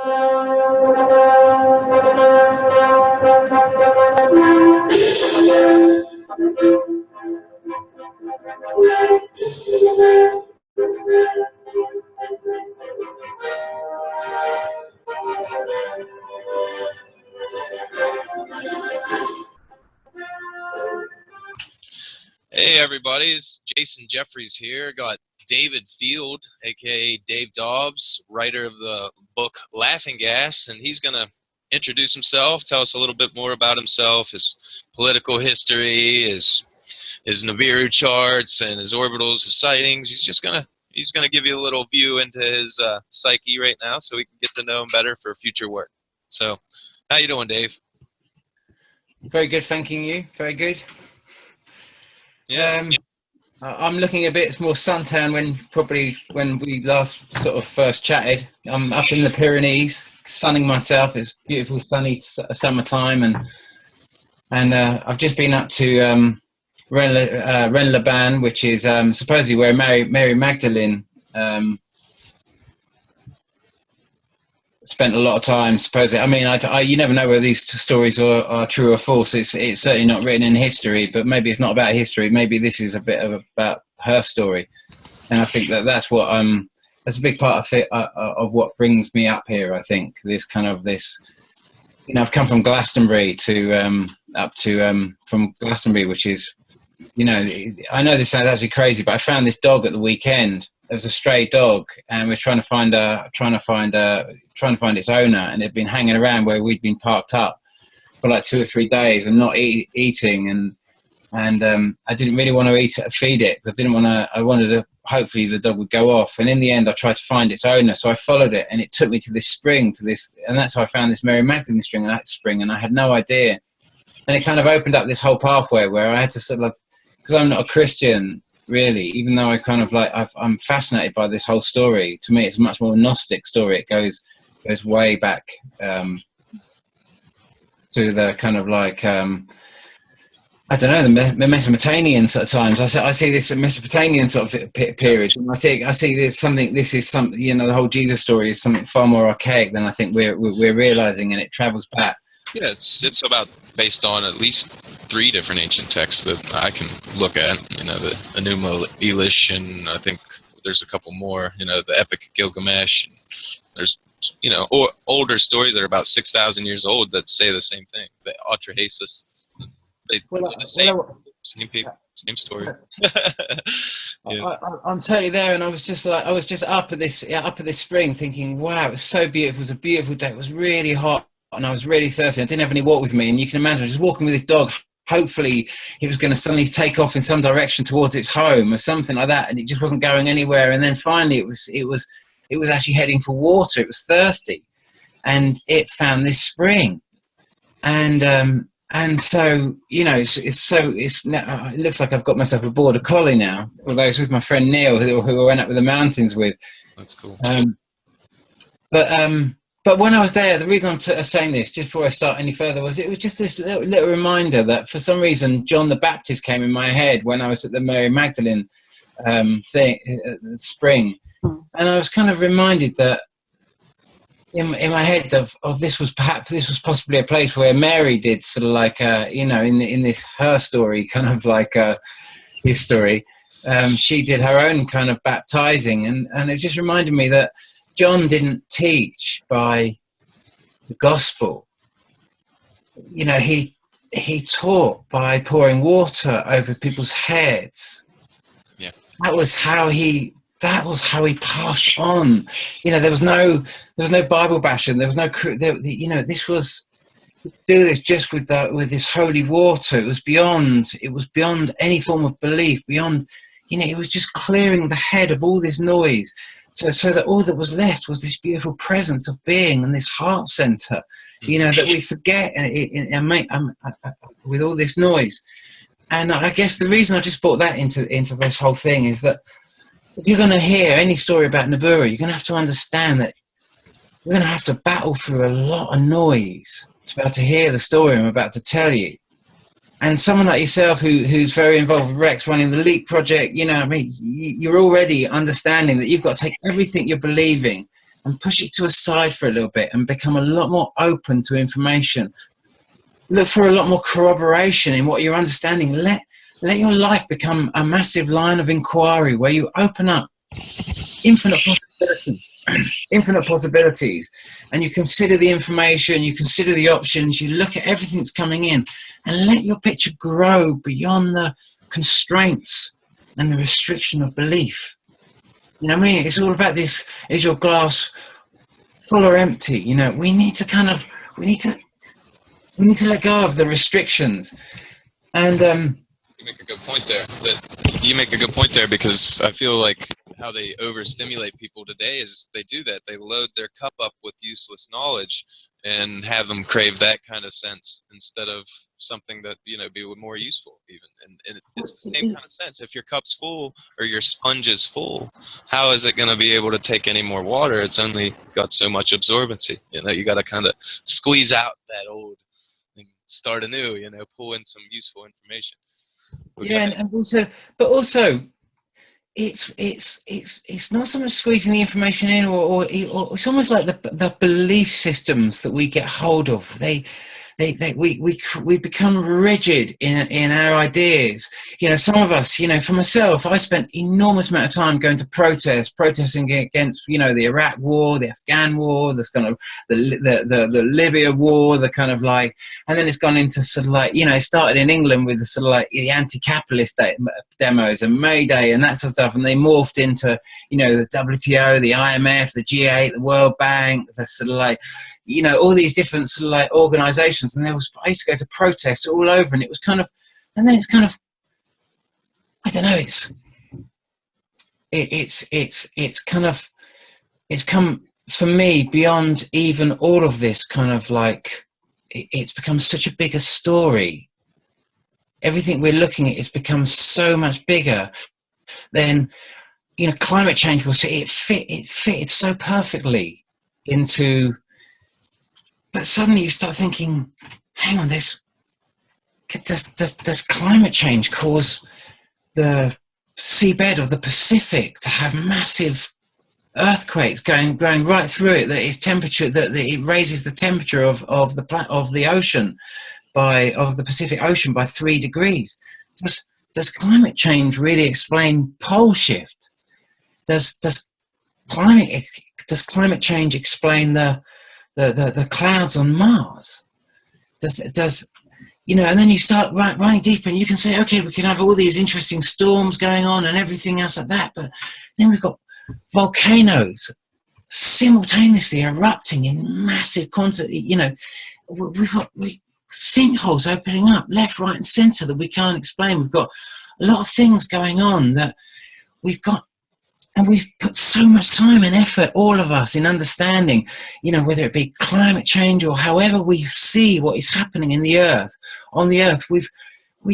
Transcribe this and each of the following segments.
Hey everybody, it's Jace and Jeffries here. Got David Field, aka Dave Dobbs, writer of the book Laughing Gas, and he's going to introduce himself, tell us a little bit more about himself, his political history, his Nibiru charts, and his orbitals, his sightings. He's going to give you a little view into his psyche right now, so we can get to know him better for future work. So, how you doing, Dave? Very good, thanking you. Very good. Yeah. I'm looking a bit more suntan when we last sort of first chatted. I'm up in the Pyrenees, sunning myself. It's beautiful, sunny summertime, and I've just been up to Rennes-les-Bains, which is supposedly where Mary Magdalene spent a lot of time, supposedly. I mean, you never know whether these stories are true or false. It's certainly not written in history, but maybe it's not about history. Maybe this is a bit about her story, and I think that's a big part of it, of what brings me up here. I think this, you know, I've come from Glastonbury from Glastonbury, which is, you know, I know this sounds actually crazy, but I found this dog at the weekend. There was a stray dog, and we're trying to find its owner, and it had been hanging around where we'd been parked up for like 2 or 3 days and not eating, and I didn't really want to feed it, but I wanted to, hopefully the dog would go off. And in the end, I tried to find its owner, so I followed it, and it took me to this spring, and that's how I found this Mary Magdalene spring, and I had no idea. And it kind of opened up this whole pathway where I had to sort of, because I'm not a Christian, really, even though I'm fascinated by this whole story. To me, it's a much more Gnostic story. It goes way back to the kind of I don't know, the Mesopotamian sort of times. I see this Mesopotamian sort of period, and I see there's something. This is something, you know, the whole Jesus story is something far more archaic than I think we're realizing, and it travels back. Yeah, it's about based on at least 3 different ancient texts that I can look at. You know, the Enuma Elish, and I think there's a couple more. You know, the Epic of Gilgamesh. And there's, you know, older stories that are about 6,000 years old that say the same thing. The Atrahasis. The same people, same story. Yeah. I'm totally there, and I was just up at this spring, thinking, wow, it was so beautiful. It was a beautiful day. It was really hot, and I was really thirsty. I didn't have any water with me, and you can imagine just walking with this dog. Hopefully, it was going to suddenly take off in some direction towards its home or something like that, and it just wasn't going anywhere. And then finally, it was actually heading for water. It was thirsty, and it found this spring, and so, you know, it looks like I've got myself a border collie now. Although it's with my friend Neil, who I went up with the mountains with. That's cool. But when I was there, the reason I'm saying this, just before I start any further, was it was just this little reminder that for some reason John the Baptist came in my head when I was at the Mary Magdalene spring, and I was kind of reminded that in my head of this was possibly a place where Mary did sort of like you know, in this her story, kind of like his story, she did her own kind of baptizing, and it just reminded me that John didn't teach by the gospel. You know, he taught by pouring water over people's heads. Yeah, that was how he passed on. You know, there was no Bible bashing. There was no, you know, this was, do this just with this holy water. It was beyond any form of belief. Beyond, you know, it was just clearing the head of all this noise. So that all that was left was this beautiful presence of being and this heart center, you know, that we forget with all this noise. And I guess the reason I just brought that into this whole thing is that if you're going to hear any story about Nibiru, you're going to have to understand that you're going to have to battle through a lot of noise to be able to hear the story I'm about to tell you. And someone like yourself who's very involved with Rex running the Leak project, you know, I mean, you're already understanding that you've got to take everything you're believing and push it to a side for a little bit and become a lot more open to information. Look for a lot more corroboration in what you're understanding. Let your life become a massive line of inquiry where you open up infinite possibilities, infinite possibilities, and you consider the information, you consider the options, you look at everything that's coming in, and let your picture grow beyond the constraints and the restriction of belief. You know what I mean? It's all about this: is your glass full or empty? You know, we need to let go of the restrictions. And You make a good point there. You make a good point there, because I feel like how they overstimulate people today is they do that. They load their cup up with useless knowledge and have them crave that kind of sense instead of something that, you know, be more useful even. And it's the same kind of sense. If your cup's full or your sponge is full, how is it going to be able to take any more water? It's only got so much absorbency. You know, you got to kind of squeeze out that old and start anew, you know, pull in some useful information. yeah, and also, but also, it's not so much squeezing the information in, or it's almost like the belief systems that we get hold of. We become rigid in our ideas. You know, some of us, you know, for myself, I spent enormous amount of time going to protesting against, you know, the Iraq war, the Afghan war, this kind of the Libya war, the kind of like, and then it's gone into sort of like, you know, it started in England with the sort of like the anti-capitalist demos and May Day and that sort of stuff, and they morphed into, you know, the WTO, the IMF, the G8, the World Bank, the sort of like, you know, all these different sort of like organizations. And I used to go to protests all over, and it was kind of, and then it's kind of, I don't know, it's kind of, it's come for me beyond even all of this kind of like, it's become such a bigger story. Everything we're looking at, it's become so much bigger than, you know, climate change was, it fitted so perfectly into. But suddenly you start thinking, hang on, does climate change cause the seabed of the Pacific to have massive earthquakes going right through it? That its temperature, that it raises the temperature of the ocean of the Pacific Ocean by 3 degrees. Does climate change really explain pole shift? Does climate change explain the clouds on Mars? Does you know? And then you start running deeper, and you can say, okay, we can have all these interesting storms going on and everything else like that, but then we've got volcanoes simultaneously erupting in massive quantity. You know, we've got sinkholes opening up left, right, and centre that we can't explain. We've got a lot of things going on that we've got. And we've put so much time and effort, all of us, in understanding, you know, whether it be climate change or however we see what is happening in the earth, on the earth, we've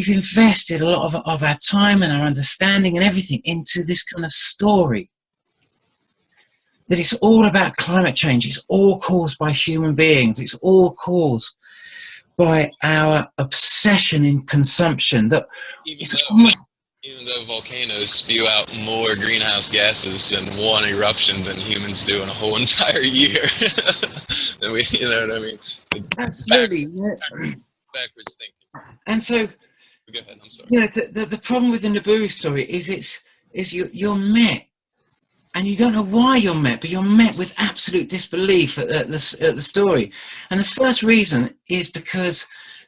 invested a lot of our time and our understanding and everything into this kind of story. That it's all about climate change. It's all caused by human beings. It's all caused by our obsession in consumption. That it's almost, even though volcanoes spew out more greenhouse gases in one eruption than humans do in a whole entire year. You know what I mean? Absolutely. Backwards thinking. And so, go ahead, I'm sorry. You know, the problem with the Nibiru story is you're met, and you don't know why you're met, but you're met with absolute disbelief at the story. And the first reason is because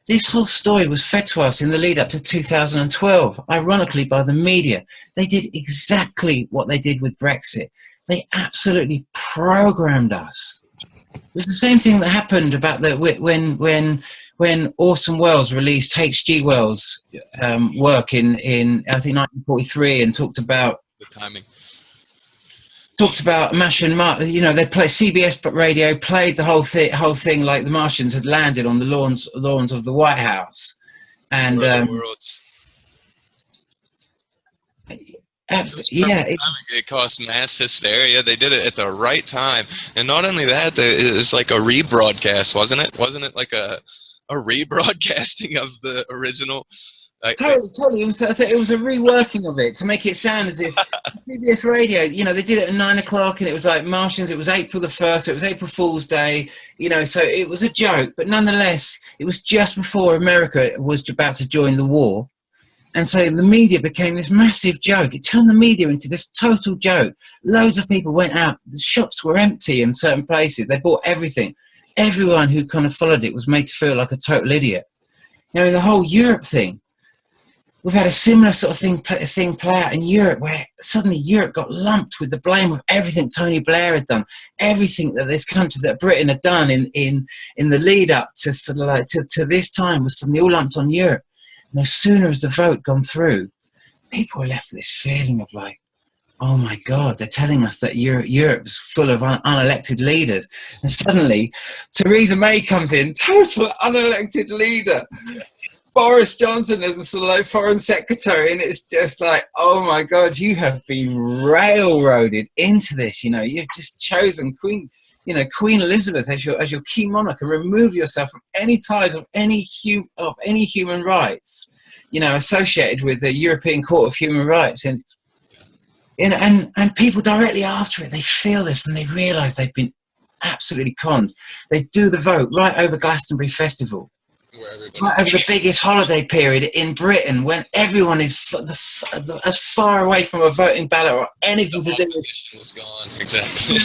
this whole story was fed to us in the lead up to 2012, ironically, by the media. They did exactly what they did with Brexit. They absolutely programmed us. It was the same thing that happened about when Orson Welles released H.G. Wells' work in I think 1943, and talked about the timing. Talked about Martian, you know, they played CBS radio, played the whole thing like the Martians had landed on the lawns of the White House, and yeah, it caused mass hysteria. They did it at the right time, and not only that, it was like a rebroadcast, wasn't it? Wasn't it like a rebroadcasting of the original Totally. It was a reworking of it to make it sound as if CBS Radio, they did it at 9 o'clock, and it was like Martians. It was April the 1st. It was April Fool's Day. So it was a joke, but nonetheless, it was just before America was about to join the war, and so the media became this massive joke. It turned the media into this total joke. Loads of people went out. The shops were empty in certain places. They bought everything. Everyone who kind of followed it was made to feel like a total idiot. In the whole Europe thing, we've had a similar sort of thing play out in Europe, where suddenly Europe got lumped with the blame of everything Tony Blair had done, everything that this country, that Britain had done in the lead up to sort of like to this time, was suddenly all lumped on Europe. No sooner has the vote gone through, people were left with this feeling of like, oh my God, they're telling us that Europe's full of unelected leaders. And suddenly, Theresa May comes in, total unelected leader. Boris Johnson as a sort of like foreign secretary, and it's just like, oh my God, you have been railroaded into this. You've just chosen Queen Elizabeth as your key monarch, and remove yourself from any ties of any human rights, associated with the European Court of Human Rights. And people directly after it, they feel this and they realise they've been absolutely conned. They do the vote right over Glastonbury Festival. Right over the biggest holiday period in Britain, when everyone is as far away from a voting ballot or anything to do with was gone. Exactly.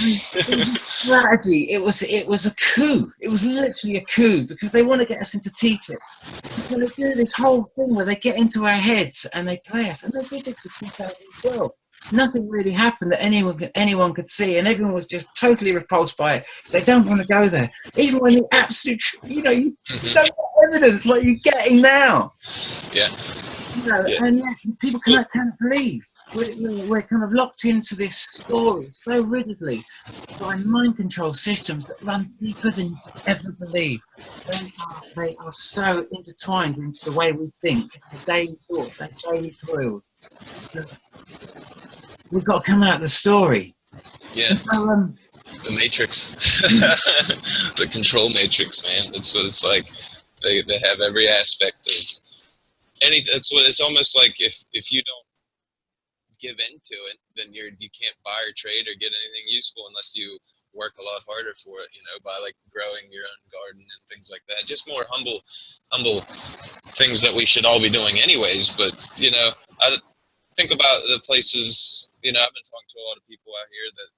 Strategy. It was a coup. It was literally a coup, because they want to get us into TTIP. So they do this whole thing where they get into our heads and they play us. And they did this for 2012. Nothing really happened that anyone could see, and everyone was just totally repulsed by it. They don't want to go there, even when the absolute, you don't get evidence like you're getting now. Yeah. And yet people can't believe we're kind of locked into this story so rigidly by mind control systems that run deeper than you ever believe. They are so intertwined into the way we think, our daily thoughts, our daily toils. We've got to come out of the story. Yeah. So, the Matrix, the control matrix, man. That's what it's like. They have every aspect of anything. That's what it's almost like. If you don't give into it, then you can't buy or trade or get anything useful unless you work a lot harder for it. By like growing your own garden and things like that. Just more humble things that we should all be doing anyways. But I think about the places. I've been talking to a lot of people out here that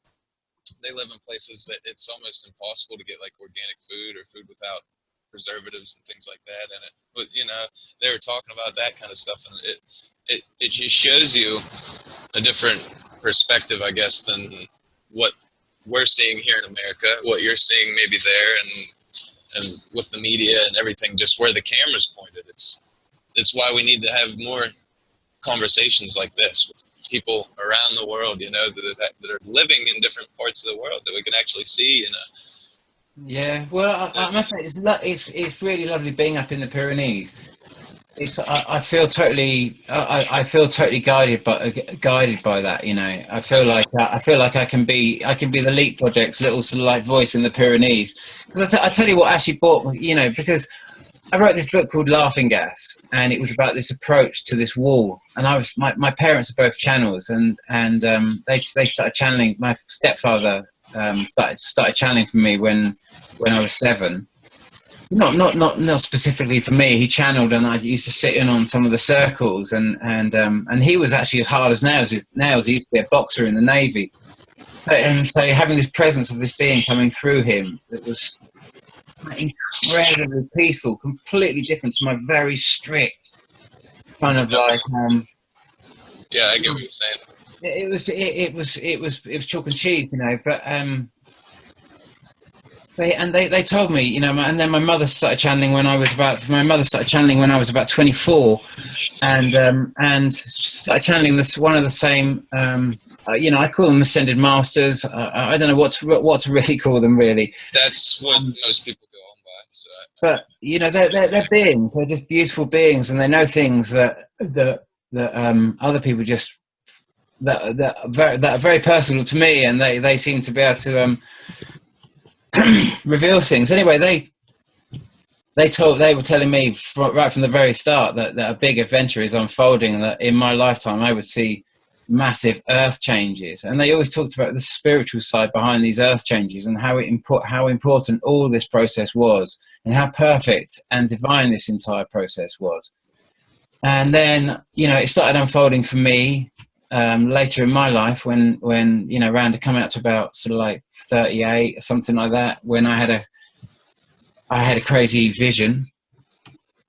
they live in places that it's almost impossible to get like organic food or food without preservatives and things like that. And they were talking about that kind of stuff, and it just shows you a different perspective, I guess, than what we're seeing here in America, what you're seeing maybe there, and with the media and everything, just where the camera's pointed. It's why we need to have more conversations like this with people around the world, that are living in different parts of the world that we can actually see. Yeah, well, I must say it's really lovely being up in the Pyrenees. I feel totally guided by that. I feel like I can be the Leap Project's little sort of like voice in the Pyrenees. Because I tell you what actually brought me, because I wrote this book called Laughing Gas, and it was about this approach to this wall. And my parents are both channels, and they started channeling. My stepfather started channeling for me when I was 7. Not specifically for me. He channeled, and I used to sit in on some of the circles, and he was actually as hard as nails. He used to be a boxer in the Navy, and so having this presence of this being coming through him, it was incredibly peaceful, completely different to my very strict kind of like. Yeah, I get what you're saying. It was chalk and cheese, but they told me, and then my mother started channeling when I was about 24, and started channeling one of the same. I call them ascended masters. I don't know what to really call them. Really, that's what most people go on by. So but they're beings. They're just beautiful beings, and they know things that other people just that are very personal to me, and they seem to be able to reveal things. Anyway, they were telling me right from the very start that a big adventure is unfolding, and that in my lifetime I would see massive earth changes. And they always talked about the spiritual side behind these earth changes, and how important all this process was, and how perfect and divine this entire process was. And then, you know, it started unfolding for me later in my life, when you know, around to come out to about sort of like 38 or something like that, when I had a crazy vision,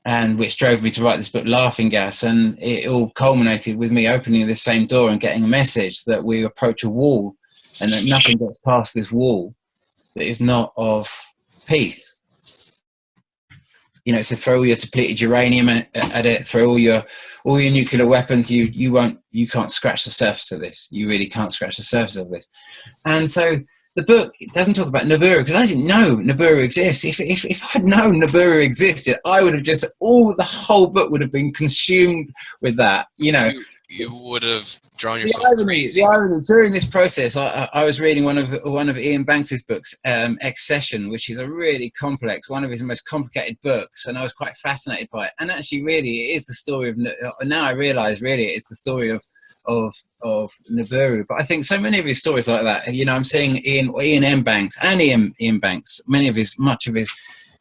and which drove me to write this book, Laughing Gas. And it all culminated with me opening this same door and getting a message that we approach a wall, and that nothing gets past this wall that is not of peace. You know, so throw all your depleted uranium at it, throw all your nuclear weapons, you can't scratch the surface of this. You really can't scratch the surface of this. And so the book doesn't talk about Nibiru, because I didn't know Nibiru exists. If I'd known Nibiru existed, I would have the whole book would have been consumed with that. You know, you would have drawn yourself. The irony during this process, I was reading one of Ian Banks's books, Excession, which is a really complex, one of his most complicated books, and I was quite fascinated by it. And actually, really, it is the story of. Now I realise, really, it's the story of Nibiru. But I think so many of his stories like that, you know, I'm seeing Ian M. Banks and Ian Banks, much of his.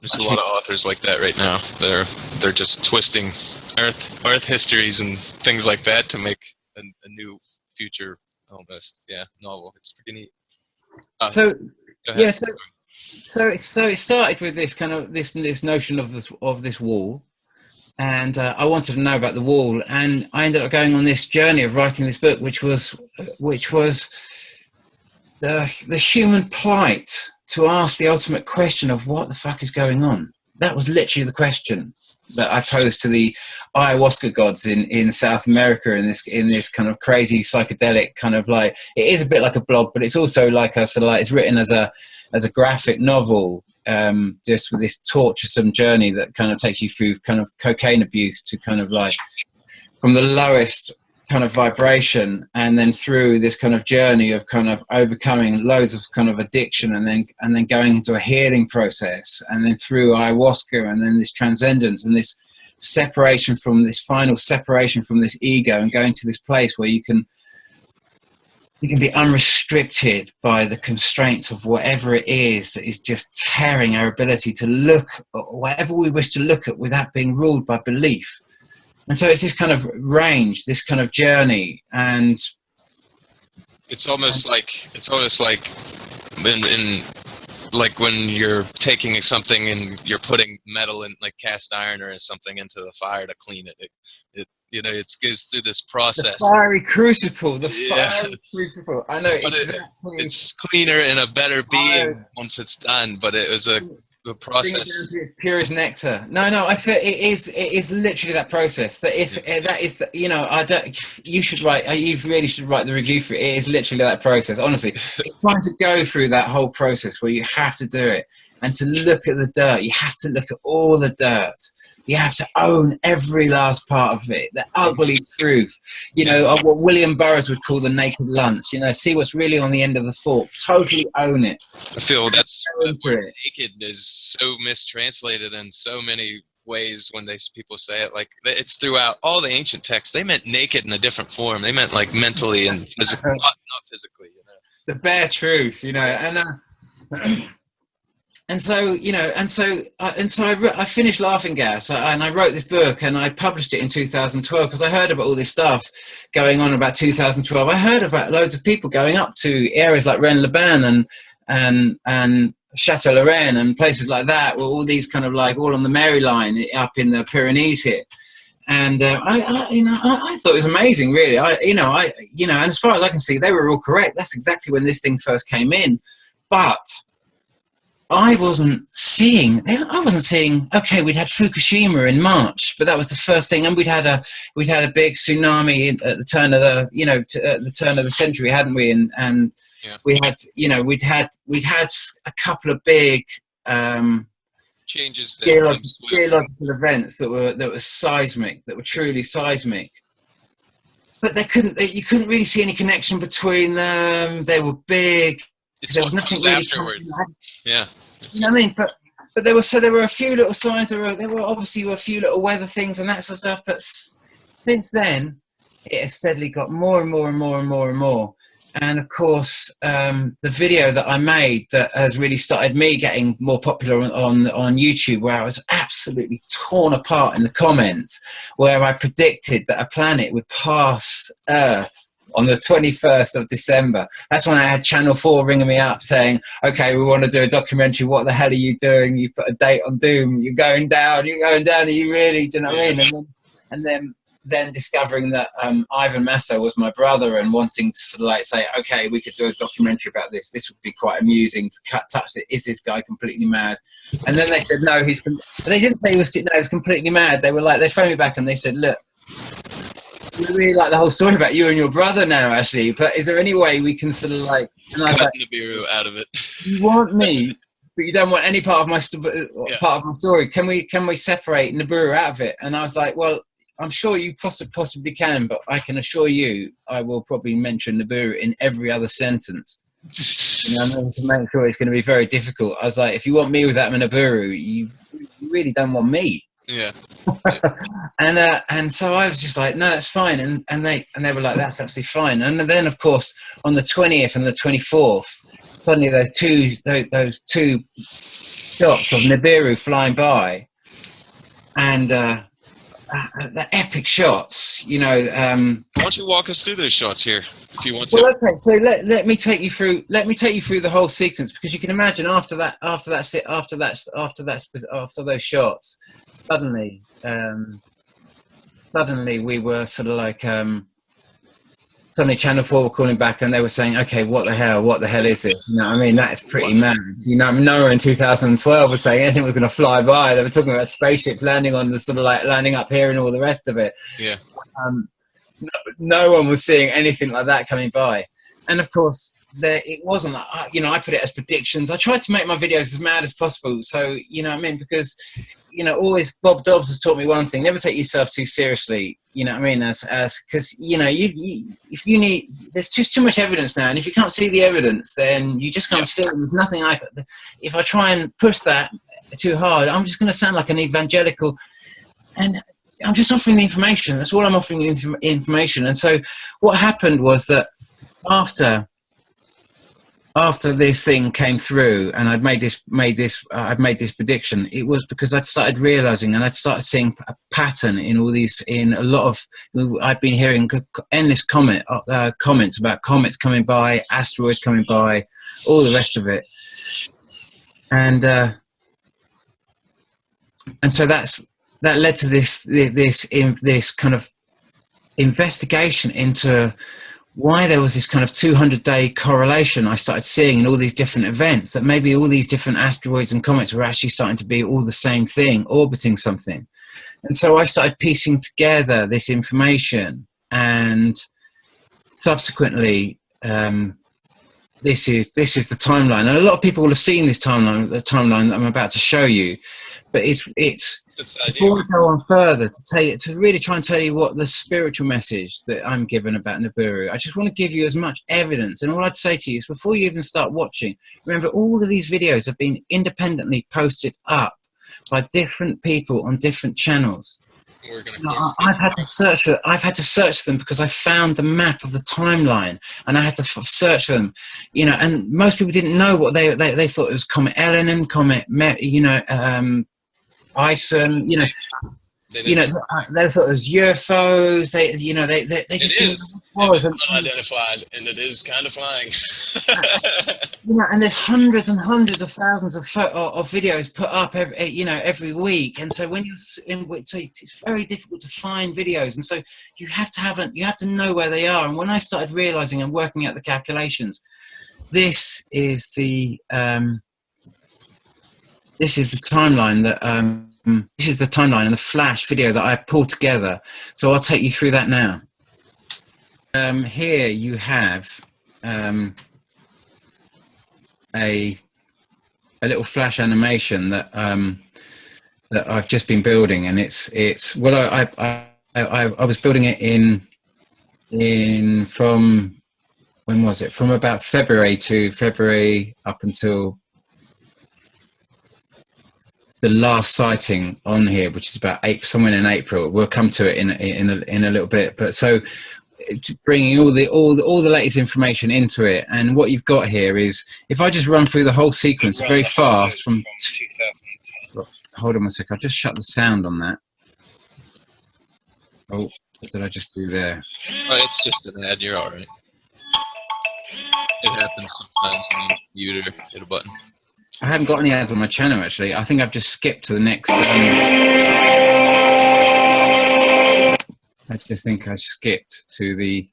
There's a lot of authors like that right now. They're just twisting Earth histories and things like that to make a new future almost novel. It's pretty neat. So it started with this kind of this notion of this wall. And I wanted to know about the wall, and I ended up going on this journey of writing this book, which was the human plight, to ask the ultimate question of what the fuck is going on. That was literally the question that I posed to the ayahuasca gods in South America, in this kind of crazy psychedelic kind of, like, it is a bit like a blog, but it's also like it's written as a graphic novel, just with this torturesome journey that kind of takes you through kind of cocaine abuse to kind of like from the lowest kind of vibration, and then through this kind of journey of kind of overcoming loads of kind of addiction, and then going into a healing process, and then through ayahuasca, and then this transcendence and this separation from this final separation from this ego, and going to this place where you can be unrestricted by the constraints of whatever it is that is just tearing our ability to look at whatever we wish to look at without being ruled by belief. And so it's this kind of range, this kind of journey, and it's almost like in like when you're taking something and you're putting metal in, like cast iron or something, into the fire to clean it. It goes through this process. The fiery crucible, fiery crucible. I know, but exactly. It's cleaner and a better being once it's done, but it was the process. Pure as nectar. No, I feel it is literally that process. That if that is, you know, you should write. You really should write the review for it. It is literally that process. Honestly, it's trying to go through that whole process where you have to do it, and to look at the dirt. You have to look at all the dirt. You have to own every last part of it, the ugly truth, you know, of what William Burroughs would call the naked lunch, you know, see what's really on the end of the fork, totally own it. I feel that naked is so mistranslated in so many ways when people say it. Like, it's throughout all the ancient texts. They meant naked in a different form. They meant like mentally and physically, not physically, you know. The bare truth, you know, and so, you know, I finished Laughing Gas, and I wrote this book, and I published it in 2012, because I heard about all this stuff going on about 2012. I heard about loads of people going up to areas like Rennes-les-Bains and Chateau Lorraine and places like that, where all these kind of like all on the Mary line up in the Pyrenees here. And I thought it was amazing, really. And as far as I can see, they were all correct. That's exactly when this thing first came in, but I wasn't seeing. Okay, we'd had Fukushima in March, but that was the first thing, and we'd had a big tsunami at the turn of the century, hadn't we? And we had, you know, we'd had a couple of big changes, geological events that were seismic, that were truly seismic. But you couldn't really see any connection between them. They were big. There was nothing really afterwards. Yeah. You know what I mean? but there were a few little signs. There were obviously a few little weather things and that sort of stuff. But since then, it has steadily got more and more and more and more and more. And of course, the video that I made that has really started me getting more popular on YouTube, where I was absolutely torn apart in the comments, where I predicted that a planet would pass Earth on the 21st of December. That's when I had Channel 4 ringing me up saying, okay, we want to do a documentary. What the hell are you doing? You put a date on Doom. You're going down. Are you really? Do you know what I mean? And then discovering that Ivan Masso was my brother, and wanting to sort of like say, okay, we could do a documentary about this. This would be quite amusing to touch it. Is this guy completely mad? And then they said, no, they didn't say he was completely mad. They were like, they phoned me back and they said, look, we really like the whole story about you and your brother now, actually, but is there any way we can sort of like, and I was like, Nibiru out of it. You want me, but you don't want any part of my story. Can we separate Nibiru out of it? And I was like, well, I'm sure you possibly can, but I can assure you I will probably mention Nibiru in every other sentence. You know, I'm going to make sure it's going to be very difficult. I was like, if you want me without Nibiru, you really don't want me. Yeah. And so I was just like, no, that's fine. And they were like, that's absolutely fine. And then of course on the 20th and the 24th, suddenly those two shots of Nibiru flying by, and the epic shots, you know. Why don't you walk us through those shots here, if you want to? Well, okay. So let me take you through the whole sequence, because you can imagine after those shots, suddenly we were sort of like suddenly Channel 4 were calling back and they were saying, okay, what the hell is this? You know what I mean? That is pretty mad. You know, nowhere in 2012 was saying anything was going to fly by. They were talking about spaceships landing on the sort of like landing up here and all the rest of it. Yeah. No one was seeing anything like that coming by. And of course, it wasn't like, you know, I put it as predictions. I tried to make my videos as mad as possible. So, you know what I mean? Because, you know, always Bob Dobbs has taught me one thing: never take yourself too seriously. You know what I mean? Because, you know, if you need, there's just too much evidence now. And if you can't see the evidence, then you just can't see it. There's nothing if I try and push that too hard, I'm just going to sound like an evangelical. And I'm just offering the information. That's all I'm offering, information. And so what happened was that after this thing came through and I'd made this prediction, it was because I'd started realizing and I'd started seeing a pattern in all these, in a lot of, I've been hearing endless comments about comets coming by, asteroids coming by, all the rest of it. And so that led to this kind of investigation into why there was this kind of 200-day correlation I started seeing in all these different events, that maybe all these different asteroids and comets were actually starting to be all the same thing, orbiting something. And so I started piecing together this information, and subsequently this is the timeline. And a lot of people will have seen this timeline, the timeline that I'm about to show you, but it's before we go on further, to really try and tell you what the spiritual message that I'm given about Nibiru, I just want to give you as much evidence. And all I'd say to you is, before you even start watching, remember all of these videos have been independently posted up by different people on different channels. I've had to search them because I found the map of the timeline, and I had to search them, you know. And most people didn't know what they thought it was Comet Elenin, Comet, you know, Ison, you know, they thought it was UFOs. They just didn't know what it was. Unidentified, and it is kind of flying. You know, and there's hundreds and hundreds of thousands of videos put up every week, and so when you're so it's very difficult to find videos, and so you have to know where they are. And when I started realizing and working out the calculations, this is the timeline that this is the timeline and the flash video that I pulled together. So I'll take you through that now. Here you have a little flash animation that that I've just been building, and it's well, I was building it in from, when was it? From about February up until the last sighting on here, which is about somewhere in April. We'll come to it in a little bit. But so bringing all the latest information into it, and what you've got here is, if I just run through the whole sequence very fast from 2010. Hold on a sec. I'll just shut the sound on that. Oh, what did I just do there? Oh, it's just an ad. You're all right. It happens sometimes when you mute or hit a button. I haven't got any ads on my channel, actually. I think I've just skipped to the next. I just think I skipped to the.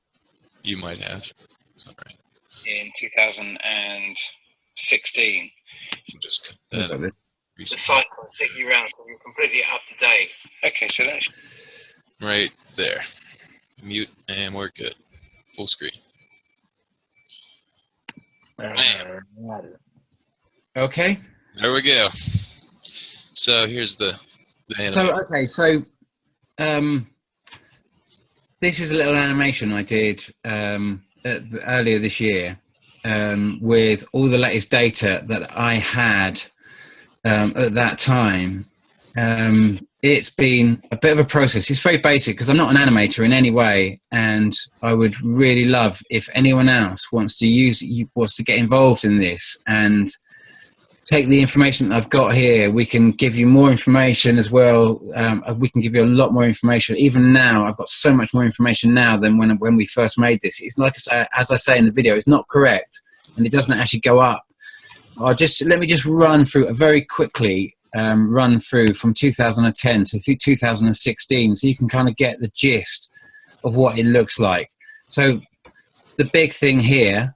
You might have. Sorry. In 2016. So just the cycle take you around, so you're completely up to date. Okay, so that's right there. Mute, and we're good. Full screen. Okay. There we go. So here's the this is a little animation I did earlier this year with all the latest data that I had at that time. It's been a bit of a process. It's very basic because I'm not an animator in any way, and I would really love if anyone else wants to get involved in this and take the information that I've got here. We can give you more information as well. We can give you a lot more information. Even now, I've got so much more information now than when we first made this. It's like as I say in the video, it's not correct, and it doesn't actually go up. Let me just run through a very quickly. Run through from 2010 to 2016, so you can kind of get the gist of what it looks like. So the big thing here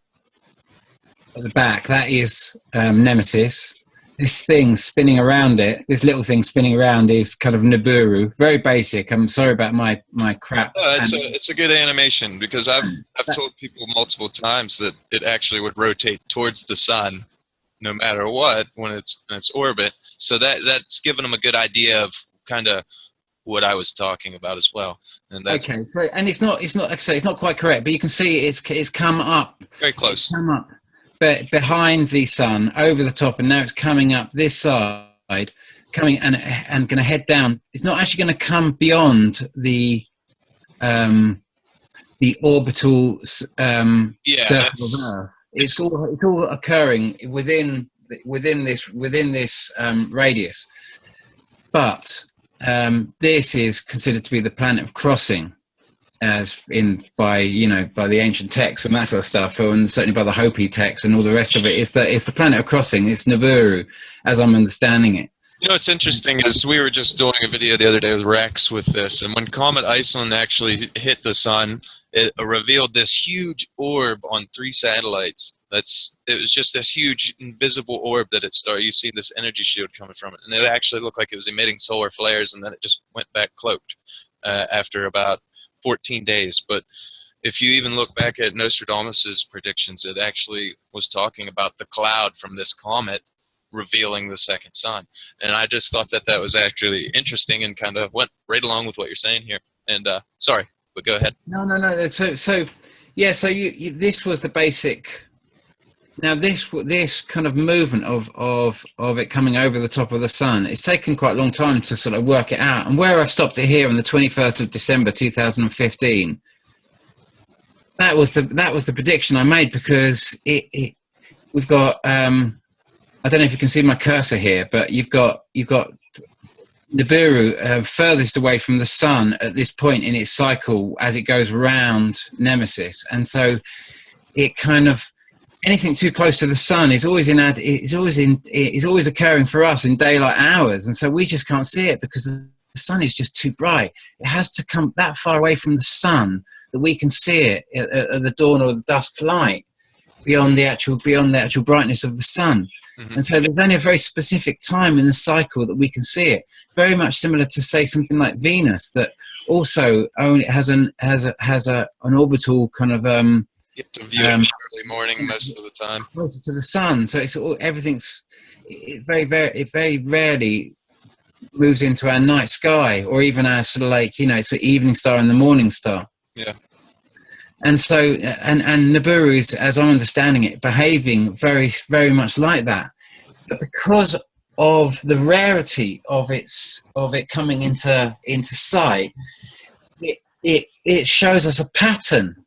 at the back, that is Nemesis. This thing spinning around it, this little thing spinning around, is kind of Nibiru. Very basic. I'm sorry about my crap. No, it's a good animation, because I've told people multiple times that it actually would rotate towards the sun no matter what when it's in its orbit. So that's given them a good idea of kind of what I was talking about as well. And that's okay. So, and it's not like I say, it's not quite correct, but you can see it's come up very close. It's come up, but behind the sun, over the top, and now it's coming up this side, coming and going to head down. It's not actually going to come beyond the orbital circle of Earth. It's all occurring within this radius, but this is considered to be the planet of crossing, as by the ancient texts and that sort of stuff, and certainly by the Hopi texts and all the rest of it. It's the planet of crossing. It's Nibiru, as I'm understanding it. You know, what's interesting is we were just doing a video the other day with Rex with this, and when Comet Iceland actually hit the sun, it revealed this huge orb on 3 satellites. It was just this huge invisible orb that it started. You see this energy shield coming from it, and it actually looked like it was emitting solar flares, and then it just went back cloaked after about 14 days. But if you even look back at Nostradamus's predictions, it actually was talking about the cloud from this comet revealing the second sun. And I just thought that was actually interesting, and kind of went right along with what you're saying here. And sorry, but go ahead. No. So this was the basic. Now this kind of movement of it coming over the top of the sun, it's taken quite a long time to sort of work it out. And where I stopped it here on the 21st of December 2015, that was the prediction I made, because we've got I don't know if you can see my cursor here, but you've got Nibiru furthest away from the sun at this point in its cycle as it goes round Nemesis, and so it kind of, anything too close to the sun is always occurring for us in daylight hours, and so we just can't see it because the sun is just too bright. It has to come that far away from the sun that we can see it at the dawn or the dusk light, beyond the actual brightness of the sun. Mm-hmm. And so there's only a very specific time in the cycle that we can see it. Very much similar to, say, something like Venus, that also only has an orbital kind of you have to view it early morning most of the time, closer to the sun. So it very rarely moves into our night sky, or even our sort of like, it's the evening star and the morning star. Yeah. And so, and Nibiru is, as I'm understanding it, behaving very, very much like that. But because of the rarity of it coming into sight, it shows us a pattern.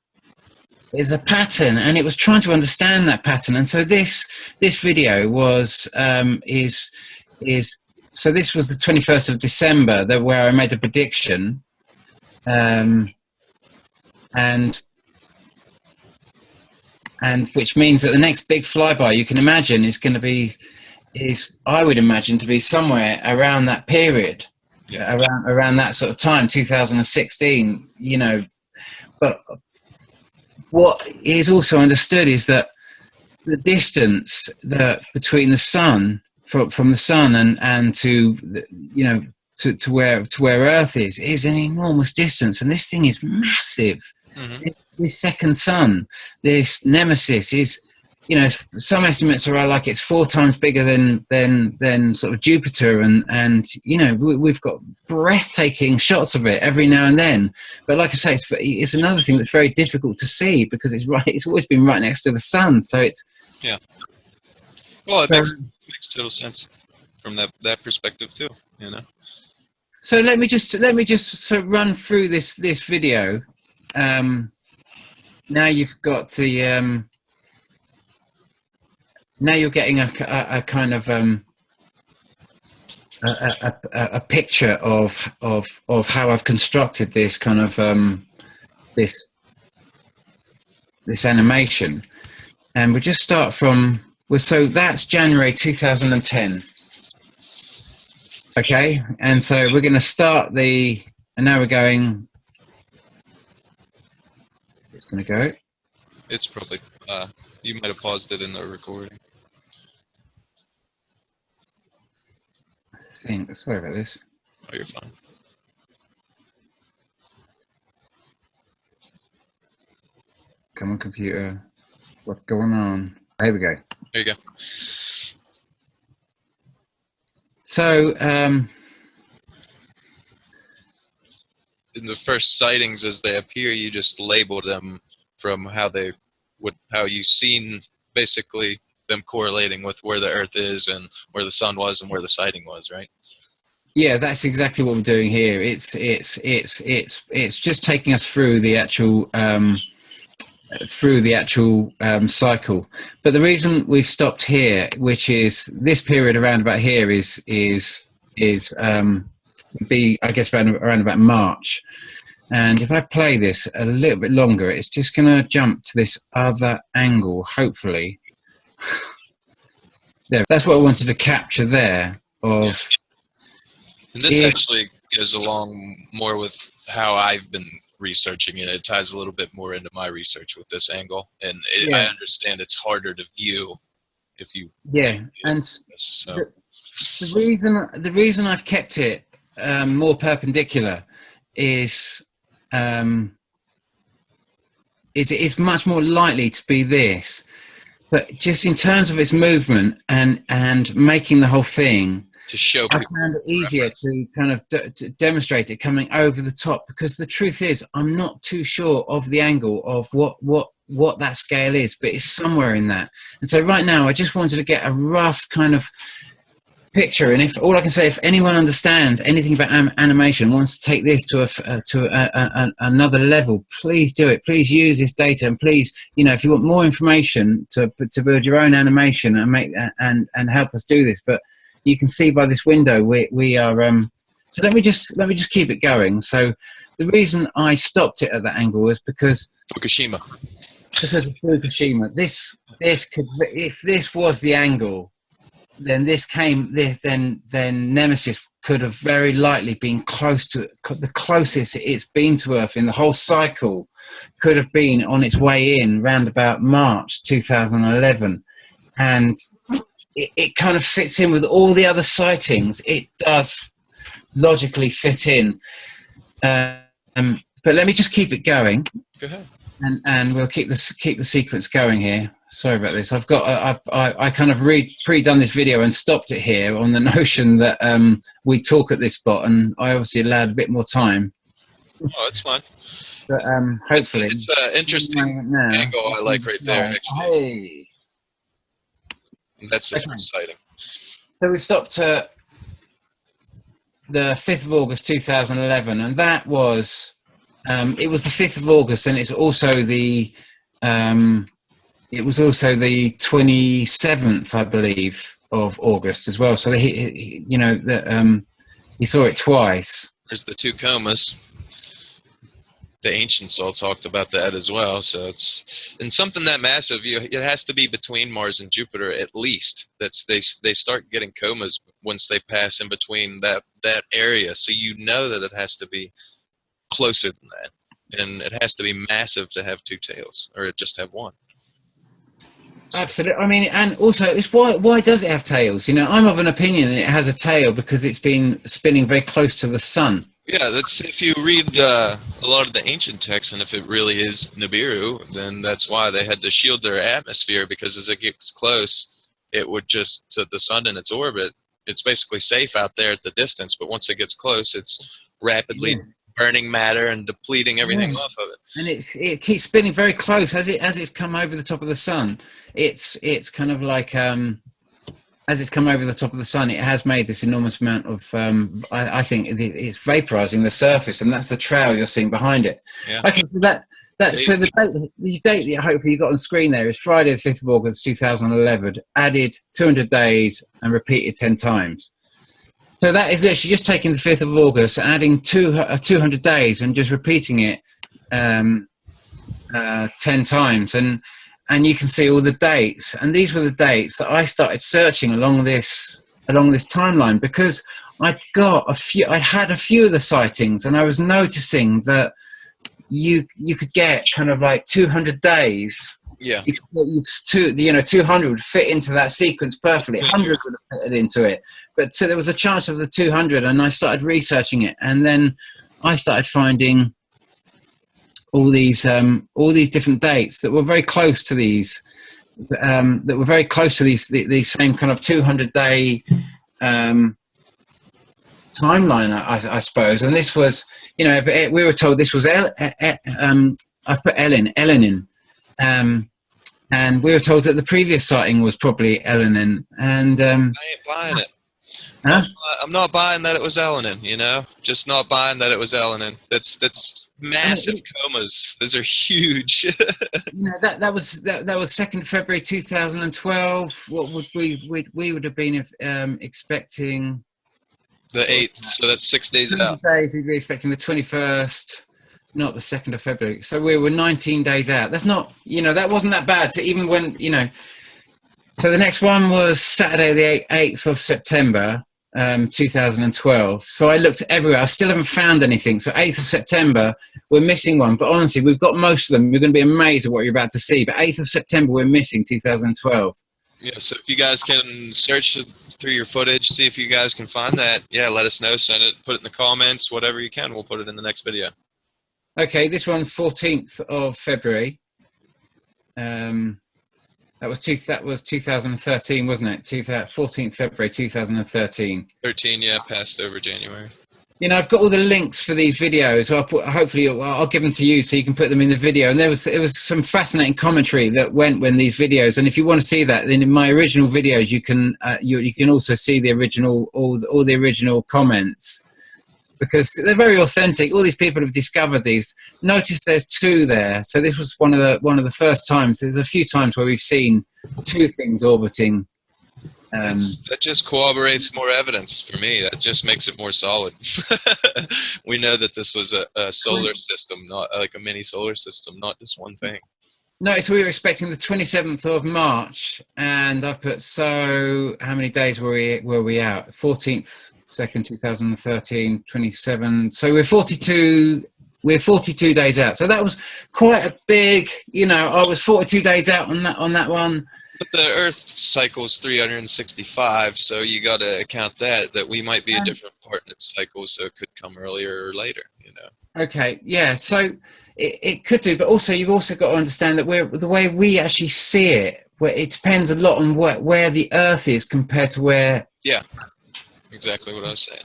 There's a pattern, and it was trying to understand that pattern. And so this video was so this was the 21st of December, where I made a prediction, and which means that the next big flyby you can imagine is going to be, I would imagine, to be somewhere around that period, around that sort of time, 2016. You know, but what is also understood is that the distance between the sun, from the sun and to, you know, to where Earth is an enormous distance, and this thing is massive. Mm-hmm. This second sun, this Nemesis, is, you know, some estimates are like it's 4 times bigger than sort of Jupiter, and you know, we've got breathtaking shots of it every now and then. But like I say, it's another thing that's very difficult to see because it's always been right next to the sun. So it's well, it makes total sense from that perspective too. You know. So let me just sort of run through this video. Now you've got the now you're getting a kind of a picture of how I've constructed this kind of this animation, and we'll just start from, so that's January 2010. Okay, and so we're going to start and now we're going. It's going to go. It's probably you might have paused it in the recording. Sorry about this. Oh, you're fine. Come on, computer. What's going on? Here we go. There you go. So, in the first sightings as they appear, you just label them from how you've seen basically them correlating with where the Earth is and where the sun was and where the sighting was, right? Yeah, that's exactly what we're doing here. It's just taking us through the actual cycle. But the reason we've stopped here, which is this period around about here, is I guess around about March. And if I play this a little bit longer, it's just going to jump to this other angle, hopefully. There, that's what I wanted to capture there. And this actually goes along more with how I've been researching it. It ties a little bit more into my research with this angle, and I understand it's harder to view if you. Yeah, and so. the reason I've kept it more perpendicular is it's much more likely to be this, but just in terms of its movement and making the whole thing, to show people, I found it easier to kind of to demonstrate it coming over the top, because the truth is I'm not too sure of the angle of what that scale is, but it's somewhere in that. And so right now I just wanted to get a rough kind of picture, and if all I can say, if anyone understands anything about animation, wants to take this to another level, please do it. Please use this data, and please, you know, if you want more information to build your own animation and make and help us do this. But you can see by this window we are. So let me just keep it going. So the reason I stopped it at that angle was because Fukushima. Because of Fukushima. This could, if this was the angle, then then Nemesis could have very likely been close to the closest it's been to Earth in the whole cycle. Could have been on its way in round about March 2011, and it kind of fits in with all the other sightings. It does logically fit in, but let me just keep it going. Go ahead. And we'll keep the sequence going here. Sorry about this. I kind of pre-done this video and stopped it here on the notion that we talk at this spot, and I obviously allowed a bit more time. Oh, it's fine. But hopefully, it's an interesting angle I like right there. Actually, hey, that's the first sighting. So we stopped at the 5th of August 2011, and that was it was the 5th of August, and it's also the 27th, I believe, of August as well. So he saw it twice. There's the two comas. The ancients all talked about that as well. So it's and something that massive. It has to be between Mars and Jupiter at least. They start getting comas once they pass in between that area. So you know that it has to be closer than that, and it has to be massive to have two tails, or just have one. So. Absolutely. I mean, and also, it's why does it have tails? I'm of an opinion that it has a tail because it's been spinning very close to the sun. Yeah, that's if you read a lot of the ancient texts, and if it really is Nibiru, then that's why they had to shield their atmosphere, because as it gets close, it would just to the sun in its orbit. It's basically safe out there at the distance, but once it gets close, it's rapidly burning matter and depleting everything off of it. And it keeps spinning very close as it's come over the top of the sun. It's kind of like as it's come over the top of the sun, it has made this enormous amount of I think it's vaporizing the surface, and that's the trail you're seeing behind it. Yeah. Okay, so so the date that hopefully you got on screen there is Friday the 5th of August 2011, added 200 days and repeated 10 times. So that is literally just taking the 5th of August, adding 200 days and just repeating it 10 times. And you can see all the dates. And these were the dates that I started searching along this timeline, because I'd had a few of the sightings, and I was noticing that you could get kind of like 200 days. Yeah. 200 would fit into that sequence perfectly. Hundreds would have fitted into it. But so there was a chance of the 200, and I started researching it, and then I started finding all these different dates that were very close to these, these same kind of 200-day timeline, I suppose. And this was, we were told this was I've put Elenin. And we were told that the previous sighting was probably Elenin, and I ain't buying it. Huh? I'm not buying that it was Elenin. Just not buying that it was Elenin. That's massive comas. Those are huge. That was 2nd February 2012. What would we would have been expecting? The 8th. So that's 6 days out. Days we'd be expecting the 21st. Not the 2nd of February. So we were 19 days out. That's not, that wasn't that bad. So even when, so the next one was Saturday, the 8th of September, 2012. So I looked everywhere. I still haven't found anything. So 8th of September, we're missing one. But honestly, we've got most of them. You're going to be amazed at what you're about to see. But 8th of September, we're missing 2012. Yeah, so if you guys can search through your footage, see if you guys can find that. Yeah, let us know. Send it, put it in the comments, whatever you can. We'll put it in the next video. Okay, this one, 14th of February. That was 2013, wasn't it? 14th February 2013. 13, yeah, passed over January. I've got all the links for these videos. So hopefully I'll give them to you so you can put them in the video. And it was some fascinating commentary that went when these videos. And if you want to see that, then in my original videos, you can also see the original all the original comments, because they're very authentic. All these people have discovered these. Notice there's two there. So this was one of the first times. There's a few times where we've seen two things orbiting. That just corroborates more evidence for me. That just makes it more solid. We know that this was a solar system, not like a mini solar system, not just one thing. No, so we were expecting the 27th of March, and I put, so how many days were we out? 14th, 2nd, 2013, 27. So we're 42 days out. So that was quite a big, I was 42 days out on that one. But the Earth cycle is 365, so you got to account that we might be a different part in its cycle, so it could come earlier or later, Okay, yeah, so it could do, but also you've also got to understand that the way we actually see it, where it depends a lot on where the Earth is compared to where. Yeah, exactly what I was saying.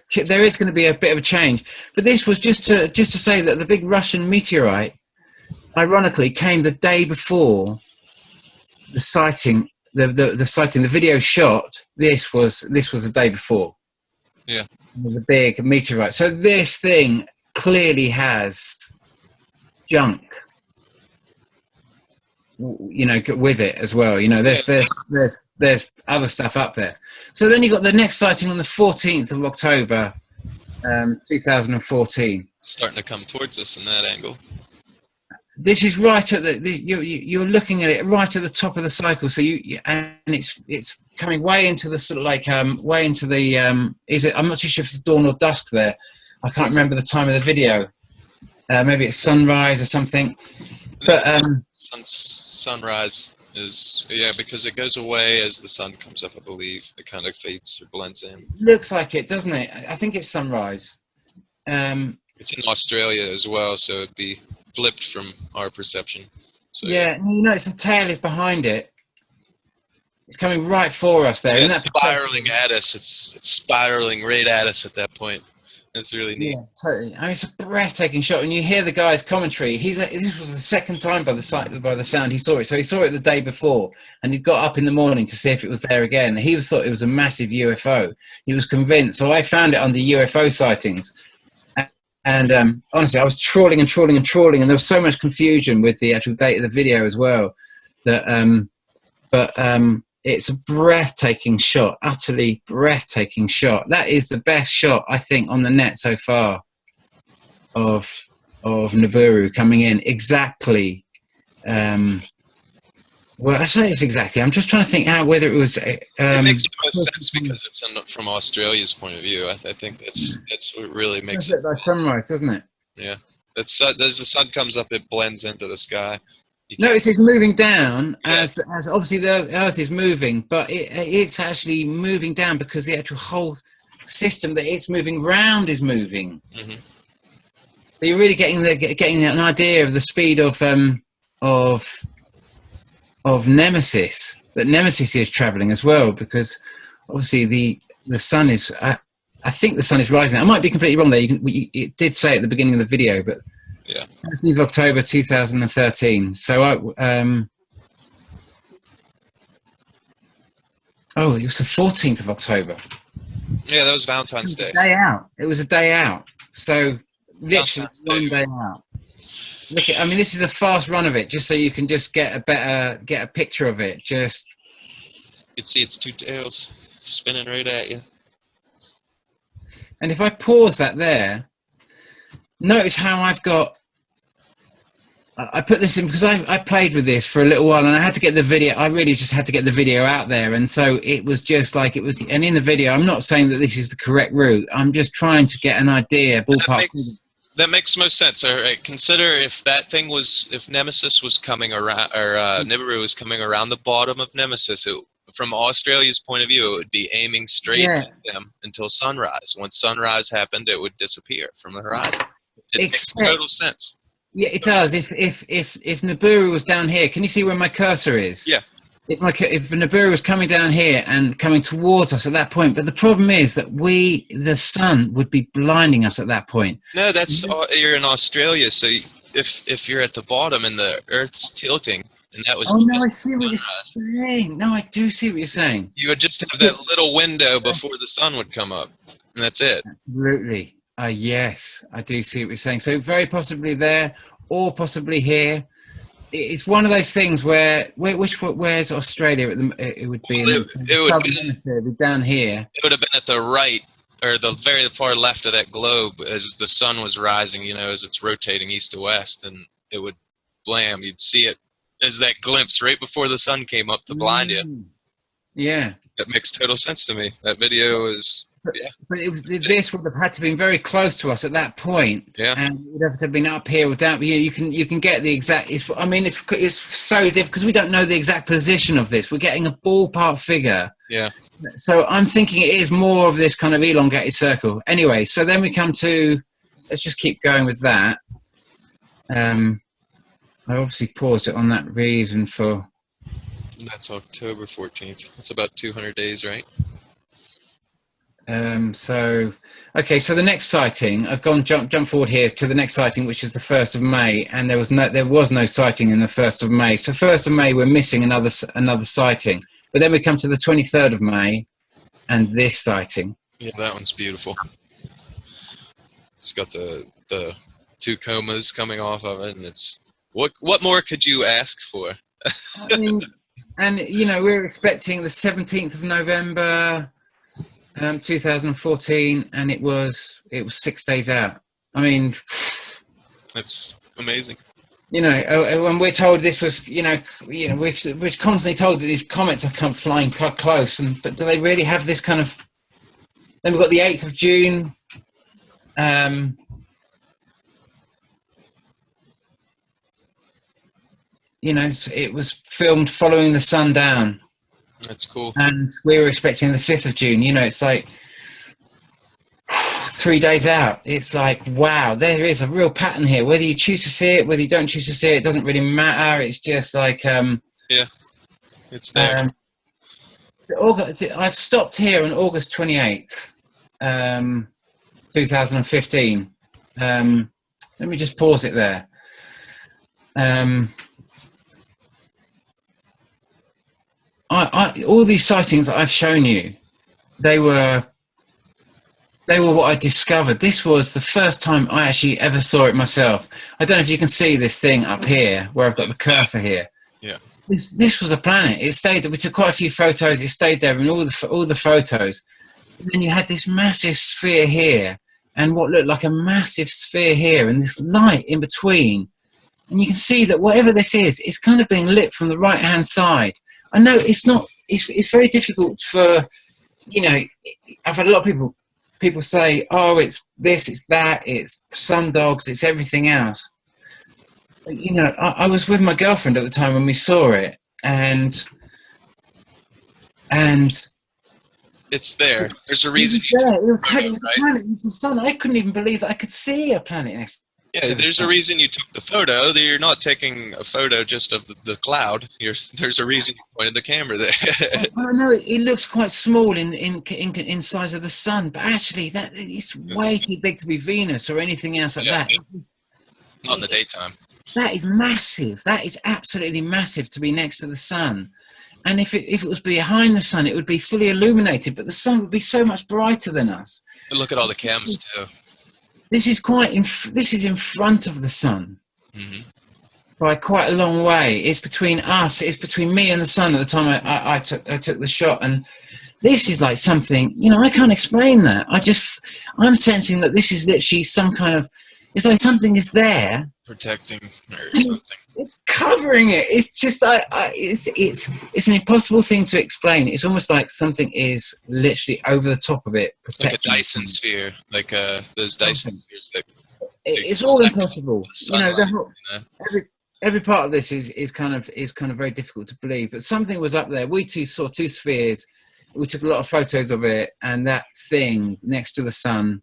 So there is going to be a bit of a change, but this was just to say that the big Russian meteorite, ironically, came the day before the sighting the sighting, the video shot. This was the day before. Yeah. It was a big meteorite. So this thing clearly has junk, you know, with it as well. You know, there's other stuff up there. So then you got the next sighting on the 14th of October, 2014. Starting to come towards us in that angle. This is right at you're looking at it right at the top of the cycle. So and it's coming way into the sort of like way into the is it? I'm not too sure if it's dawn or dusk there. I can't remember the time of the video. Maybe it's sunrise or something. But sunrise is, yeah, because it goes away as the sun comes up. I believe it kind of fades or blends in. Looks like it, doesn't it? I think it's sunrise. It's in Australia as well, so it'd be flipped from our perception. So, yeah, you know, it's the tail is behind it. It's coming right for us there. Yeah, it's spiraling at us. It's spiraling right at us at that point. It's really neat. Yeah, totally. I mean, it's a breathtaking shot. When you hear the guy's commentary, this was the second time by the sound he saw it. So he saw it the day before, and he got up in the morning to see if it was there again. He thought it was a massive UFO. He was convinced. So I found it under UFO sightings. And honestly, I was trawling, and there was so much confusion with the actual date of the video as well. That, it's a breathtaking shot, utterly breathtaking shot. That is the best shot, I think, on the net so far of Nibiru coming in exactly. Well, I say it's exactly. I'm just trying to think out whether it was. It makes the most sense because it's from Australia's point of view. I think that's what really makes it. Like sunrise, doesn't it? Yeah, as the sun comes up, it blends into the sky. Notice it's moving down as obviously the Earth is moving, but it's actually moving down because the actual whole system that it's moving round is moving. Mm-hmm. So you're really getting an idea of the speed of Nemesis, that Nemesis is traveling as well, because obviously the sun is. I think the sun is rising. I might be completely wrong there. It did say at the beginning of the video, but. Yeah. 13th of October 2013. So it was the 14th of October. Yeah, that was Valentine's Day. Day out. It was a day out. So literally one day out. Look at, I mean, this is a fast run of it, just so you can just get a picture of it. Just you can see its two tails spinning right at you. And if I pause that there, notice how I put this in because I played with this for a little while and I had to get the video. I really just had to get the video out there. And so it was just like it was. And in the video, I'm not saying that this is the correct route. I'm just trying to get an idea, ballpark. That makes most sense. All right, consider if Nemesis was coming around, or Nibiru was coming around the bottom of Nemesis, from Australia's point of view, it would be aiming straight at them until sunrise. Once sunrise happened, it would disappear from the horizon. It makes total sense. Yeah, it does. If Nibiru was down here, can you see where my cursor is? Yeah. If Nibiru was coming down here and coming towards us at that point, but the problem is that the sun would be blinding us at that point. No, you're in Australia, so if you're at the bottom and the Earth's tilting, and that was. Oh no, I see what you're saying. No, I do see what you're saying. You would just have that little window before the sun would come up, and that's it. Absolutely. Yes, I do see what you're saying. So very possibly there, or possibly here. It's one of those things where's Australia? It would be. It would be down here. It would have been at the right or the very far left of that globe as the sun was rising. You know, as it's rotating east to west, and it would blam. You'd see it as that glimpse right before the sun came up to blind you. Yeah, that makes total sense to me. That video is. Yeah. But this would have had to have been very close to us at that point. Yeah. And it would have to have been up here or down. You can get the exact. It's so difficult because we don't know the exact position of this. We're getting a ballpark figure. Yeah. So I'm thinking it is more of this kind of elongated circle. Anyway, so then we come to. Let's just keep going with that. I obviously paused it on that reason for. That's October 14th. That's about 200 days, right? So the next sighting, I've gone jump forward here to the next sighting, which is the 1st of May, and there was no sighting in the 1st of May. So 1st of May, we're missing another sighting. But then we come to the 23rd of May, and this sighting. Yeah, that one's beautiful. It's got the two comas coming off of it, and it's what more could you ask for? I mean, and you know, we're expecting the 17th of November, 2014, and it was 6 days out. I mean, That's amazing. You know, when we're told this was, we're constantly told that these comets are come flying close, but do they really have this kind of? Then we've got the 8th of June. It was filmed following the sun down. That's cool. And we were expecting the 5th of June. You know, it's like 3 days out. It's like, wow, there is a real pattern here. Whether you choose to see it, whether you don't choose to see it, it doesn't really matter. It's just like yeah, it's there. I've stopped here on August 28th, 2015. Let me just pause it there. All these sightings that I've shown you, they were what I discovered. This was the first time I actually ever saw it myself. I don't know if you can see this thing up here where I've got the cursor here. Yeah. This was a planet. It stayed there. We took quite a few photos. It stayed there in all the photos. And then you had this massive sphere here and what looked like a massive sphere here and this light in between. And you can see that whatever this is, it's kind of being lit from the right-hand side. I know it's not, it's very difficult for, I've had a lot of people say, oh, it's this, it's that, it's sundogs, it's everything else. I was with my girlfriend at the time when we saw it, and it's there. There's a reason. It was a planet. It was the sun. I couldn't even believe that I could see a planet next. Yeah, there's a reason you took the photo. You're not taking a photo just of the cloud. There's a reason you pointed the camera there. I know it looks quite small in size of the sun, but actually that it's way too big to be Venus or anything else like that. Not in the daytime. That is massive. That is absolutely massive to be next to the sun. And if it was behind the sun, it would be fully illuminated, but the sun would be so much brighter than us. But look at all the cams too. This is in front of the sun by quite a long way. It's between us. It's between me and the sun at the time I took the shot. And this is like something, I can't explain that. I'm sensing that this is literally some kind of, it's like something is there. Protecting or something. It's covering it. It's just it's an impossible thing to explain. It's almost like something is literally over the top of it, protecting. Like a Dyson sphere, like those Dyson spheres. It's all impossible. Every part of this is kind of very difficult to believe. But something was up there. We saw two spheres. We took a lot of photos of it, and that thing next to the sun.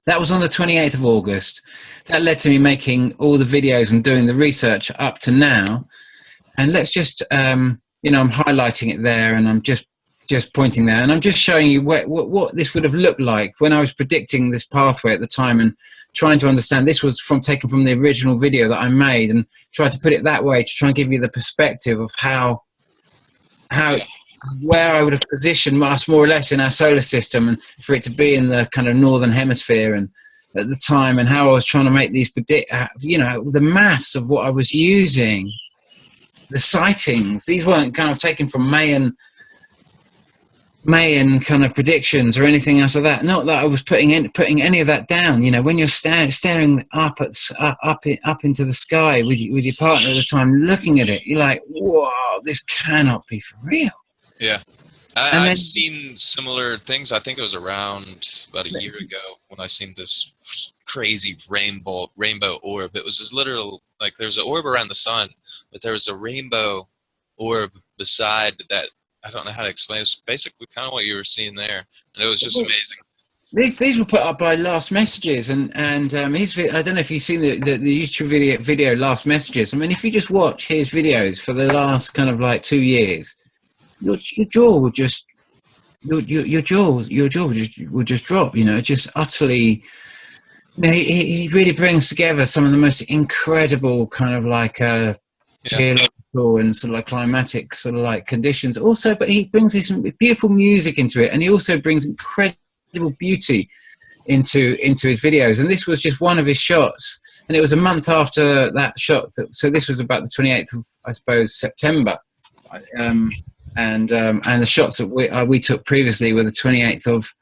That was on the 28th of August. That led to me making all the videos and doing the research up to now. And let's just, I'm highlighting it there, and I'm just pointing there, and I'm just showing you what this would have looked like when I was predicting this pathway at the time and trying to understand. This was taken from the original video that I made, and tried to put it that way to try and give you the perspective of where I would have positioned us more or less in our solar system, and for it to be in the kind of northern hemisphere and at the time, and how I was trying to make these the maths of what I was using, the sightings. These weren't kind of taken from Mayan kind of predictions or anything else like that. Not that I was putting any of that down. When you're staring up into the sky with your partner at the time, looking at it, you're like, whoa, this cannot be for real. Yeah. I've seen similar things. I think it was around about a year ago when I seen this crazy rainbow orb. It was this literal, like, there was an orb around the sun, but there was a rainbow orb beside that. I don't know how to explain. It's basically kind of what you were seeing there, and it was just amazing. These were put up by Last Messages, and his. I don't know if you've seen the YouTube video Last Messages. I mean, if you just watch his videos for the last kind of like 2 years, your jaw will just your jaw will just drop. Just utterly. He really brings together some of the most incredible kind of like Yeah. geological and sort of like climatic sort of like conditions. Also, but he brings this beautiful music into it, and he also brings incredible beauty into his videos. And this was just one of his shots, and it was a month after that shot. So this was about the 28th of, I suppose, September. And the shots that we took previously were the 28th of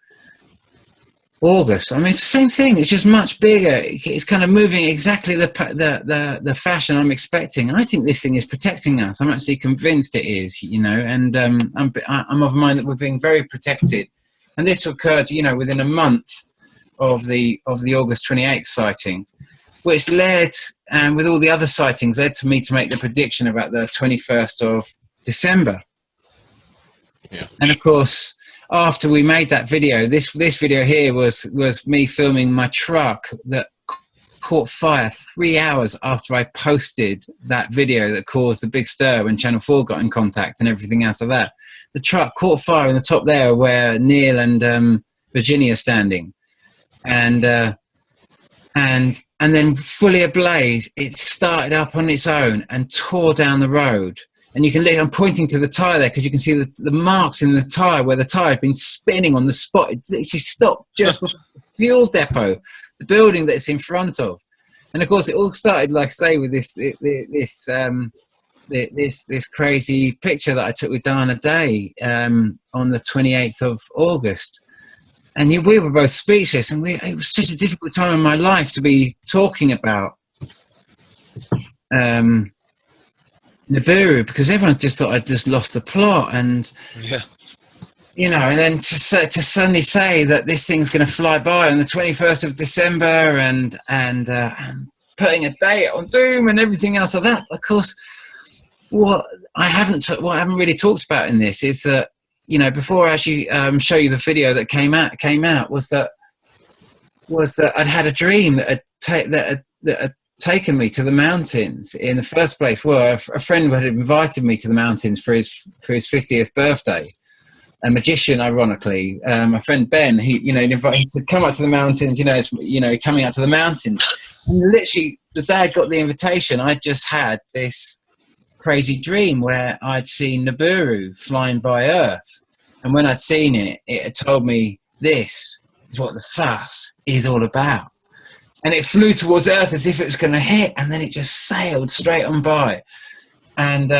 August. I mean, it's the same thing. It's just much bigger. It's kind of moving exactly the fashion I'm expecting. I think this thing is protecting us. I'm actually convinced it is, you know. And I'm of mind that we're being very protected. And this occurred, you know, within a month of the August 28th sighting, which led, and with all the other sightings, led to me to make the prediction about the 21st of December. Yeah. And of course, after we made that video, this video here was me filming my truck that caught fire 3 hours after I posted that video that caused the big stir when Channel 4 got in contact and everything else of that. The truck caught fire in the top there where Neil and Virginia are standing. And then fully ablaze, it started up on its own and tore down the road. And you can look, I'm pointing to the tyre there because you can see the marks in the tyre where the tyre had been spinning on the spot. It literally stopped just before the fuel depot, the building that it's in front of. And of course, it all started, like I say, with this crazy picture that I took with Dana Day on the 28th of August. And we were both speechless, and it was such a difficult time in my life to be talking about Nibiru, because everyone just thought I'd just lost the plot. And you know, and then to suddenly say that this thing's going to fly by on the 21st of December and putting a date on Doom and everything else like that. Of course, what I haven't really talked about in this is that, you know, before I actually show you the video that came out was that I'd had a dream that had taken me to the mountains in the first place. Well, a friend had invited me to the mountains for his 50th birthday. A magician, ironically, my friend Ben, he said, come up to the mountains, coming out to the mountains. And literally, the day I got the invitation, I just had this crazy dream where I'd seen Nibiru flying by Earth. And when I'd seen it, it had told me this is what the fuss is all about. And it flew towards Earth as if it was going to hit, and then it just sailed straight on by. And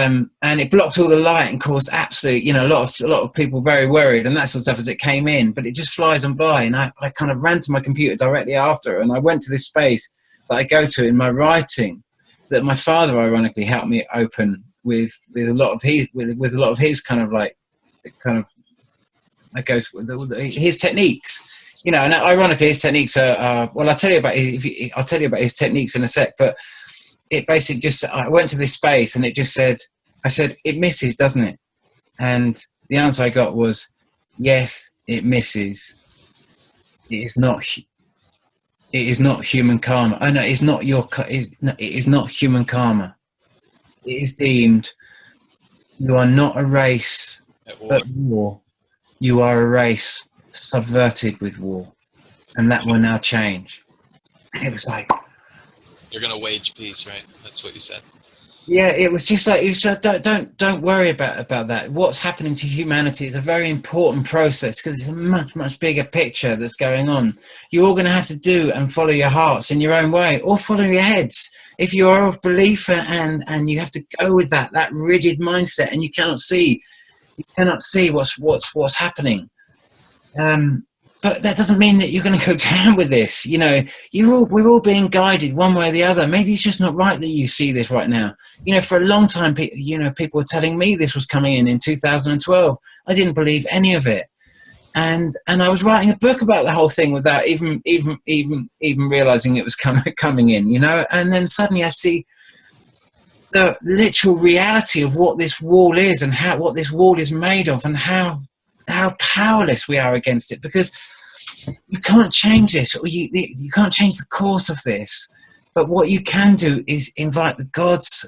it blocked all the light and caused absolute, a lot of people very worried and that sort of stuff as it came in. But it just flies on by, and I kind of ran to my computer directly after, and I went to this space that I go to in my writing that my father ironically helped me open with a lot of his kind of I go to his techniques, and ironically his techniques are well, I'll tell you about his techniques in a sec, but it basically just, I went to this space and it just said, I said, it misses, doesn't it? And the answer I got was, yes, it misses. It is not human karma. Oh no, it is not human karma. It is deemed, you are not a race at war. You are a race subverted with war. And that will now change. And it was like, you're going to wage peace, right? That's what you said. Yeah, it was just like, don't worry about that. What's happening to humanity is a very important process because it's a much, much bigger picture that's going on. You're all going to have to do and follow your hearts in your own way, or follow your heads. If you are of belief and you have to go with that rigid mindset, and you cannot see what's happening. But that doesn't mean that you're going to go down with this. We're all being guided one way or the other. Maybe it's just not right that you see this right now. For a long time, people were telling me this was coming in 2012. I didn't believe any of it, and I was writing a book about the whole thing without even realizing it was coming in. And then suddenly I see the literal reality of what this wall is and what this wall is made of, and how powerless we are against it, because you can't change this, or you can't change the course of this. But what you can do is invite the gods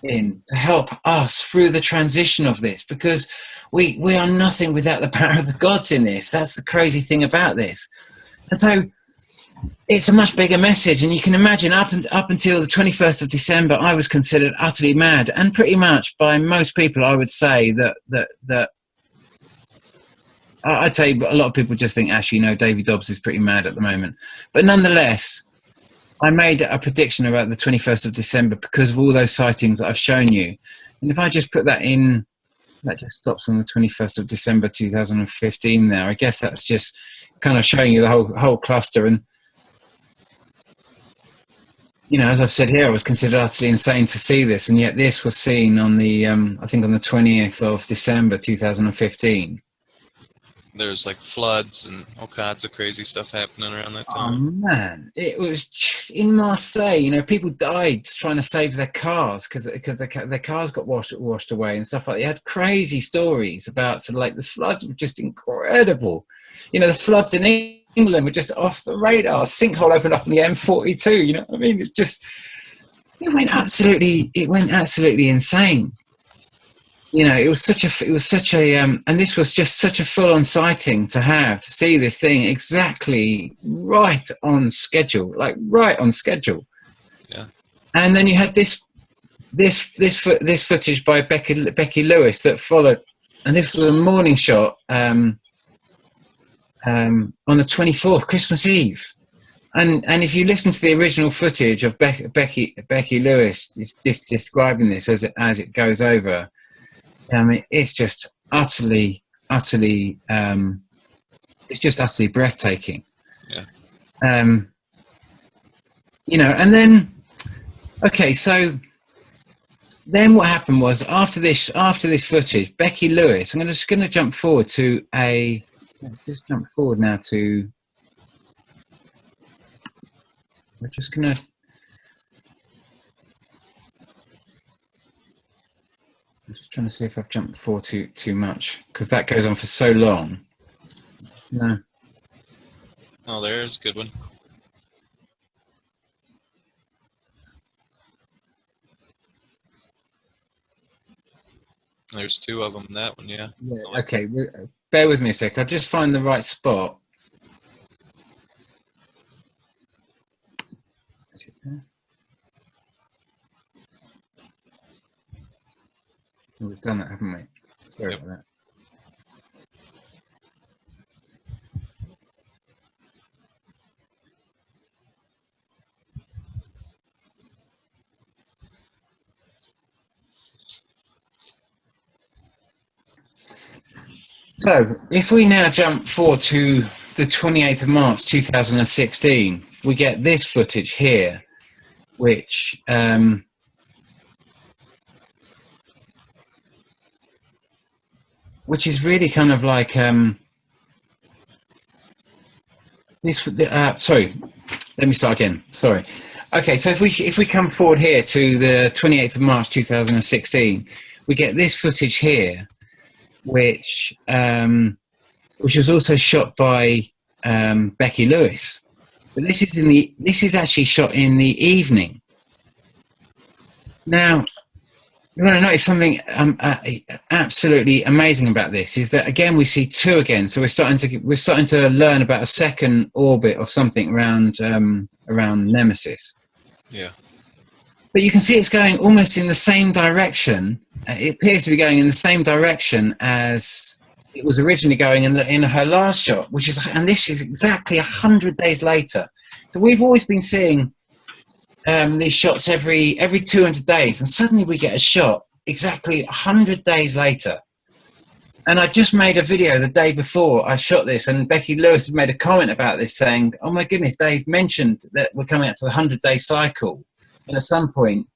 in to help us through the transition of this, because we are nothing without the power of the gods in this. That's the crazy thing about this. And so it's a much bigger message, and you can imagine up until the 21st of December, I was considered utterly mad, and pretty much by most people, I would say that I'd say a lot of people just think, actually, no, David Dobbs is pretty mad at the moment. But nonetheless, I made a prediction about the 21st of December because of all those sightings that I've shown you. And if I just put that in, that just stops on the 21st of December 2015 there. I guess that's just kind of showing you the whole cluster. And, you know, as I've said here, I was considered utterly insane to see this. And yet this was seen on the, I think on the 20th of December 2015. There's like floods and all kinds of crazy stuff happening around that Oh time. man, it was just in Marseille. You know, people died trying to save their cars because their cars got washed away and stuff like that. You had crazy stories about sort of like the floods were just incredible. You know, the floods in England were just off the radar. A sinkhole opened up on the M42. You know what I mean? It went absolutely insane. You know, it was such a, and this was just such a full-on sighting to see this thing exactly right on schedule, like right on schedule. Yeah. And then you had this footage by Becky Lewis that followed, and this was a morning shot on the 24th, Christmas Eve. And if you listen to the original footage of Becky Lewis is describing this as it goes over. I mean, it's just utterly breathtaking. Yeah. You know, and then, okay, so then what happened was after this footage, Becky Lewis. I'm just going to jump forward to let's just jump forward now to. We're just going to. I'm just trying to see if I've jumped forward too much because that goes on for so long. No. Oh, there's a good one. There's two of them in that one, yeah. Okay, bear with me a sec. I'll just find the right spot. Is it there? We've done that, haven't we? Sorry about that. So, if we now jump forward to the 28th of March 2016, we get this footage here, which is really kind of like sorry, let me start again. Sorry. Okay, so if we come forward here to the 28th of March 2016, we get this footage here, which was also shot by Becky Lewis. But this is actually shot in the evening. Now, you want to notice something absolutely amazing about this is that again we see two again. So we're starting to learn about a second orbit of something around Nemesis. Yeah. But you can see it's going almost in the same direction. It appears to be going in the same direction as it was originally going in her last shot, and this is exactly 100 days later. So we've always been seeing these shots every 200 days, and suddenly we get a shot exactly 100 days later. And I just made a video the day before I shot this, and Becky Lewis had made a comment about this saying, oh my goodness, Dave mentioned that we're coming up to the 100-day cycle, and at some point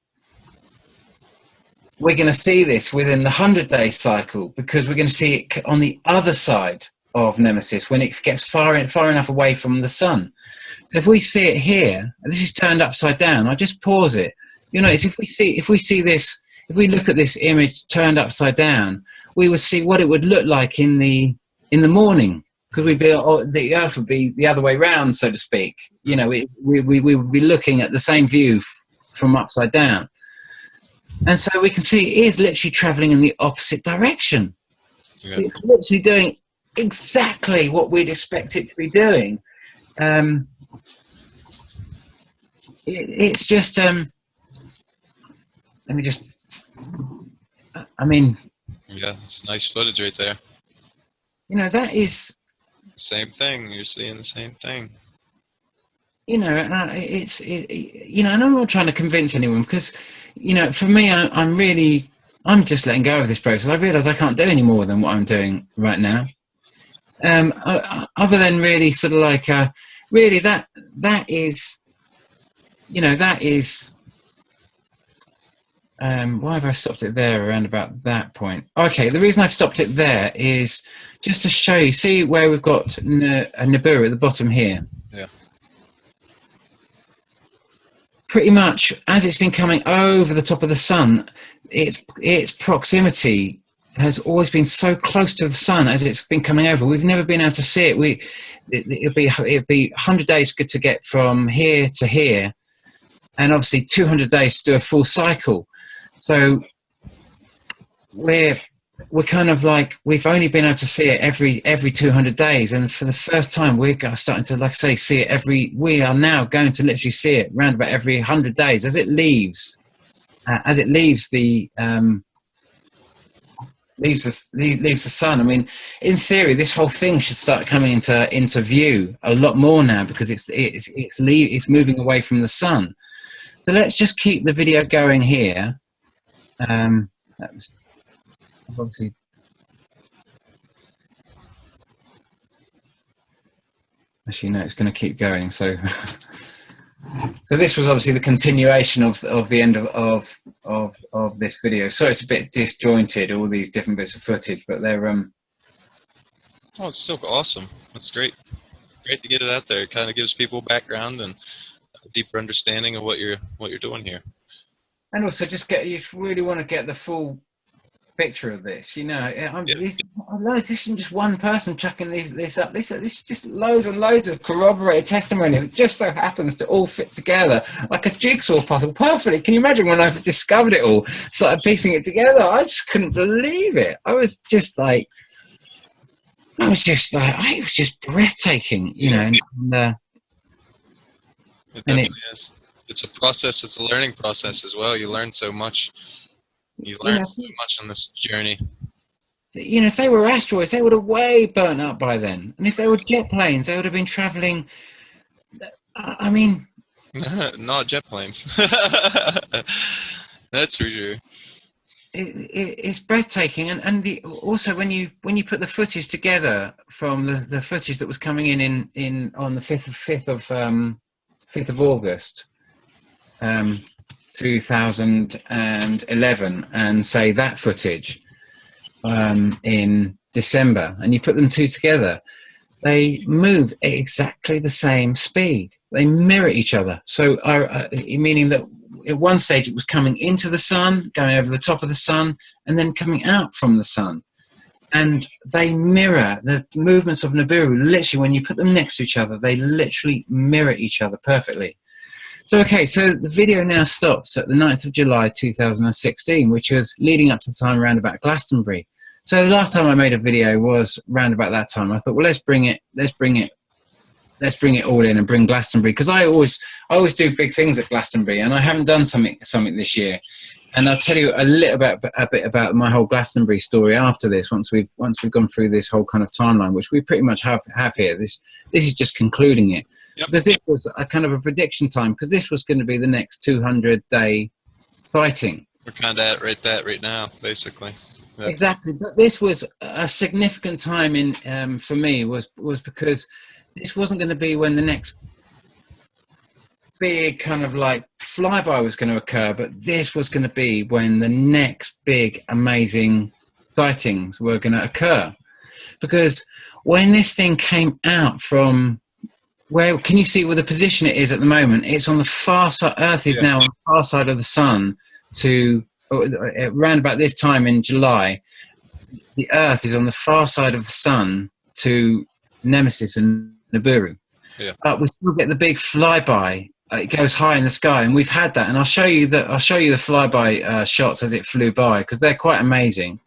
we're going to see this within the 100-day cycle because we're going to see it on the other side of Nemesis when it gets far enough away from the sun. So if we see it here, and this is turned upside down, I'll just pause it. You notice if we see this, if we look at this image turned upside down, we would see what it would look like in the morning, because the Earth would be the other way round, so to speak. You know, we would be looking at the same view from upside down. And so we can see it is literally traveling in the opposite direction. Yeah. It's literally doing exactly what we'd expect it to be doing. it's just let me just. I mean, Yeah, it's nice footage right there. you know, that is, Same thing. You're seeing the same thing. you know, you know, and I'm not trying to convince anyone because, you know, for me, I'm just letting go of this process. I realise I can't do any more than what I'm doing right now. Other than really sort of like, really that is, you know, that is. Why have I stopped it there around about that point? Okay, the reason I've stopped it there is just to show you. See where we've got Nibiru at the bottom here. Yeah. Pretty much as it's been coming over the top of the sun, its proximity has always been so close to the sun as it's been coming over. We've never been able to see it. It'd be 100 days good to get from here to here, and obviously 200 days to do a full cycle. So we're kind of like, we've only been able to see it every 200 days, and for the first time we're starting to, like I say, see it we are now going to literally see it around about every 100 days as it leaves the leaves the sun. I mean, in theory, this whole thing should start coming into view a lot more now because it's moving away from the sun. So let's just keep the video going here. That was obviously, actually no, it's going to keep going. So so this was obviously the continuation of the end of this video. So it's a bit disjointed, all these different bits of footage, but they're Oh, it's still awesome. That's great. Great to get it out there. It kind of gives people background and a deeper understanding of what you're doing here. and also just you really want to get the full picture of this, you know. This isn't just one person chucking this up. This is just loads and loads of corroborated testimony. It just so happens to all fit together like a jigsaw puzzle perfectly. Can you imagine when I've discovered it all, started piecing it together? I just couldn't believe it. I was just it was just breathtaking, you know. And is. It's a process. It's a learning process as well. You learn so much. You learn so much on this journey. You know, if they were asteroids, they would have way burnt up by then. And if they were jet planes, they would have been traveling. I mean, not jet planes. That's for sure. It's breathtaking, and also when you put the footage together from the footage that was coming in on the 5th of August, 2011, and say that footage in December, and you put them two together, they move at exactly the same speed. They mirror each other. So, meaning that at one stage it was coming into the sun, going over the top of the sun, and then coming out from the sun. And they mirror the movements of Nibiru. Literally, when you put them next to each other, they literally mirror each other perfectly. So, okay, so the video now stops at the 9th of July 2016, which was leading up to the time around about Glastonbury. So the last time I made a video was round about that time. I thought, well, let's bring it all in and bring Glastonbury, because I always do big things at Glastonbury, and I haven't done something this year. And I'll tell you a bit about my whole Glastonbury story after this. Once we've gone through this whole kind of timeline, which we pretty much have here. This is just concluding it. Yep. Because this was a kind of a prediction time, because this was going to be the next 200-day sighting. We're kind of at right now, basically. Yep. Exactly, but this was a significant time in for me was because this wasn't going to be when the next big kind of like flyby was going to occur, but this was going to be when the next big amazing sightings were going to occur. Because when this thing came out from, where can you see where the position it is at the moment? It's on the far side. Earth is now on the far side of the sun. To around about this time in July, the Earth is on the far side of the sun to Nemesis and Nibiru. Yeah. But we still get the big flyby. It goes high in the sky, and we've had that. And I'll show you the flyby shots as it flew by, because they're quite amazing.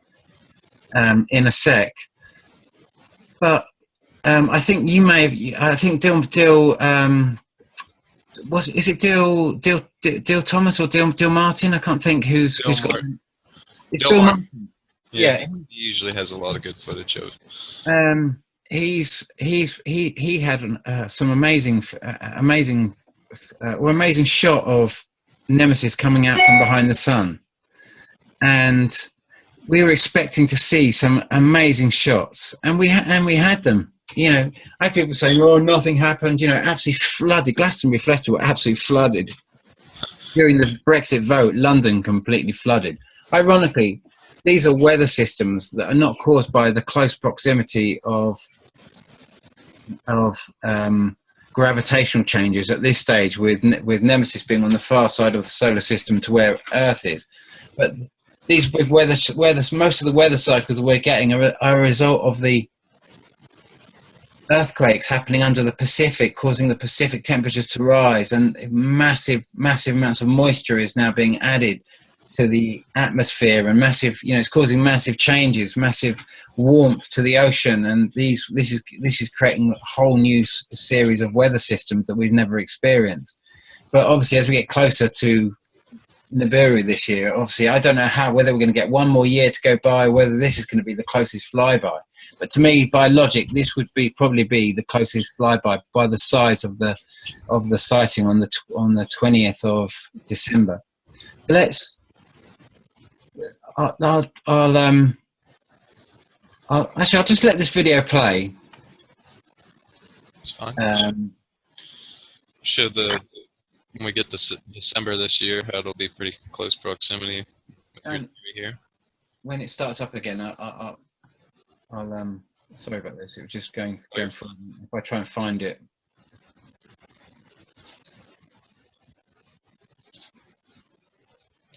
In a sec, but I think you may have. I think Dill is it Dill Thomas or Dill Martin? I can't think who's got. It's Dill Bill Martin. Martin. Yeah, Yeah. he usually has a lot of good footage of. He had some amazing shot of Nemesis coming out from behind the sun, and we were expecting to see some amazing shots, and we had them. You know, I had people saying, "Oh, nothing happened." You know, absolutely flooded. Glastonbury Festival absolutely flooded during the Brexit vote. London completely flooded. Ironically, these are weather systems that are not caused by the close proximity of gravitational changes at this stage, with Nemesis being on the far side of the solar system to where Earth is. But these most of the weather cycles that we're getting are a result of the earthquakes happening under the Pacific, causing the Pacific temperatures to rise, and massive amounts of moisture is now being added to the atmosphere, and it's causing massive changes, massive warmth to the ocean, and this is creating a whole new series of weather systems that we've never experienced. But obviously, as we get closer to Nibiru this year, obviously, I don't know whether we're going to get one more year to go by, whether this is going to be the closest flyby. But to me, by logic, this would probably be the closest flyby by the size of the sighting on the 20th of December. I'll just let this video play. It's fine. Show when we get to December this year, it'll be pretty close proximity here. When it starts up again, I'll sorry about this. It was just going for. If I try and find it.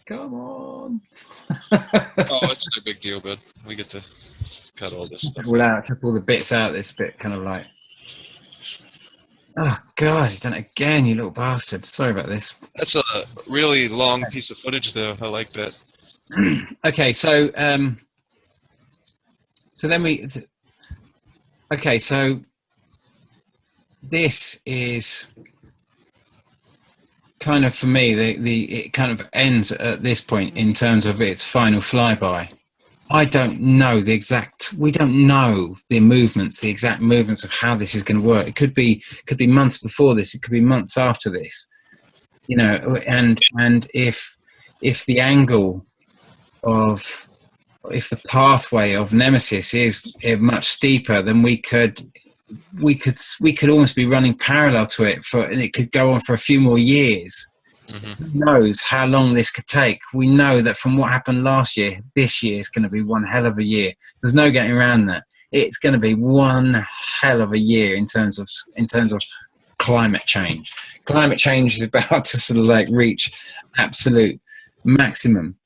Come on. Oh, it's no big deal, bud. We get to cut all this stuff out. Took all the bits out. This bit kind of like. Oh God, he's done it again, you little bastard. Sorry about this. That's a really long piece of footage, though. I like that. Okay, so this is kind of, for me, it kind of ends at this point in terms of its final flyby. I don't know we don't know the exact movements of how this is going to work. It could be months before this, it could be months after this, you know, and if the angle if the pathway of Nemesis is much steeper, then we could almost be running parallel to it, and it could go on for a few more years. Mm-hmm. Who knows how long this could take? We know that from what happened last year, this year is going to be one hell of a year. There's no getting around that. It's going to be one hell of a year in terms of climate change. Climate change is about to sort of like reach absolute maximum.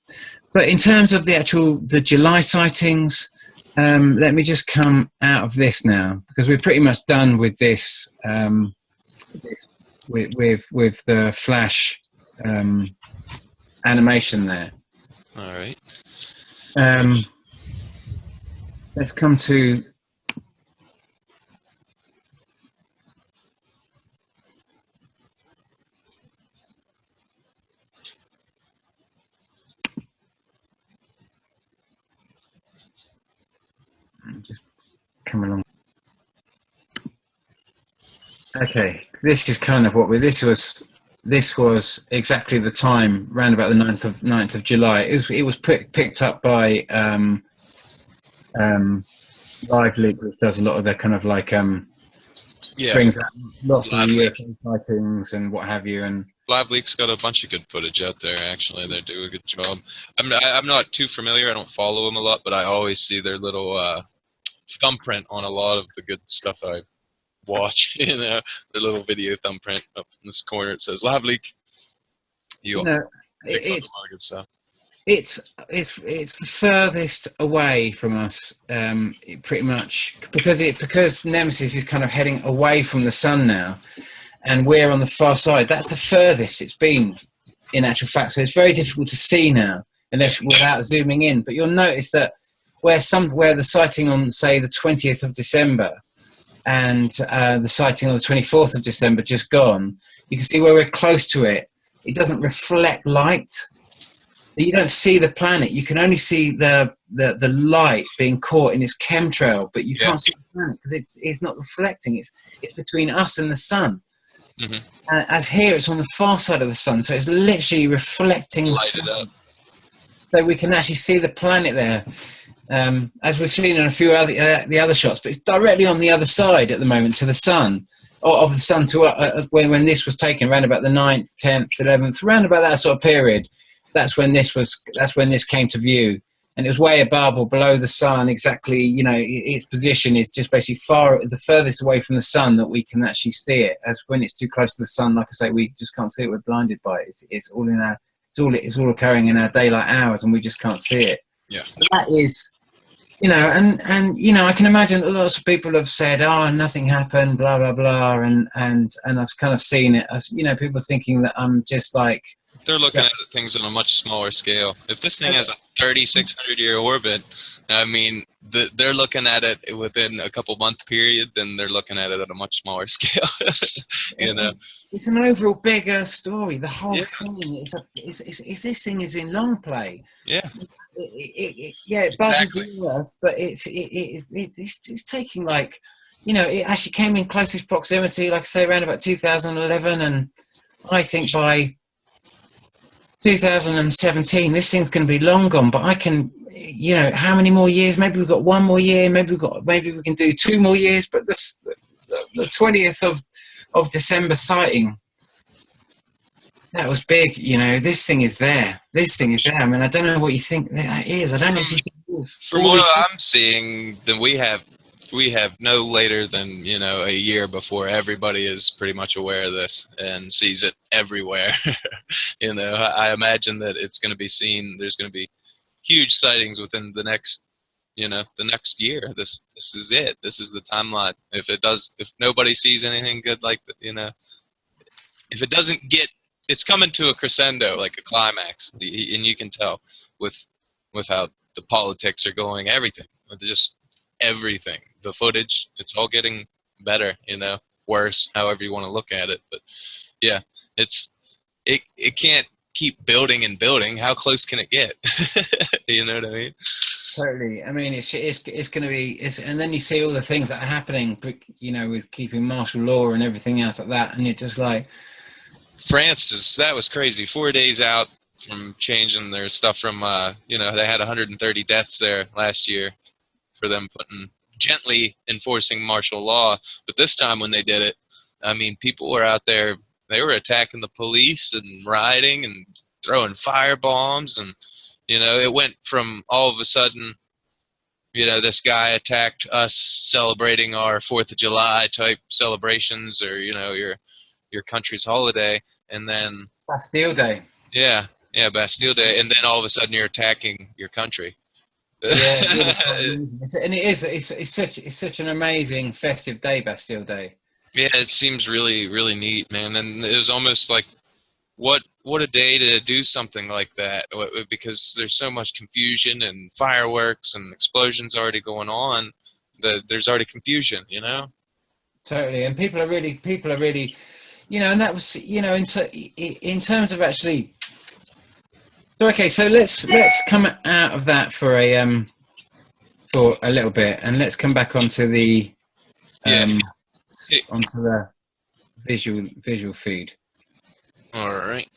But in terms of the July sightings, let me just come out of this now, because we're pretty much done with this. With the flash animation there. All right. Let's come to. Just come along. Okay, this is kind of this was exactly the time, round about the 9th of July. It was picked up by Live Leak, which does a lot of their kind of like brings out lots of UFO sightings and what have you. And Live Leak's got a bunch of good footage out there. Actually, they do a good job. I'm not too familiar. I don't follow them a lot, but I always see their little thumbprint on a lot of the good stuff I watch. You know, their little video thumbprint up in this corner. It says Live Leak. You know, it's a lot of good stuff. It's the furthest away from us, pretty much, because Nemesis is kind of heading away from the sun now, and we're on the far side. That's the furthest it's been, in actual fact. So it's very difficult to see now, without zooming in. But you'll notice that where the sighting on, say, the 20th of December, and the sighting on the 24th of December just gone, you can see where we're close to it. It doesn't reflect light. You don't see the planet. You can only see the light being caught in its chemtrail, but you can't see the planet because it's not reflecting. It's between us and the sun. Mm-hmm. As here, it's on the far side of the sun, so it's literally reflecting the sun. Up. So we can actually see the planet there, as we've seen in a few other the other shots. But it's directly on the other side at the moment to the sun, or of the sun to when this was taken, around about the 9th, 10th, 11th, around about that sort of period. That's when this came to view, and it was way above or below the sun. Exactly, its position is just basically the furthest away from the sun that we can actually see it. As when it's too close to the sun, like I say, we just can't see it. We're blinded by it. It's all occurring in our daylight hours, and we just can't see it. Yeah, that is, and I can imagine that lots of people have said, "Oh, nothing happened," blah blah blah, and I've kind of seen it as people thinking that I'm just like. They're looking at things on a much smaller scale. If this thing has a 3,600-year orbit, I mean, they're looking at it within a couple-month period, then they're looking at it at a much smaller scale. It's an overall bigger story. The whole thing is this thing is in long play. Yeah. It buzzes the Earth, but it's taking it actually came in closest proximity, like I say, around about 2011, and I think by 2017, this thing's going to be long gone. But I can, how many more years? Maybe we've got one more year. Maybe we can do 2 more years. But the 20th of December sighting, that was big. This thing is there. I mean, I don't know what you think that is. I don't know if you think. From what I'm seeing, then we have no later than a year before everybody is pretty much aware of this and sees it everywhere. I imagine that it's going to be seen. There's going to be huge sightings within the next year. This is it. This is the timeline. If nobody sees anything good, if it doesn't get, it's coming to a crescendo, like a climax, and you can tell with how the politics are going, everything, just everything. The footage, it's all getting better, worse, however you want to look at it. But yeah, it can't keep building and building. How close can it get? You know what I mean? Totally. I mean, it's going to be, and then you see all the things that are happening, with keeping martial law and everything else like that, and you're just like, France that was crazy. 4 days out from changing their stuff from, they had 130 deaths there last year for them gently enforcing martial law. But this time when they did it, I mean, people were out there, they were attacking the police and rioting and throwing fire bombs. And, it went from all of a sudden, this guy attacked us celebrating our 4th of July type celebrations, or, your country's holiday. And then Bastille Day. Yeah, Bastille Day. And then all of a sudden you're attacking your country. Yeah, and it's such an amazing festive day, Bastille Day. Yeah, it seems really, really neat, man. And it was almost like, what a day to do something like that, because there's so much confusion and fireworks and explosions already going on. There's already confusion, Totally, and people are really, and that was, in terms of actually. So okay, so let's come out of that for a little bit, and let's come back onto the onto the visual feed. All right.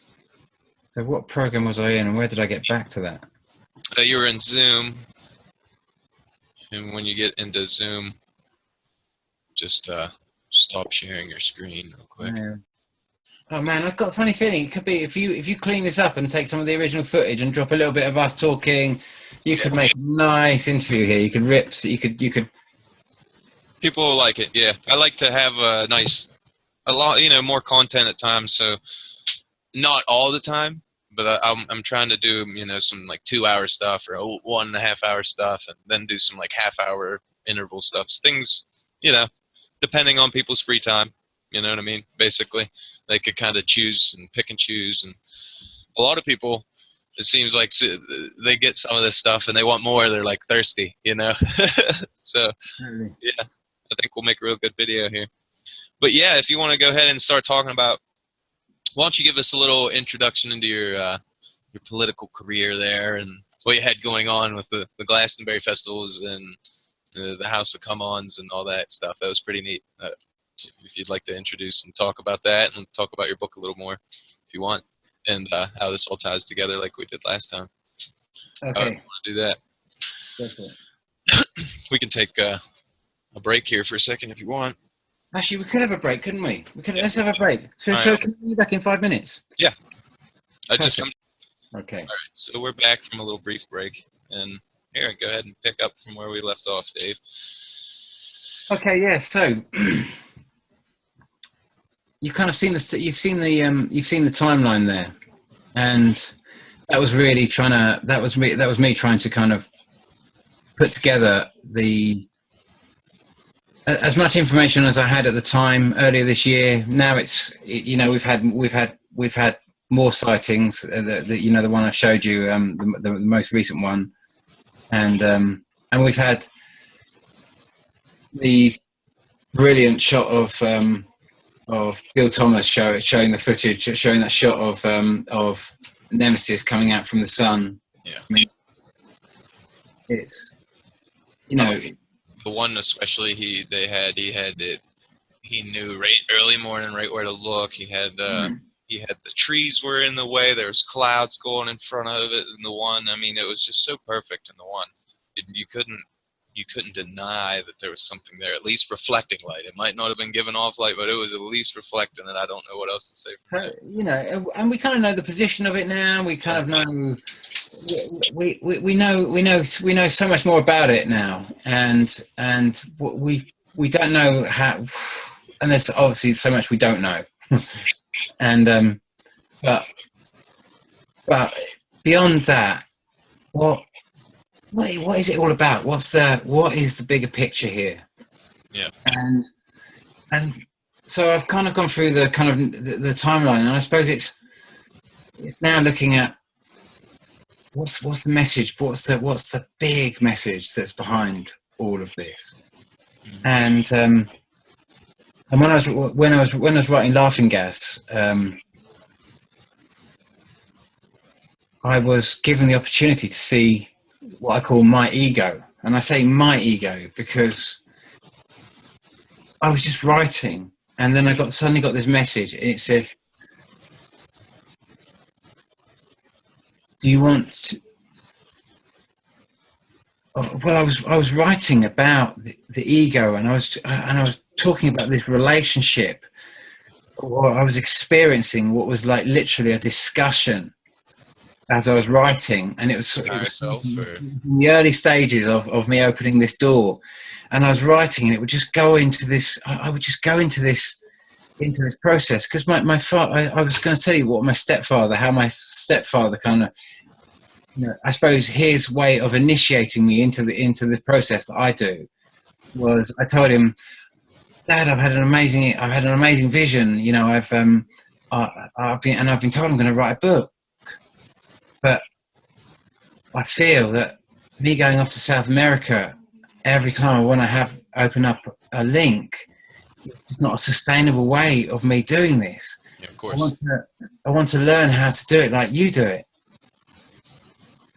So what program was I in, and where did I get back to that? You were in Zoom, and when you get into Zoom, just stop sharing your screen real quick. Yeah. Oh man, I've got a funny feeling it could be if you clean this up and take some of the original footage and drop a little bit of us talking, you could make a nice interview here. You could rip. So you could. People will like it. Yeah, I like to have a lot, more content at times. So not all the time, but I'm trying to do some like 2-hour stuff or 1.5 hour stuff, and then do some like half-hour interval stuff. Things, depending on people's free time. You know what I mean? Basically, they could kind of choose and pick and choose. And a lot of people, it seems like they get some of this stuff and they want more. They're like thirsty, So, yeah. I think we'll make a real good video here. But yeah, if you want to go ahead and start talking about, why don't you give us a little introduction into your political career there and what you had going on with the Glastonbury festivals and the House of Come-Ons and all that stuff. That was pretty neat. If you'd like to introduce and talk about that and talk about your book a little more, if you want, and how this all ties together like we did last time. Okay. I want to do that. Go for it. We can take a break here for a second if you want. Actually, we could have a break, couldn't we? Yeah. Let's have a break. So, Right. can we be back in 5 minutes? Yeah. I just Perfect. Okay. All right, so we're back from a little brief break, and here, go ahead and pick up from where we left off, Dave. Okay. Yeah. So you've kind of seen you've seen the timeline there, and that was really that was me trying to kind of put together as much information as I had at the time earlier this year. Now we've had more sightings. The one I showed you, the most recent one, and we've had the brilliant shot of Bill Thomas showing the footage, showing that shot of Nemesis coming out from the sun. Yeah. I mean, it's the one especially he knew right early morning right where to look. He had the trees were in the way, there was clouds going in front of it in the one. I mean, it was just so perfect in the one. You couldn't deny that there was something there, at least reflecting light. It might not have been giving off light, but it was at least reflecting, and I don't know what else to say from that. And we kind of know the position of it now. We kind of know we know so much more about it now, and we don't know how, and there's obviously so much we don't know. And but beyond that, what is it all about? What is the bigger picture here? Yeah. And so I've kind of gone through the timeline, and I suppose it's now looking at what's the message, what's the big message that's behind all of this. And when I was writing Laughing Gas, I was given the opportunity to see what I call my ego. And I say my ego because I was just writing, and then I suddenly got this message, and it said, do you want to... Well, I was writing about the ego, and I was talking about this relationship, or I was experiencing what was like literally a discussion as I was writing, and it was in the early stages of me opening this door, and I was writing, and it would just go into this. I would just go into this process, because my father. I was going to tell you how my stepfather kind of, I suppose his way of initiating me into the process that I do was, I told him, Dad, I've had an amazing vision. I've been told I'm going to write a book. But I feel that me going off to South America every time I want to open up a link, it's not a sustainable way of me doing this. Yeah, of course. I want to learn how to do it like you do it.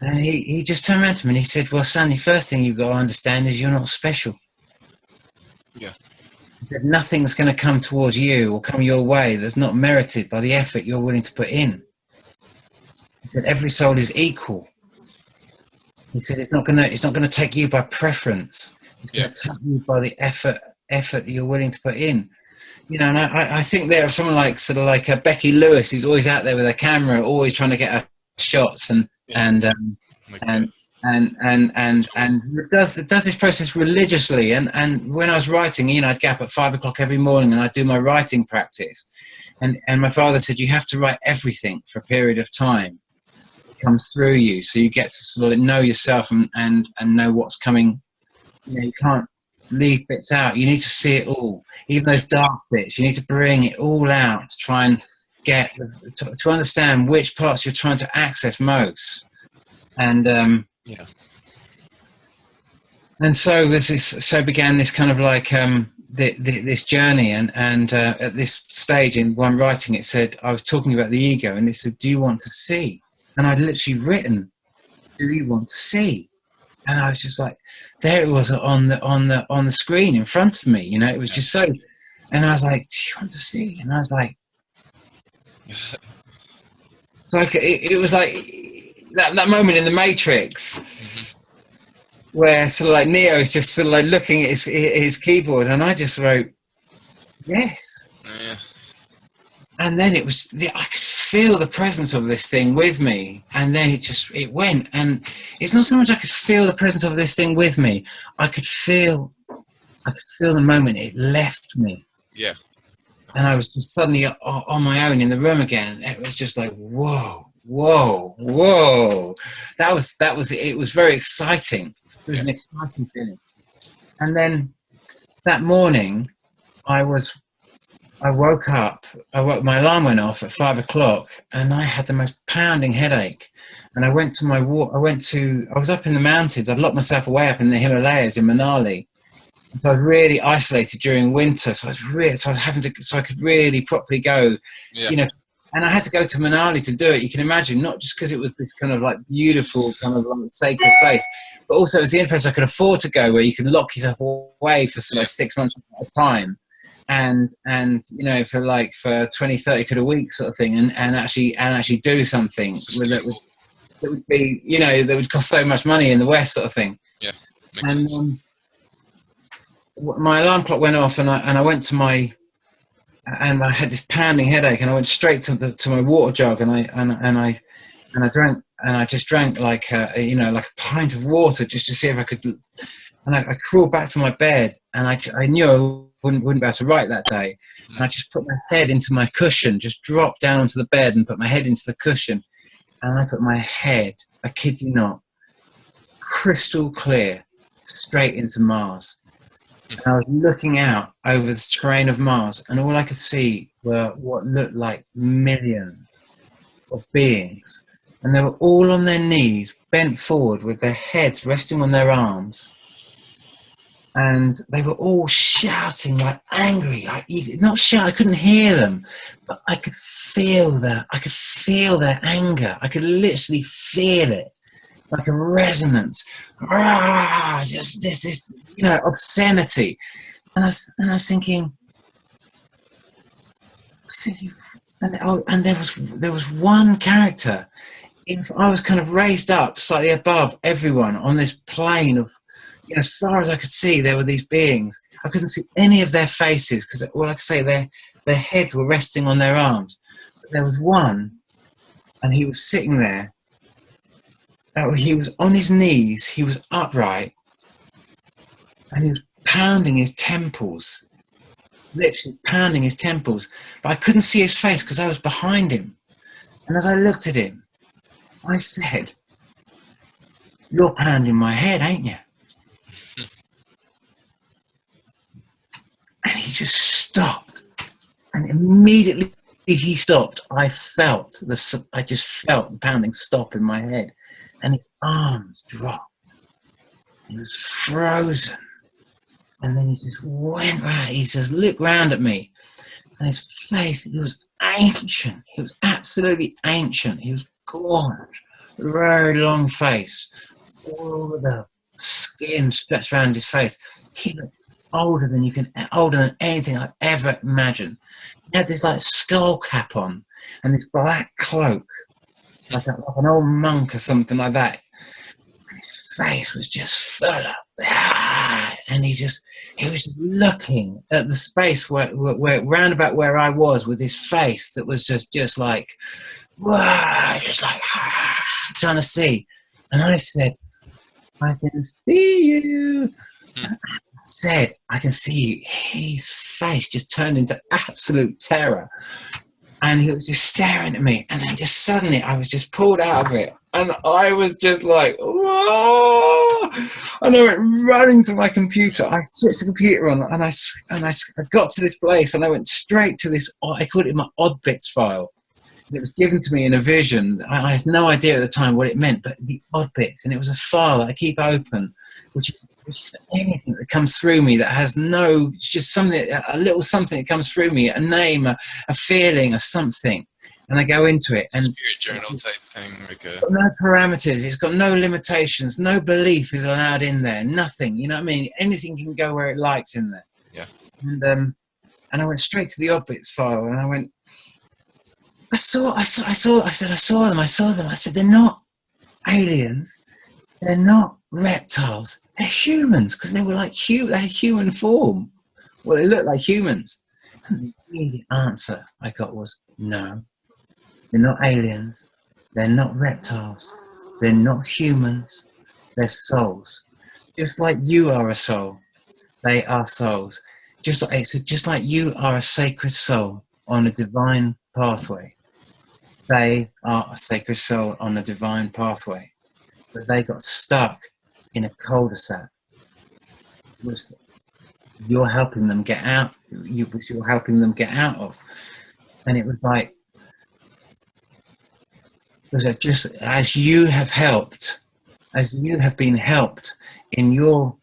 And he just turned around to me and he said, well, son, the first thing you've got to understand is you're not special. Yeah. He said, nothing's going to come towards you or come your way that's not merited by the effort you're willing to put in. He said every soul is equal. He said it's not going to take you by preference. It's going to take you by the effort that you're willing to put in. And I think there someone like Becky Lewis, who's always out there with a camera, always trying to get her shots, and does this process religiously. And when I was writing, I'd get up at 5 o'clock every morning and I'd do my writing practice. And my father said, you have to write everything for a period of time. Comes through you, so you get to sort of know yourself and know what's coming. You can't leave bits out. You need to see it all, even those dark bits. You need to bring it all out to try and get to understand which parts you're trying to access most. And And so was this. So began this kind of like this journey. And at this stage in one writing, it said I was talking about the ego, and it said, "Do you want to see?" And I'd literally written, "Do you want to see?" And I was just like, there it was on the screen in front of me. You know, it was just so. And I was like, "Do you want to see?" And I was like, it was like that moment in the Matrix. Where sort of like Neo is just sort of like looking at his keyboard, and I just wrote yes. Yeah. And then I could feel the presence of this thing with me, and then it went. And it's not so much I could feel the presence of this thing with me. I could feel the moment it left me. Yeah. And I was just suddenly on my own in the room again. It was just like whoa. That was it. Was very exciting. It was an exciting feeling. And then that morning, I woke up. My alarm went off at 5 o'clock, and I had the most pounding headache. And I went to my walk. I was up in the mountains. I'd locked myself away up in the Himalayas in Manali. And so I was really isolated during winter. So I could really properly go, you know. And I had to go to Manali to do it. You can imagine, not just because it was this kind of like beautiful kind of like sacred place, but also it was the only place I could afford to go where you could lock yourself away for like 6 months at a time. And you know, for 20, 30 quid a week sort of thing, and actually do something that would be, you know, that would cost so much money in the West sort of thing. Yeah, makes sense. My alarm clock went off, and I went to and I had this pounding headache, and I went straight to my water jug, and I just drank like a pint of water just to see if I could. And I crawled back to my bed, and I knew I wouldn't be able to write that day. And I just put my head into my cushion, just dropped down onto the bed and put my head into the cushion, and I put my head, I kid you not, crystal clear, straight into Mars. And I was looking out over the terrain of Mars, and all I could see were what looked like millions of beings. And they were all on their knees, bent forward with their heads resting on their arms. And they were all shouting like angry, like not shout. I couldn't hear them, but I could feel that. I could feel their anger. I could literally feel it, like a resonance. Just this, you know, obscenity. And I was thinking, and there was one character. I was kind of raised up slightly above everyone on this plane of. You know, as far as I could see, there were these beings. I couldn't see any of their faces because, well, like I say, their heads were resting on their arms. But there was one, and he was sitting there. He was on his knees. He was upright, and he was pounding his temples, literally pounding his temples. But I couldn't see his face because I was behind him. And as I looked at him, I said, "You're pounding my head, ain't you?" And he just stopped, and immediately he stopped. I just felt the pounding stop in my head, and his arms dropped. He was frozen, and then he just went right. He just looked round at me, and his face, he was ancient. He was absolutely ancient. He was gorgeous, very long face, all the skin stretched around his face. He looked older than anything I've ever imagined. He had this like skull cap on and this black cloak, like an old monk or something like that. And his face was just full of, and he was looking at the space where round about where I was with his face that was just like, just like trying to see. And I said, "I can see you." Said, "I can see you." His face just turned into absolute terror, and he was just staring at me. And then just suddenly, I was just pulled out of it, and I was just like, "Whoa!" And I went running to my computer. I switched the computer on, and I got to this place, and I went straight to this. I called it my odd bits file, It was given to me in a vision. I had no idea at the time what it meant, but the odd bits, and it was a file that I keep open, which is anything that comes through me that has no, it's just something, a little something that comes through me, a name, a feeling, a something, and I go into it. And spirit journal type thing, like a... no parameters, it's got no limitations, no belief is allowed in there, nothing, you know what I mean? Anything can go where it likes in there. Yeah. And I went straight to the odd bits file, and I went, I said, I saw them. I said, they're not aliens. They're not reptiles. They're humans, because they were like, they had human form. Well, they looked like humans. And the immediate answer I got was, no, they're not aliens. They're not reptiles. They're not humans. They're souls. Just like you are a soul, they are souls. Just like you are a sacred soul on a divine pathway. They are a sacred soul on a divine pathway, but they got stuck in a cul-de-sac. You're helping them get out. You're helping them get out of, and it was like, just as you have helped, as you have been helped in your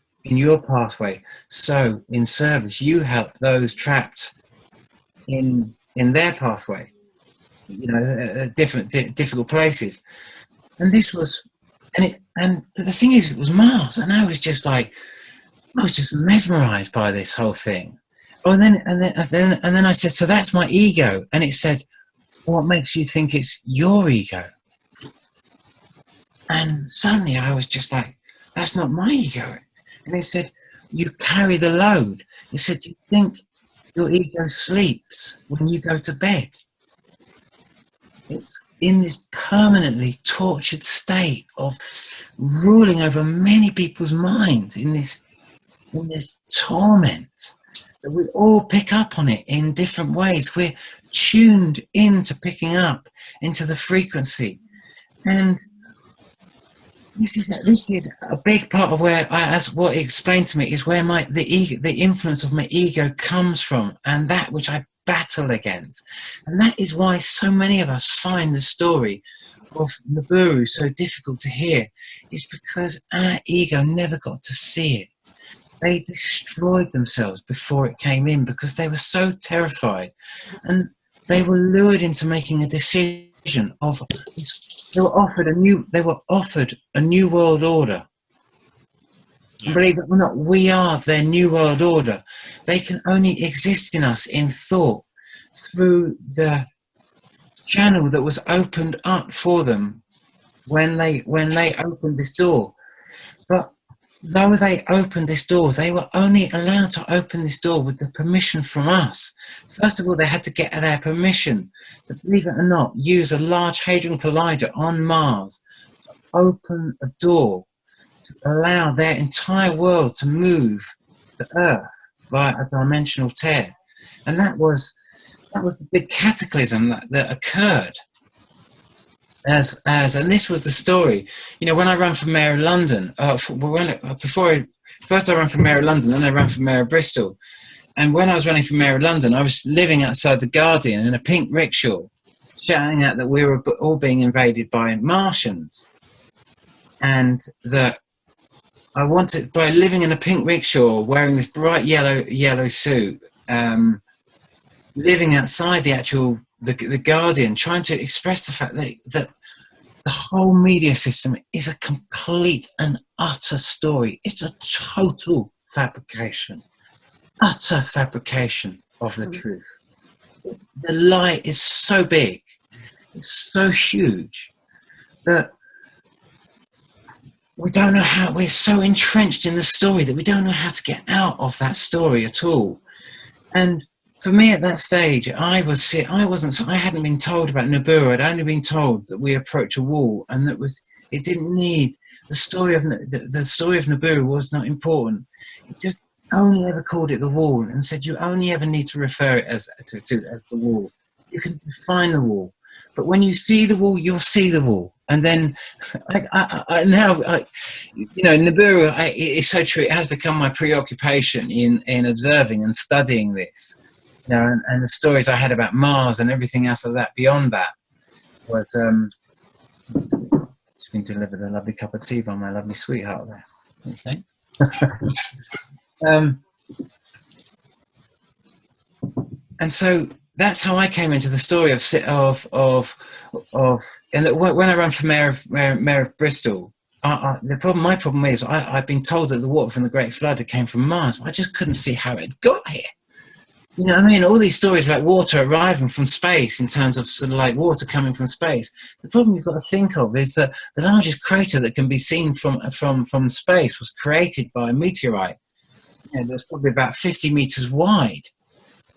pathway, so in service you help those trapped in their pathway. You know, difficult places, and this was, but the thing is, it was Mars, and I was just mesmerized by this whole thing. Oh, and then I said, so that's my ego, and it said, what makes you think it's your ego? And suddenly I was just like, that's not my ego. And it said, you carry the load. It said, you think your ego sleeps when you go to bed. It's in this permanently tortured state of ruling over many people's minds in this torment that we all pick up on it in different ways. We're tuned into picking up into the frequency, and this is a big part of where as what he explained to me is where the influence of my ego comes from, and that which I battle against. And that is why so many of us find the story of Nibiru so difficult to hear, is because our ego never got to see it. They destroyed themselves before it came in because they were so terrified, and they were lured into making a decision of, they were offered a new world order. And believe it or not, we are their new world order. They can only exist in us in thought through the channel that was opened up for them when they opened this door. But though they opened this door, they were only allowed to open this door with the permission from us. First of all, they had to get their permission to, believe it or not, use a large hadron collider on Mars to open a door to allow their entire world to move the Earth via a dimensional tear. And that was the big cataclysm that occurred. And this was the story. You know, when I ran for Mayor of London, first I ran for Mayor of London, then I ran for Mayor of Bristol. And when I was running for Mayor of London, I was living outside the Guardian in a pink rickshaw, shouting out that we were all being invaded by Martians, and that I wanted, by living in a pink rickshaw, wearing this bright yellow suit, living outside the Guardian, trying to express the fact that the whole media system is a complete and utter story. It's a total fabrication, utter fabrication of the truth. The lie is so big, it's so huge, that we don't know how, we're so entrenched in the story that we don't know how to get out of that story at all. And for me at that stage, I hadn't been told about Nibiru. I'd only been told that we approach a wall, and it didn't need, the story of Nibiru was not important. It just only ever called it the wall, and said you only ever need to refer it as the wall. You can define the wall, but when you see the wall, you'll see the wall. And then, Nibiru, it's so true. It has become my preoccupation in observing and studying this. You know, and the stories I had about Mars and everything else of that beyond that. was it's been delivered a lovely cup of tea by my lovely sweetheart there. Okay. And so that's how I came into the story and that when I ran for mayor of Bristol, my problem is I've been told that the water from the Great Flood came from Mars. I just couldn't see how it got here. You know what I mean? All these stories about water arriving from space, in terms of sort of like water coming from space. The problem you've got to think of is that the largest crater that can be seen from space was created by a meteorite. You know, that's probably about 50 meters wide.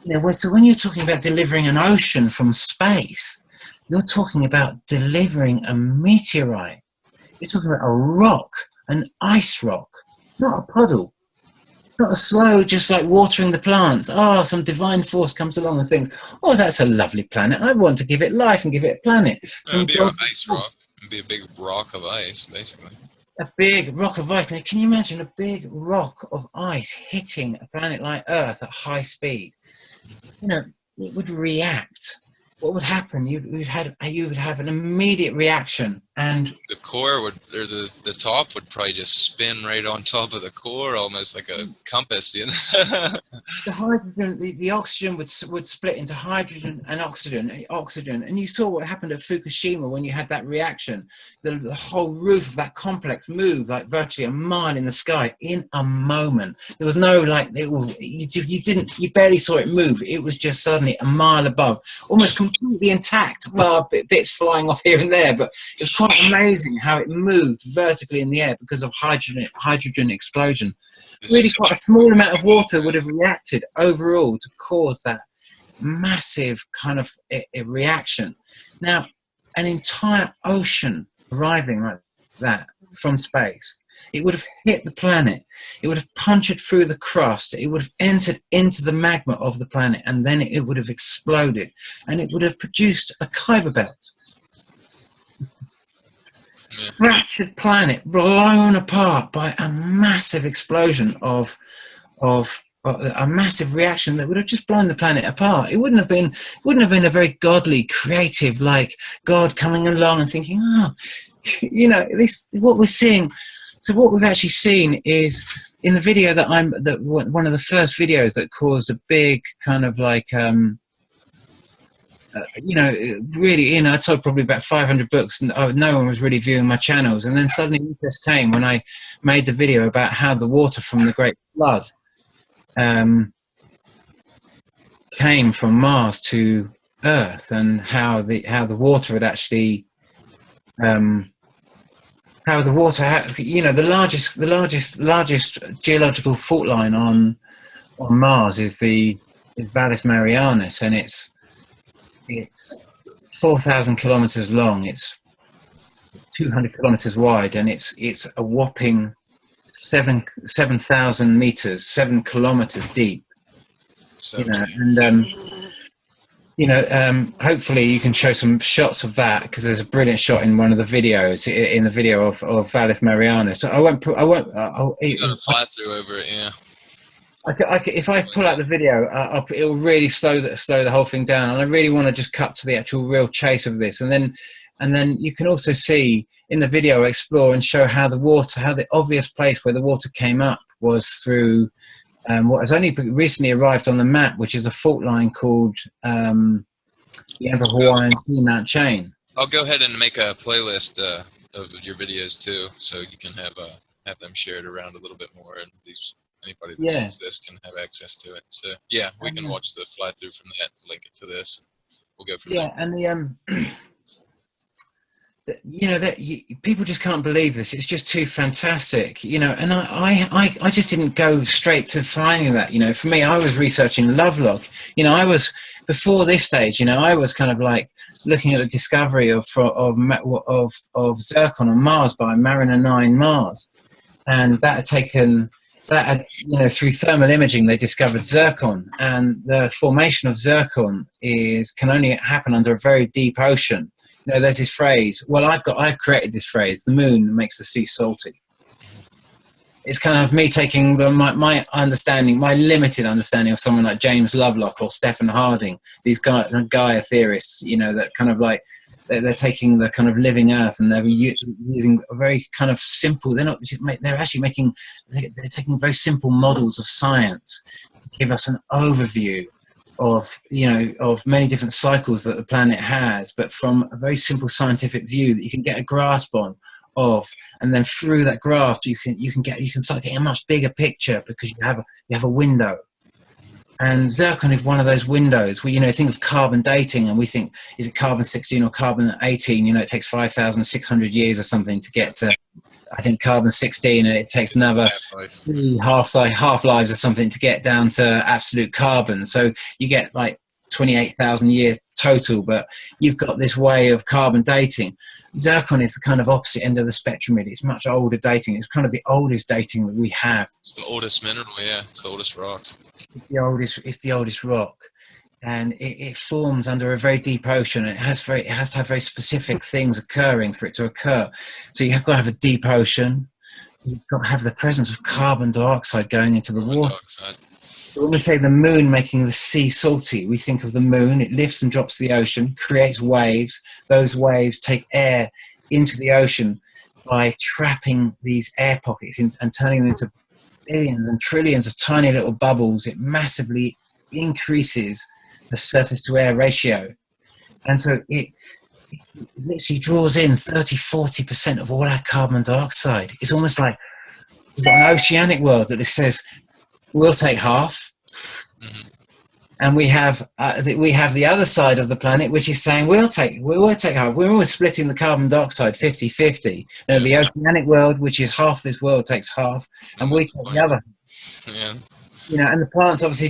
You know, so when you're talking about delivering an ocean from space, you're talking about delivering a meteorite. You're talking about a rock, an ice rock, not a puddle. Not a slow, just like watering the plants. Oh, some divine force comes along and thinks, oh, that's a lovely planet. I want to give it life and give it a planet. It'd be an ice rock. It'd be a big rock of ice, basically. A big rock of ice. Now, can you imagine a big rock of ice hitting a planet like Earth at high speed? You know, it would react. What would happen? You would have an immediate reaction, and the core would, or the top would probably just spin right on top of the core, almost like a compass. You know? The hydrogen, the oxygen would split into hydrogen and oxygen, and you saw what happened at Fukushima when you had that reaction. The whole roof of that complex moved like virtually a mile in the sky in a moment. There was no you barely saw it move. It was just suddenly a mile above, almost completely intact. Well, bits flying off here and there, but it was quite amazing how it moved vertically in the air because of hydrogen explosion. Really quite a small amount of water would have reacted overall to cause that massive kind of a reaction. Now, an entire ocean arriving like that from space, it would have hit the planet, it would have punctured through the crust, it would have entered into the magma of the planet, and then it would have exploded, and it would have produced a Kuiper belt. Fractured planet blown apart by a massive explosion of a massive reaction that would have just blown the planet apart. It wouldn't have been a very godly, creative, like God coming along and thinking, oh, you know, this what we're seeing. So what we've actually seen is in the video one of the first videos that caused a big kind of like you know, really, you know, I sold probably about 500 books, and no one was really viewing my channels. And then suddenly interest came when I made the video about how the water from the Great Flood came from Mars to Earth, and how the water had actually, how the water had, you know, the largest geological fault line on Mars is Valles Marianas, and it's 4,000 kilometers long. It's 200 kilometers wide, and it's a whopping 7,000 meters, 7 kilometers deep. You know, and hopefully you can show some shots of that, because there's a brilliant shot in one of the videos, in the video of Valles Marianas. So I won't. You got a fly through over it, yeah. If I pull out the video, it will really slow the whole thing down, and I really want to just cut to the actual real chase of this, and then you can also see in the video, explore and show how the obvious place where the water came up was through what has only recently arrived on the map, which is a fault line called the Hawaiian Seamount Chain. I'll go ahead and make a playlist of your videos too, so you can have them shared around a little bit more, and anybody that sees this can have access to it. So yeah, we can watch the fly through from that, link it to this. We'll go from there. Yeah, and people just can't believe this. It's just too fantastic, you know. And I just didn't go straight to finding that. You know, for me, I was researching Lovelock. You know, I was before this stage. You know, I was kind of like looking at the discovery of zircon on Mars by Mariner 9 Mars, and that had taken. Through thermal imaging, they discovered zircon, and the formation of zircon can only happen under a very deep ocean. You know, there's this phrase. Well, I've created this phrase: the moon makes the sea salty. It's kind of me taking my understanding, my limited understanding of someone like James Lovelock or Stephen Harding, these Gaia theorists. You know, that kind of like they're taking the kind of living Earth, and they're using a very kind of simple. They're actually making. They're taking very simple models of science to give us an overview of of many different cycles that the planet has, but from a very simple scientific view that you can get a grasp of, and then through that grasp you can start getting a much bigger picture because you have a window. And zircon is one of those windows where, think of carbon dating and we think, is it carbon 16 or carbon 18? It takes 5,600 years or something to get to, I think, carbon 16, and it takes another half-lives or something to get down to absolute carbon. So you get like 28,000 years total, but you've got this way of carbon dating. Zircon is the kind of opposite end of the spectrum, really. It's much older dating. It's kind of the oldest dating that we have. It's the oldest mineral, yeah. It's the oldest rock. It's the oldest rock, and it forms under a very deep ocean. And it has to have very specific things occurring for it to occur. So you've got to have a deep ocean. You've got to have the presence of carbon dioxide going into the water. When we say the moon making the sea salty, we think of the moon. It lifts and drops the ocean, creates waves. Those waves take air into the ocean by trapping these air pockets and turning them into billions and trillions of tiny little bubbles. It massively increases the surface to air ratio. And so it literally draws in 30-40% of all our carbon dioxide. It's almost like we've got an oceanic world that says, we'll take half. Mm-hmm. And we have the other side of the planet, which is saying we'll take half. We're always splitting the carbon dioxide 50-50. The oceanic world, which is half this world, takes half, and we take the other. Yeah. And the plants obviously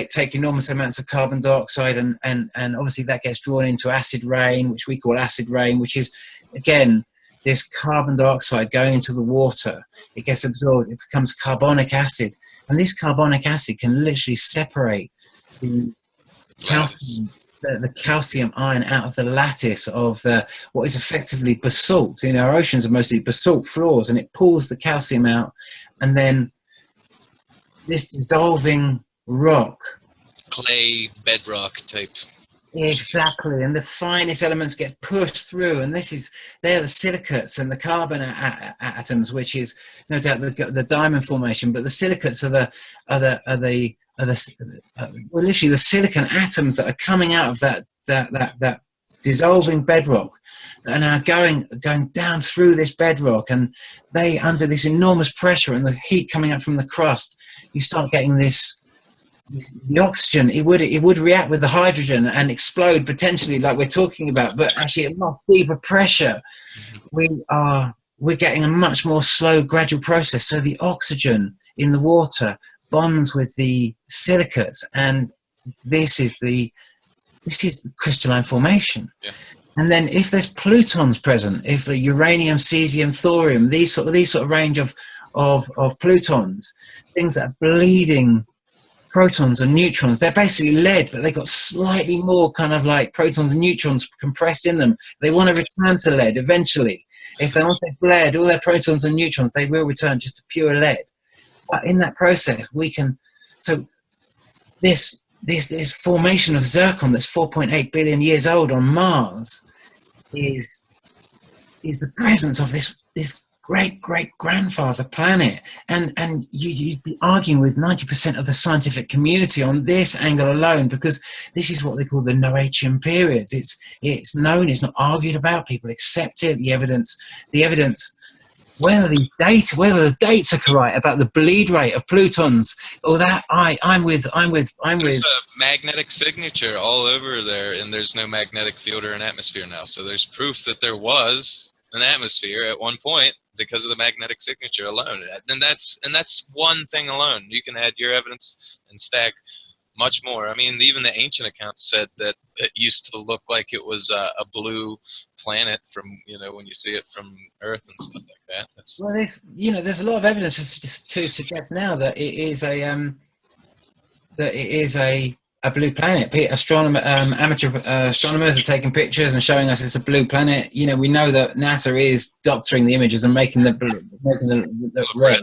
take enormous amounts of carbon dioxide, and obviously that gets drawn into acid rain, which we call acid rain, which is again this carbon dioxide going into the water. It gets absorbed. It becomes carbonic acid, and this carbonic acid can literally separate the calcium ion out of the lattice of what is effectively basalt. Our oceans are mostly basalt floors, and it pulls the calcium out, and then this dissolving rock, clay bedrock type. Exactly, and the finest elements get pushed through, and they're the silicates and the carbon atoms, which is no doubt the diamond formation. But the silicates are literally the silicon atoms that are coming out of that dissolving bedrock that are now going down through this bedrock, and they, under this enormous pressure and the heat coming up from the crust, you start getting the oxygen. It would react with the hydrogen and explode potentially, like we're talking about, but actually at much deeper pressure we're getting a much more slow, gradual process. So the oxygen in the water bonds with the silicates, and this is the crystalline formation. Yeah. And then if there's plutons present, if the uranium, cesium, thorium, these sort of range of plutons, things that are bleeding protons and neutrons, they're basically lead, but they've got slightly more kind of like protons and neutrons compressed in them. They want to return to lead eventually. If they want to bled all their protons and neutrons, they will return just to pure lead. But in that process, this formation of zircon that's 4.8 billion years old on Mars is the presence of this great-great-grandfather planet. And you'd be arguing with 90% of the scientific community on this angle alone, because this is what they call the Noachian periods. It's known, it's not argued about, people accept it, the evidence, whether the dates are correct about the bleed rate of plutons, or that I'm with. There's a magnetic signature all over there, and there's no magnetic field or an atmosphere now. So there's proof that there was an atmosphere at one point because of the magnetic signature alone. And that's one thing alone. You can add your evidence and stack much more. I mean, even the ancient accounts said that it used to look like it was a blue planet from, when you see it from Earth and stuff like that. There's a lot of evidence to suggest now that it is a blue planet. Amateur astronomers are taking pictures and showing us it's a blue planet. We know that NASA is doctoring the images and making the red.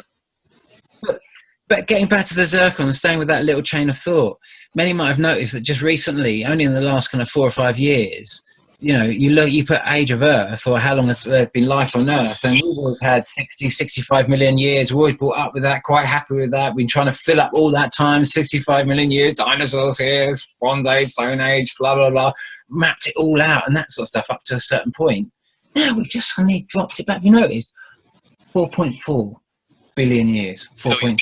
But getting back to the zircon and staying with that little chain of thought, many might have noticed that just recently, only in the last kind of 4 or 5 years, you put age of Earth, or how long has there been life on Earth, and we've always had 60, 65 million years. We're always brought up with that, quite happy with that. We've been trying to fill up all that time, 65 million years, dinosaurs here, Bronze Age, Stone Age, blah, blah, blah, mapped it all out and that sort of stuff up to a certain point. Now we've just suddenly dropped it back. You noticed 4.4 billion years, 4.6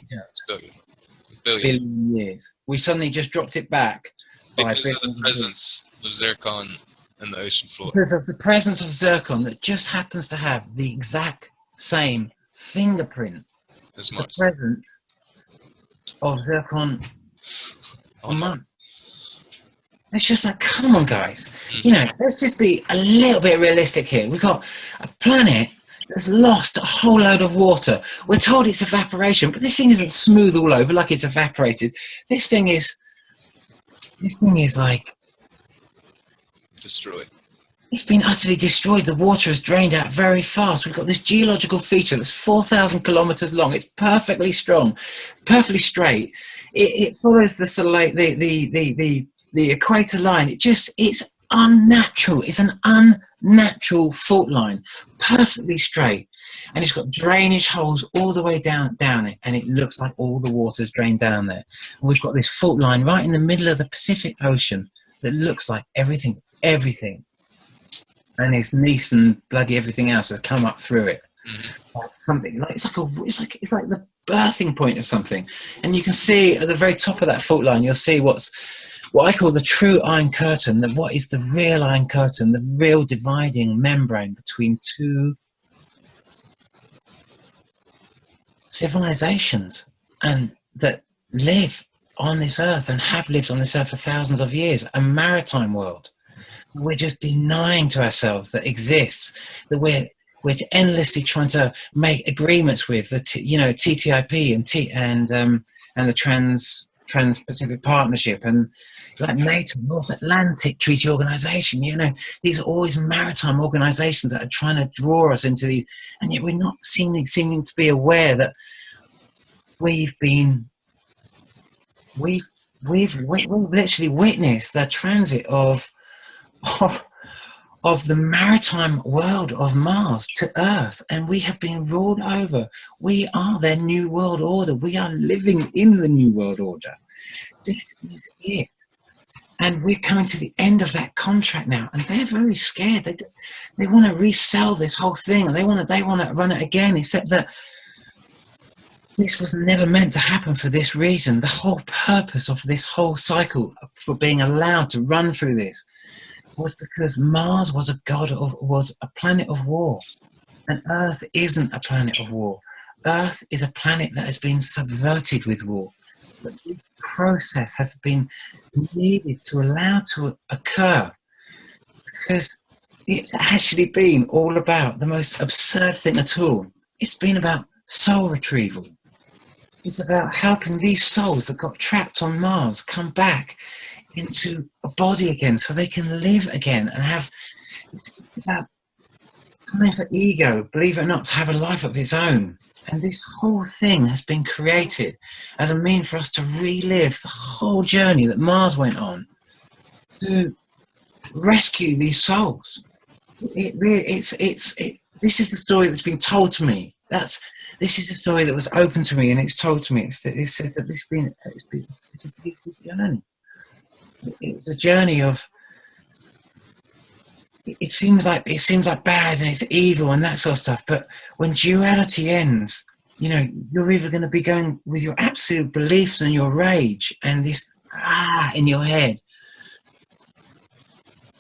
billion years. We suddenly just dropped it back. Because of the presence of zircon in the ocean floor. Because of the presence of zircon that just happens to have the exact same fingerprint as the presence of zircon on Mars. It's just like, come on, guys. Let's just be a little bit realistic here. We've got a planet that's lost a whole load of water. We're told it's evaporation, but this thing isn't smooth all over like it's evaporated. This thing is like destroyed. It's been utterly destroyed. The water has drained out very fast. We've got this geological feature that's 4,000 kilometers long. It's perfectly strong, perfectly straight. It follows the equator line. It's unnatural. It's an unnatural fault line, perfectly straight, and it's got drainage holes all the way down it, and it looks like all the water's drained down there. And we've got this fault line right in the middle of the Pacific Ocean that looks like everything, and its gneiss and bloody everything else has come up through it. Like something like it's like the birthing point of something. And you can see at the very top of that fault line, you'll see what I call the true Iron Curtain, what is the real Iron Curtain, the real dividing membrane between two civilizations and that live on this earth and have lived on this earth for thousands of years, a maritime world. We're just denying to ourselves that exists, that we're endlessly trying to make agreements with the TTIP and the Trans-Pacific Partnership and like NATO, North Atlantic Treaty Organization. These are always maritime organizations that are trying to draw us into these, and yet we're not seeming to be aware that we've literally witnessed the transit of the maritime world of Mars to Earth, and we have been ruled over. We are their new world order. We are living in the new world order. This is it. And we're coming to the end of that contract now, and they're very scared. They want to resell this whole thing, and they want to run it again, except that this was never meant to happen for this reason. The whole purpose of this whole cycle for being allowed to run through this was because Mars was a planet of war, and Earth isn't a planet of war. Earth is a planet that has been subverted with war. But this process has been needed to allow to occur because it's actually been all about the most absurd thing at all. It's been about soul retrieval. It's about helping these souls that got trapped on Mars come back into a body again so they can live again and have that time for ego, believe it or not, to have a life of its own. And this whole thing has been created as a means for us to relive the whole journey that Mars went on to rescue these souls. This is the story that's been told to me. This is the story that was open to me, and it's told to me. It said that it's a beautiful journey. It's a journey of. It seems like bad and it's evil and that sort of stuff. But when duality ends, you're either going to be going with your absolute beliefs and your rage and this in your head.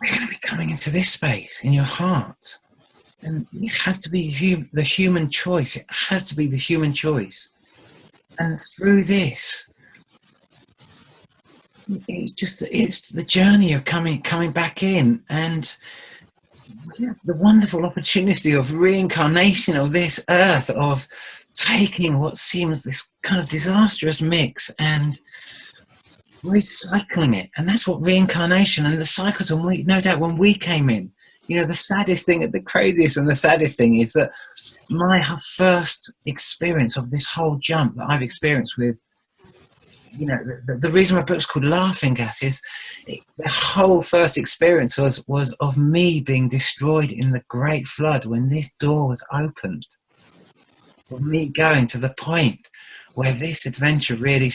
We're going to be coming into this space in your heart, and it has to be the human choice. It has to be the human choice, and through this. It's the journey of coming back in, and the wonderful opportunity of reincarnation of this earth, of taking what seems this kind of disastrous mix and recycling it. And that's what reincarnation and the cycles, and no doubt when we came in, the saddest thing, the craziest and the saddest thing is that my first experience of this whole jump that I've experienced with you know, the reason my book's called Laughing Gas is the whole first experience was of me being destroyed in the Great Flood when this door was opened. Of me going to the point where this adventure really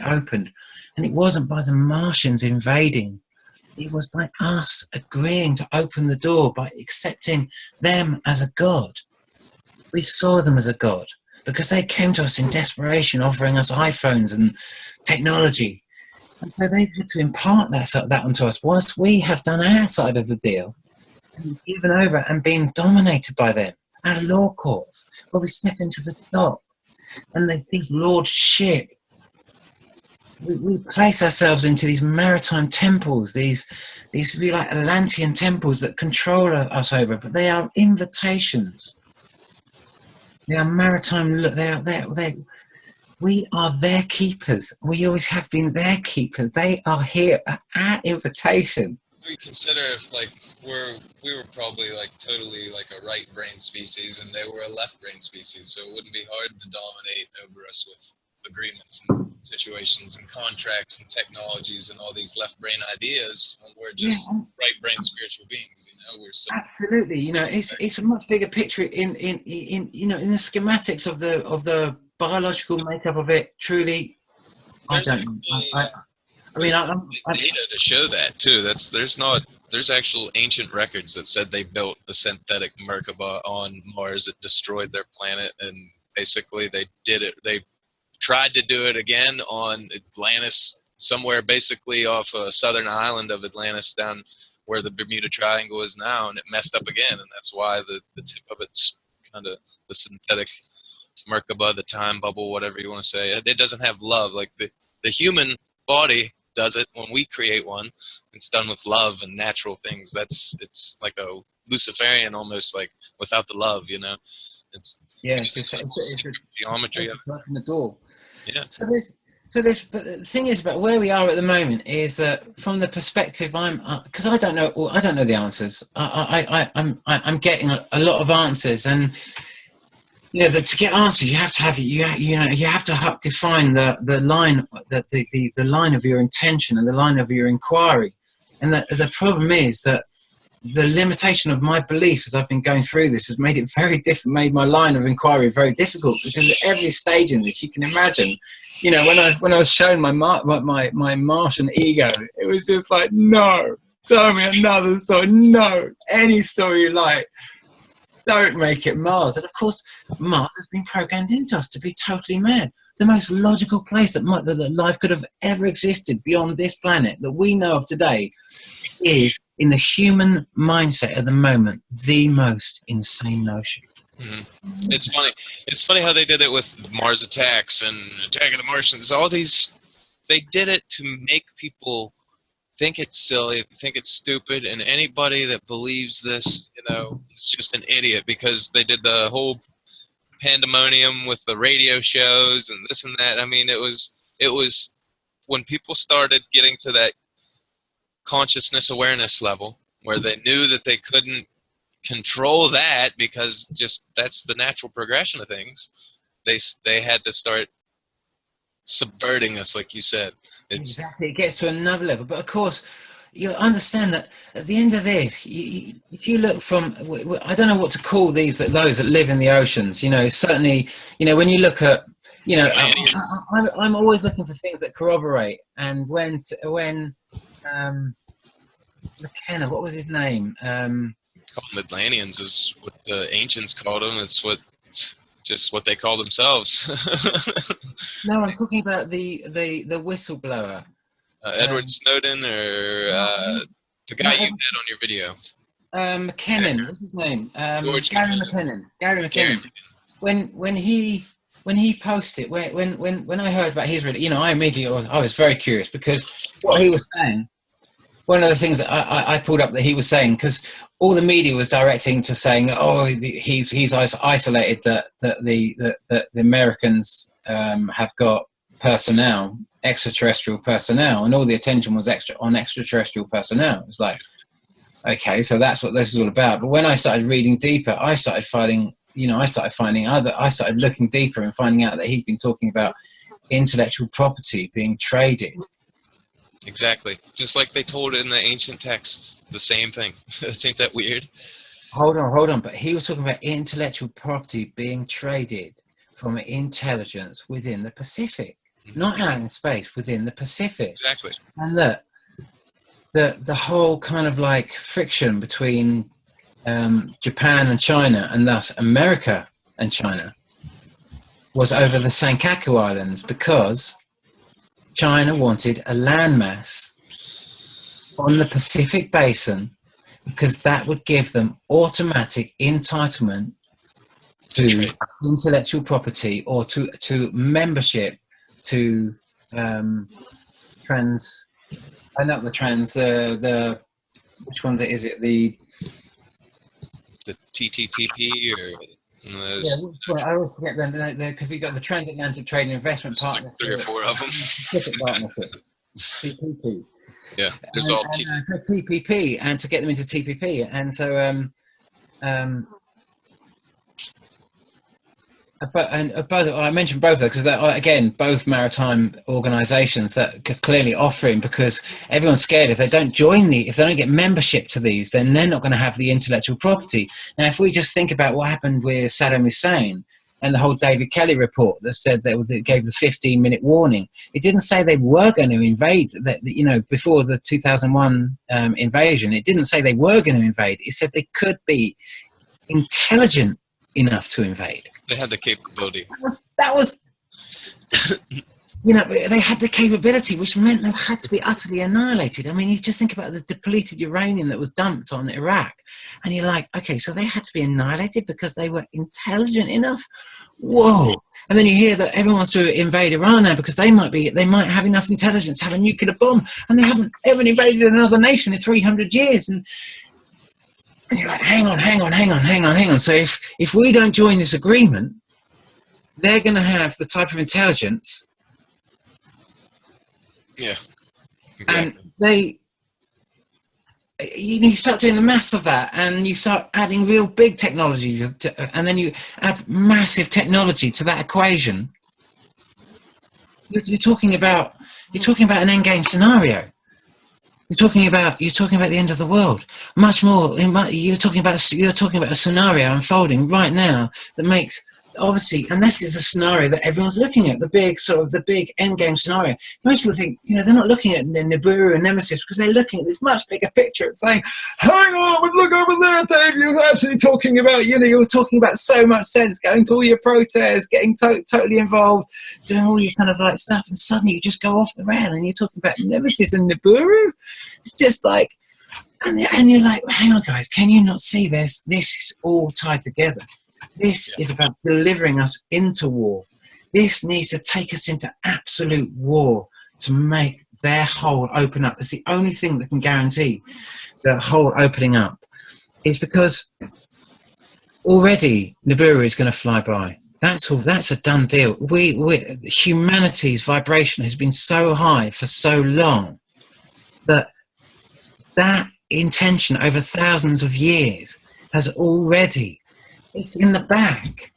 opened. And it wasn't by the Martians invading. It was by us agreeing to open the door, by accepting them as a god. We saw them as a god because they came to us in desperation, offering us iPhones and technology. And so they had to impart that onto us once we have done our side of the deal and given over and been dominated by them. Our law courts, where we step into the dock and these lordship. We place ourselves into these maritime temples, these like Atlantean temples that control us over, but they are invitations. They are maritime. We are their keepers. We always have been their keepers. They are here at our invitation. We consider if like we were probably like totally like a right brain species and they were a left brain species, so it wouldn't be hard to dominate over us with agreements and situations and contracts and technologies and all these left brain ideas when we're just right brain spiritual beings. You know, we're so absolutely. You know, it's a much bigger picture in you know, in the schematics of the biological makeup of it. Truly, I mean, I'm data to show that too. There's actual ancient records that said they built a synthetic Merkaba on Mars. It destroyed their planet, and basically they did it. They tried to do it again on Atlantis, somewhere basically off a southern island of Atlantis, down where the Bermuda Triangle is now, and it messed up again. And that's why the tip of it's kind of the synthetic Merkaba, the time bubble, whatever you want to say. It doesn't have love like the human body does it when we create one. It's done with love and natural things. It's like a Luciferian almost, like without the love, you know. It's geometry. Open the door. Yeah. So this, but the thing is about where we are at the moment is that from the perspective because I don't know the answers. I'm getting a lot of answers, and you know, to get answers, you have to have you have to define the line, the line of your intention and the line of your inquiry. And the problem is that the limitation of my belief as I've been going through this has made it very different, made my line of inquiry very difficult, because at every stage in this, you can imagine, you know, when I was shown my Martian ego, it was just like, no, tell me another story, no, any story you like. Don't make it Mars. And of course, Mars has been programmed into us to be totally mad. The most logical place that life could have ever existed beyond this planet that we know of today is, in the human mindset at the moment, the most insane notion. Mm-hmm. It's funny. It's funny how they did it with Mars attacks and attacking the Martians. All these, they did it to make people think it's silly, think it's stupid, and anybody that believes this, you know, is just an idiot, because they did the whole pandemonium with the radio shows and this and that. I mean, it was when people started getting to that consciousness awareness level where they knew that they couldn't control that, because just that's the natural progression of things. They had to start subverting us, like you said. Exactly, it gets to another level. But of course, you understand that at the end of this, if you look from, I don't know what to call those that live in the oceans. You know, certainly, you know, when you look at, you know, I'm always looking for things that corroborate. And when McKenna, what was his name? Call them Atlanteans is what the ancients called them. It's just what they call themselves. No, I'm talking about the whistleblower. Edward Snowden, or the guy you had on your video. McKinnon, what's his name? Gary McKinnon. When he posted, when I heard about his, you know, I was very curious, because what he was saying, one of the things that I pulled up that he was saying, because all the media was directing to saying, oh, he's isolated that the Americans have got personnel, extraterrestrial personnel, and all the attention was on extraterrestrial personnel. It was like, okay, so that's what this is all about. But when I started reading deeper, I started looking deeper and finding out that he'd been talking about intellectual property being traded. Exactly. Just like they told in the ancient texts, the same thing. Ain't that weird? Hold on. But he was talking about intellectual property being traded from intelligence within the Pacific, not out in space, within the Pacific. Exactly. And look, the whole kind of like friction between Japan and China, and thus America and China, was over the Senkaku Islands, because China wanted a landmass on the Pacific Basin, because that would give them automatic entitlement to intellectual property, or to membership to which ones is it? The TTTP or well, I always forget them, because you've got the Transatlantic Trade and Investment Partnership. Like 3 or 4 of them. Pacific Partnership, TPP. Yeah, there's all so TPP, and to get them into TPP, and so both, I mentioned both because again, both maritime organisations that are clearly offering, because everyone's scared if they don't get membership to these, then they're not going to have the intellectual property. Now, if we just think about what happened with Saddam Hussein and the whole David Kelly report that said that it gave the 15-minute warning, it didn't say they were going to invade. That, you know, before the 2001 invasion, it didn't say they were going to invade. It said they could be intelligent enough to invade. They had the capability. That was you know, they had the capability, which meant they had to be utterly annihilated. I mean, you just think about the depleted uranium that was dumped on Iraq, and you're like, okay, so they had to be annihilated because they were intelligent enough. Whoa! And then you hear that everyone wants to invade Iran now because they might have enough intelligence to have a nuclear bomb, and they haven't ever invaded another nation in 300 years. And you're like, hang on. So if we don't join this agreement, they're going to have the type of intelligence. Yeah. Exactly. And you start doing the maths of that, and you start adding real big technology, and then you add massive technology to that equation. You're talking about an end game scenario. You're talking about the end of the world. Much more. You're talking about a scenario unfolding right now that makes, obviously, and this is a scenario that everyone's looking at, the big end game scenario. Most people think, you know, they're not looking at Nibiru and Nemesis because they're looking at this much bigger picture and saying, hang on, but look over there, Dave, you're actually talking about, you know, you're talking about so much sense, going to all your protests, getting totally involved, doing all your kind of like stuff, and suddenly you just go off the rail and you're talking about Nemesis and Nibiru. It's just like, and you're like, hang on, guys, can you not see this? This is all tied together. This is about delivering us into war. This needs to take us into absolute war to make their hole open up. It's the only thing that can guarantee the hole opening up, is because already Nibiru is going to fly by. That's all. That's a done deal. Humanity's vibration has been so high for so long that intention over thousands of years has already, it's in the bag.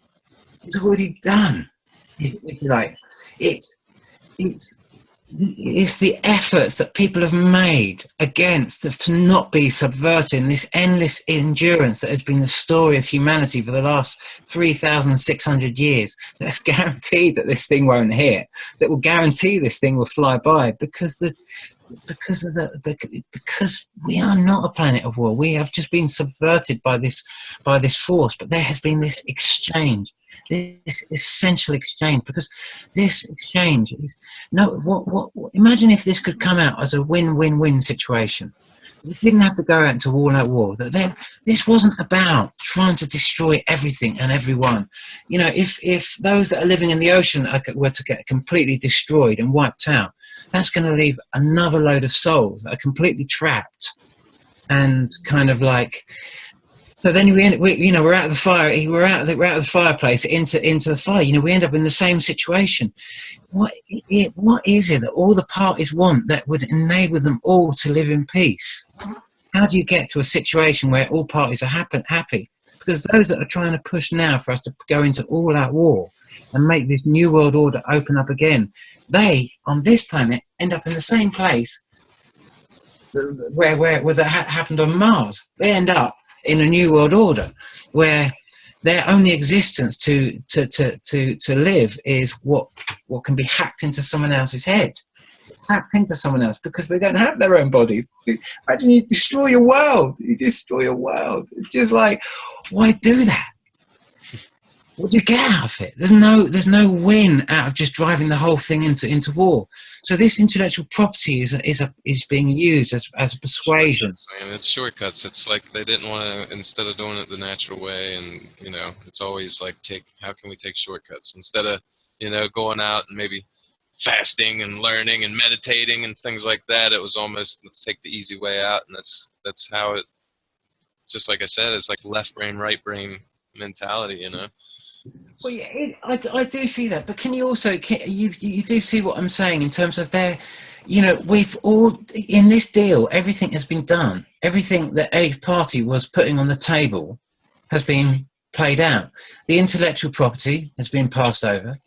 It's already done, if you like. It's the efforts that people have made to not be subverting this endless endurance that has been the story of humanity for the last 3,600 years. That's guaranteed that this thing won't hit. That will guarantee this thing will fly by because we are not a planet of war. We have just been subverted by this force. But there has been this exchange, this essential exchange, because this exchange is imagine if this could come out as a win-win-win situation. We didn't have to go out into all-out war. This wasn't about trying to destroy everything and everyone. You know, if those that are living in the ocean were to get completely destroyed and wiped out, that's going to leave another load of souls that are completely trapped and kind of like. So then we're out of the fire. We're out of the fireplace into the fire. You know, we end up in the same situation. What is it that all the parties want that would enable them all to live in peace? How do you get to a situation where all parties are happy? Because those that are trying to push now for us to go into all-out war, and make this new world order open up again, they, on this planet, end up in the same place where that happened on Mars. They end up in a new world order where their only existence to live is what can be hacked into someone else's head. It's hacked into someone else because they don't have their own bodies. Imagine you destroy your world. You destroy your world. It's just like, why do that? What do you get out of it? There's no win out of just driving the whole thing into war. So this intellectual property is being used as a persuasion. It's shortcuts. It's like they didn't want to, instead of doing it the natural way, and it's always like how can we take shortcuts instead of going out and maybe fasting and learning and meditating and things like that. It was almost, let's take the easy way out, and that's how it. Just like I said, it's like left brain, right brain mentality, Well, yeah, I do see that, but can you also you do see what I'm saying in terms of we've all in this deal, everything has been done, everything that a party was putting on the table has been played out. The intellectual property has been passed over,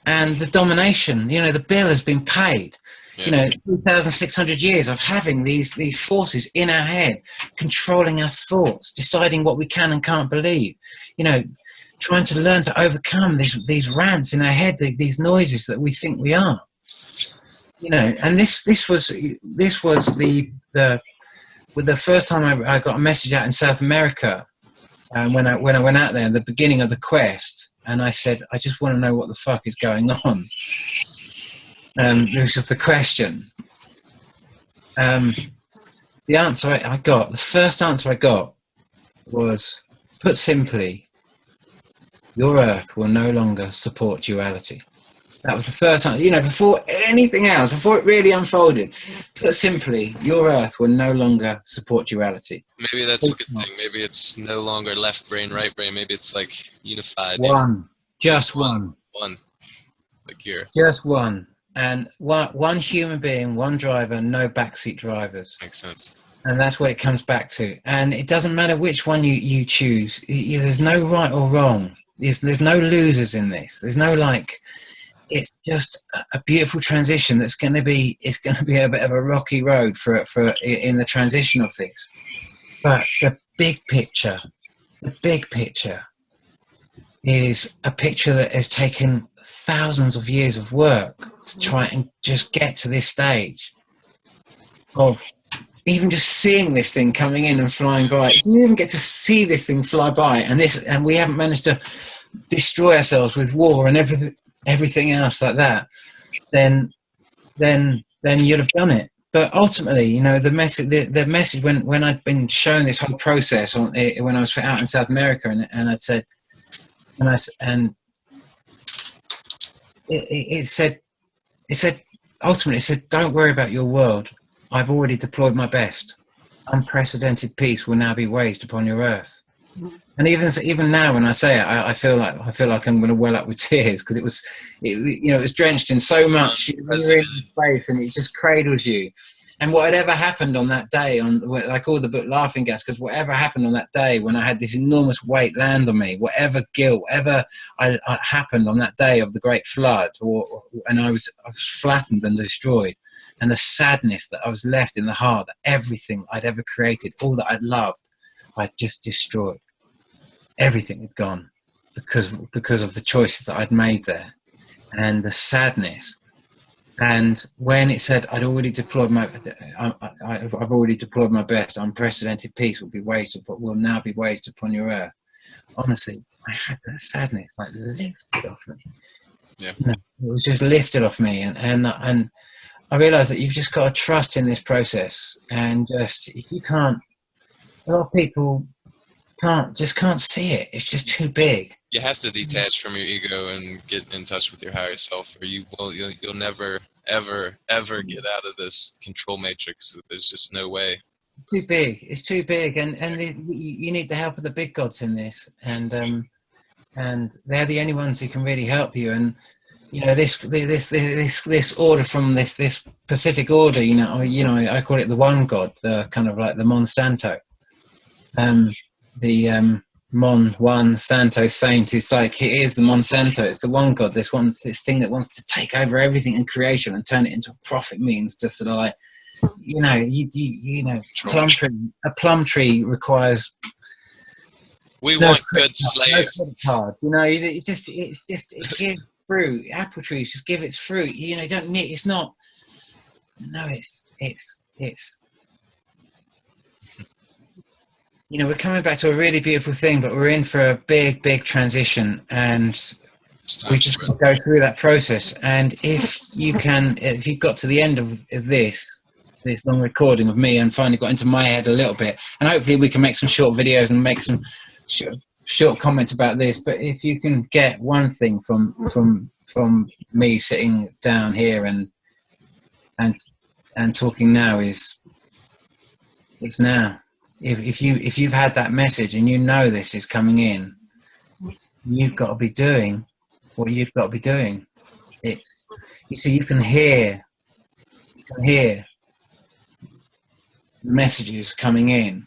and the domination, the bill has been paid. 2,600 years of having these forces in our head, controlling our thoughts, deciding what we can and can't believe, trying to learn to overcome these rants in our head, these noises that we think we are, and this was the first time I got a message out in South America, when I went out there at the beginning of the quest, and I said, I just want to know what the fuck is going on. This is the question. The answer I got, the first answer I got was, put simply, your Earth will no longer support duality. That was the first time, before anything else, before it really unfolded. Put simply, your Earth will no longer support duality. Maybe that's a good thing. Maybe it's no longer left brain, right brain. Maybe it's like unified. Just one. Like here. Just one. And one human being, one driver, no backseat drivers. Makes sense. And that's what it comes back to. And it doesn't matter which one you choose. There's no right or wrong. There's no losers in this. There's no it's just a beautiful transition it's going to be a bit of a rocky road for in the transition of this. But the big picture is a picture that has taken thousands of years of work to try and just get to this stage of even just seeing this thing coming in and flying by. If you even get to see this thing fly by, and we haven't managed to destroy ourselves with war and everything else like that, then you'd have done it. But ultimately, the message when I'd been shown this whole process when I was out in South America, and I'd said, it said ultimately, it said, don't worry about your world. I've already deployed my best. Unprecedented peace will now be waged upon your Earth. And even now, when I say it, I feel like I'm going to well up with tears, because it was drenched in so much. You're in space, and it just cradles you. And whatever happened on that day, I call the book Laughing Gas, because whatever happened on that day when I had this enormous weight land on me, whatever guilt, whatever happened on that day of the Great Flood, and I was flattened and destroyed, and the sadness that I was left in the heart, that everything I'd ever created, all that I'd loved, I'd just destroyed. Everything had gone because of the choices that I'd made there, and the sadness. And when it said I've already deployed my best, unprecedented peace will now be waged upon your Earth. Honestly, I had that sadness lifted off me. Yeah, it was just lifted off me, and I realised that you've just got to trust in this process, and just if you can't, a lot of people can't see it. It's just too big. You have to detach from your ego and get in touch with your higher self, or you'll never ever get out of this control matrix. There's just no way. It's too big, and you need the help of the big gods in this, and they're the only ones who can really help you. And this order from this Pacific order, I call it the one god, the kind of like the Monsanto. Mon One Santo Saint. It's like it is the Monsanto. It's the one God. This thing that wants to take over everything in creation and turn it into a profit means to sort of like, you know, a plum tree requires We no want good slaves. credit card. You know, it gives fruit. Apple trees just give its fruit. You know, you don't need. It's not. No, it's. You know, we're coming back to a really beautiful thing, but we're in for a big, big transition, and we just got to go through that process. And if you've got to the end of this long recording of me and finally got into my head a little bit, and hopefully we can make some short videos and make some short comments about this. But if you can get one thing from me sitting down here and talking now it's now. If you've had that message and you know this is coming in, you've got to be doing what you've got to be doing. It's, you see, you can hear messages coming in,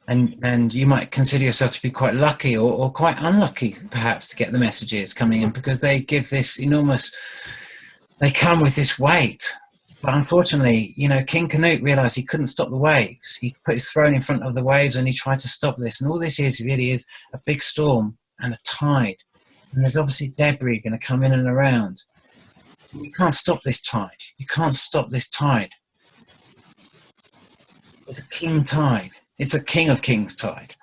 and you might consider yourself to be quite lucky or quite unlucky perhaps to get the messages coming in, because they give this enormous, they come with this weight. But unfortunately, you know, King Canute realized he couldn't stop the waves. He put his throne in front of the waves and he tried to stop this. And all this really is a big storm and a tide. And there's obviously debris going to come in and around. You can't stop this tide. You can't stop this tide. It's a king tide. It's a king of kings tide.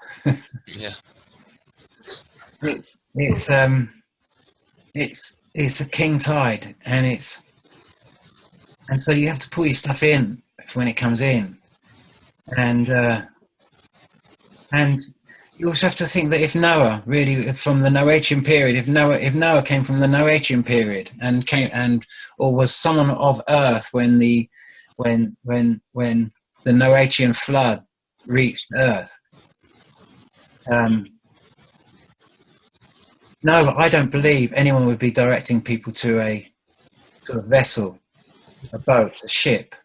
Yeah. It's a king tide, and so you have to pull your stuff in when it comes in, and you also have to think that if Noah really from the Noachian period, if Noah came from the Noachian period or was someone of Earth when the Noachian flood reached Earth, no, I don't believe anyone would be directing people to a vessel, a boat, a ship,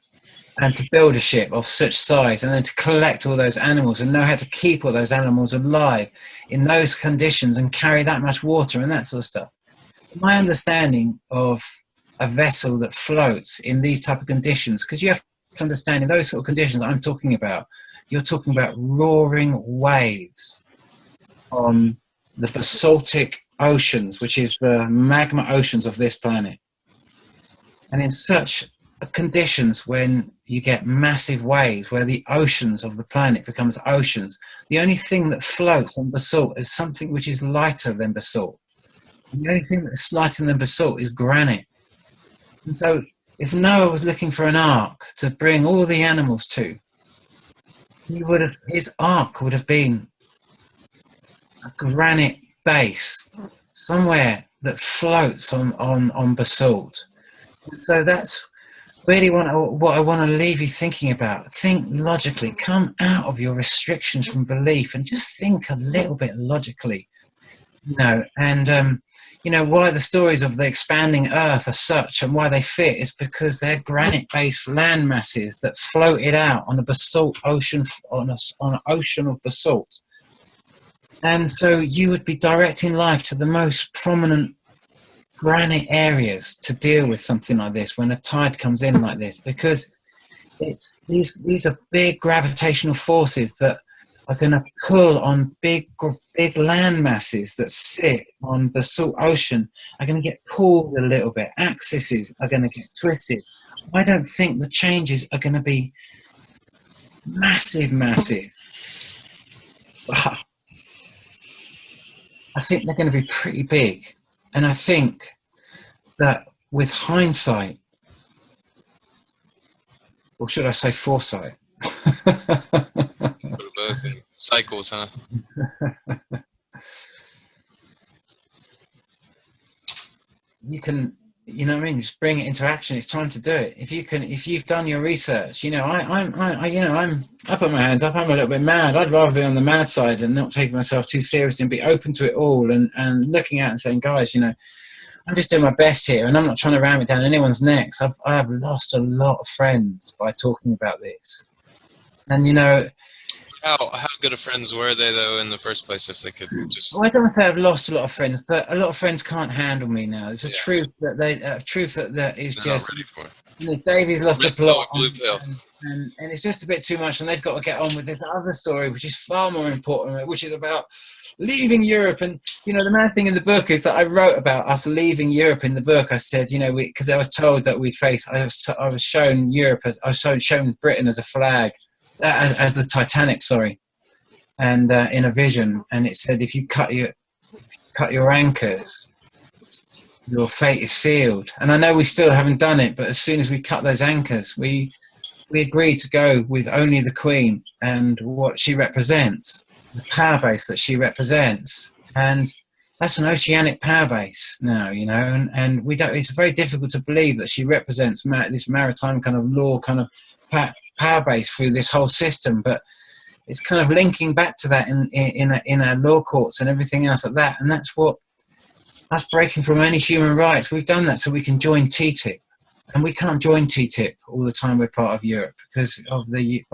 and to build a ship of such size, and then to collect all those animals and know how to keep all those animals alive in those conditions and carry that much water and that sort of stuff. My understanding of a vessel that floats in these type of conditions, because you have to understand in those sort of conditions I'm talking about, you're talking about roaring waves on the basaltic oceans, which is the magma oceans of this planet. And in such conditions, when you get massive waves, where the oceans of the planet becomes oceans, the only thing that floats on basalt is something which is lighter than basalt. And the only thing that's lighter than basalt is granite. And so if Noah was looking for an ark to bring all the animals to, his ark would have been a granite base somewhere that floats on basalt. So that's really what I want to leave you thinking about. Think logically. Come out of your restrictions from belief and just think a little bit logically. You know, and you know why the stories of the expanding Earth are such and why they fit is because they're granite-based land masses that floated out on a basalt ocean, on an ocean of basalt. And so you would be directing life to the most prominent granite areas to deal with something like this when a tide comes in like this, because it's these are big gravitational forces that are going to pull on big land masses that sit on the salt ocean, are going to get pulled a little bit. Axes are going to get twisted. I don't think the changes are going to be massive. I think they're going to be pretty big. And I think that with hindsight, or should I say foresight? Both in cycles, huh? You can, you know what I mean? Just bring it into action. It's time to do it. If you've done your research, you know, I put my hands up. I'm a little bit mad. I'd rather be on the mad side and not taking myself too seriously and be open to it all and looking at it and saying, guys, you know, I'm just doing my best here, and I'm not trying to ram it down anyone's necks. I've lost a lot of friends by talking about this, and you know, How good of friends were they though in the first place? If they could just Well, I don't say I've lost a lot of friends, but a lot of friends can't handle me now. It's a yeah, truth that is they're not just. ready for it. Davy's lost the Red pill plot, or blue pill? and it's just a bit too much, and they've got to get on with this other story, which is far more important, which is about leaving Europe. And the mad thing in the book is that I wrote about us leaving Europe in the book. I said, because I was told that we'd face. I was shown Europe as I was shown Britain as a flag, as the Titanic, sorry, and in a vision, and it said if you cut your anchors, your fate is sealed. And I know we still haven't done it, but as soon as we cut those anchors, we agreed to go with only the Queen and what she represents, the power base that she represents. And that's an oceanic power base now, and we don't. It's very difficult to believe that she represents this maritime kind of law, kind of power base through this whole system. But it's kind of linking back to that in our law courts and everything else like that. And that's us breaking from any human rights. We've done that so we can join TTIP. And we can't join TTIP all the time we're part of Europe because of the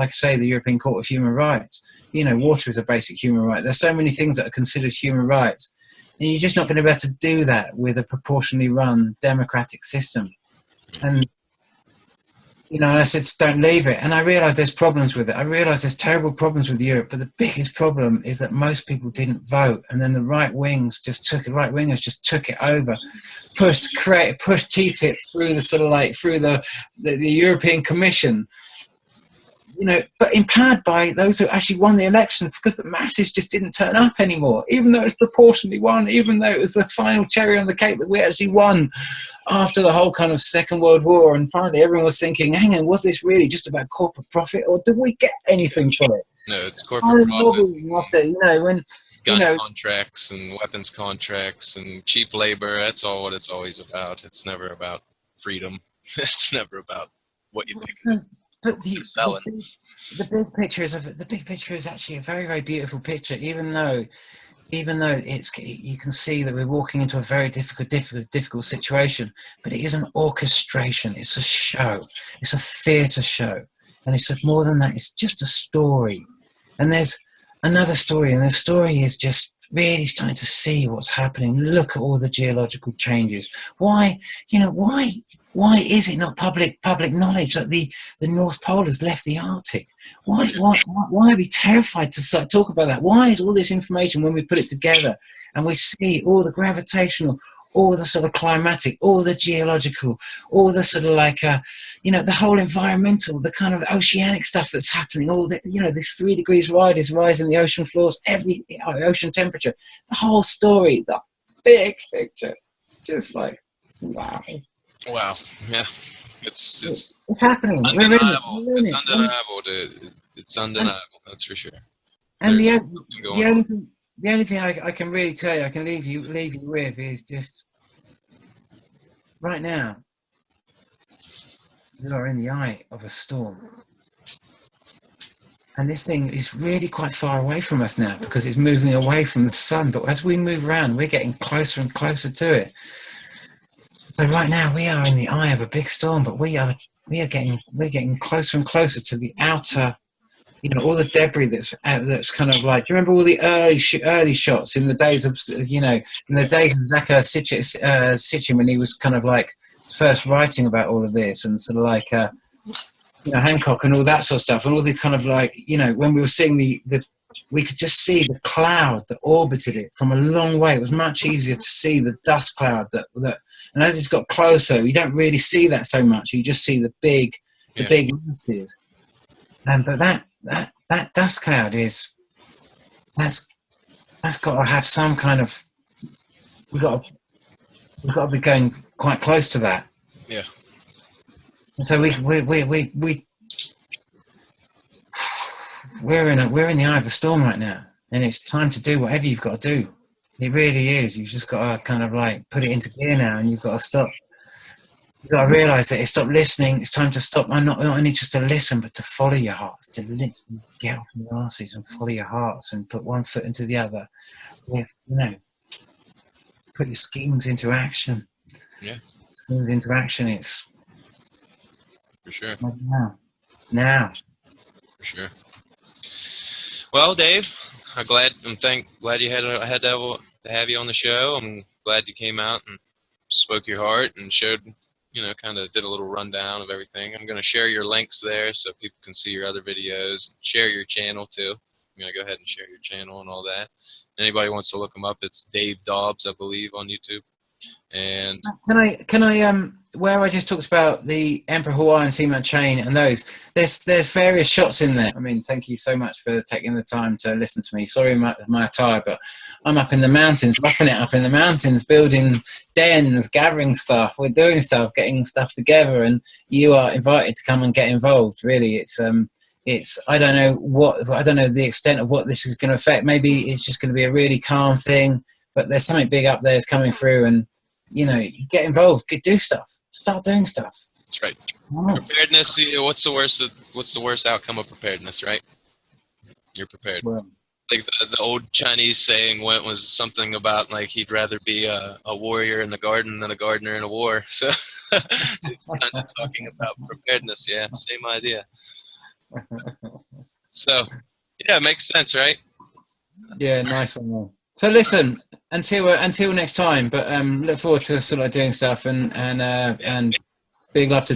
European Court of Human Rights. Water is a basic human right. There's so many things that are considered human rights. And you're just not going to be able to do that with a proportionally run democratic system. And and I said, don't leave it. And I realized there's problems with it. I realized there's terrible problems with Europe. But the biggest problem is that most people didn't vote. And then the right-wingers just took it over, pushed TTIP through the European Commission. But empowered by those who actually won the elections because the masses just didn't turn up anymore, even though it was proportionally won, even though it was the final cherry on the cake that we actually won after the whole kind of Second World War. And finally everyone was thinking, hang on, was this really just about corporate profit or did we get anything from it? No, it's corporate profit. When gun contracts and weapons contracts and cheap labor. That's all what it's always about. It's never about freedom. It's never about what you think. But the big picture is actually a very, very beautiful picture. Even though you can see that we're walking into a very difficult situation, but it is an orchestration. It's a show. It's a theatre show, and it's more than that. It's just a story, and there's another story, and the story is just really starting to see what's happening. Look at all the geological changes. Why is it not public knowledge that the North Pole has left the Arctic? Why are we terrified to talk about that? Why is all this information, when we put it together and we see all the gravitational, all the sort of climatic, all the geological, all the sort of the whole environmental, the kind of oceanic stuff that's happening, all the, this 3 degrees rise in the ocean floors, every ocean temperature, the whole story, the big picture. It's just like, wow. Wow. Yeah. It's happening. Undeniable. It's undeniable, dude. It's undeniable. That's for sure. And the only thing I can really tell you, I can leave you with, is just right now you are in the eye of a storm. And this thing is really quite far away from us now because it's moving away from the sun. But as we move around, we're getting closer and closer to it. So right now we are in the eye of a big storm, but we're getting closer and closer to the outer, all the debris that's kind of like. Do you remember all the early shots in the days of Zachar Sitchin when he was kind of like first writing about all of this and sort of like Hancock and all that sort of stuff, and all the kind of like when we were seeing we could just see the cloud that orbited it from a long way. It was much easier to see the dust cloud that and as it's got closer, you don't really see that so much. You just see the big masses. But that dust cloud that's got to have some kind of. We've got to be going quite close to that. Yeah. And so we're in the eye of a storm right now, and it's time to do whatever you've got to do. It really is. You've just got to kind of like put it into gear now, and you've got to stop. You've got to realise that stop listening. It's time to stop, and not only just to listen, but to follow your hearts, to get off your asses and follow your hearts, and put one foot into the other. Put your schemes into action. Yeah. Schemes into action. It's for sure. Now. For sure. Well, Dave, glad you had to have you on the show. I'm glad you came out and spoke your heart and showed, kind of did a little rundown of everything. I'm going to share your links there so people can see your other videos. Share your channel too. I'm going to go ahead and share your channel and all that. Anybody wants to look him up, it's Dave Dobbs, I believe, on YouTube. And can I where I just talked about the Emperor Hawaiian Seamount chain and those, there's various shots in there. I mean, thank you so much for taking the time to listen to me. Sorry my attire, but I'm up in the mountains, roughing it up in the mountains, building dens, gathering stuff. We're doing stuff, getting stuff together, and you are invited to come and get involved. Really, it's I don't know the extent of what this is going to affect. Maybe it's just going to be a really calm thing, but there's something big up there is coming through, and get involved, do stuff, start doing stuff. That's right. Preparedness. What's the worst outcome of preparedness, right? You're prepared. Well, like the old Chinese saying was something about like he'd rather be a warrior in the garden than a gardener in a war. So it's kind of talking about preparedness. Yeah, same idea. So yeah, it makes sense, right? Yeah, nice one. Man. So listen, until next time. But look forward to sort of doing stuff and big love to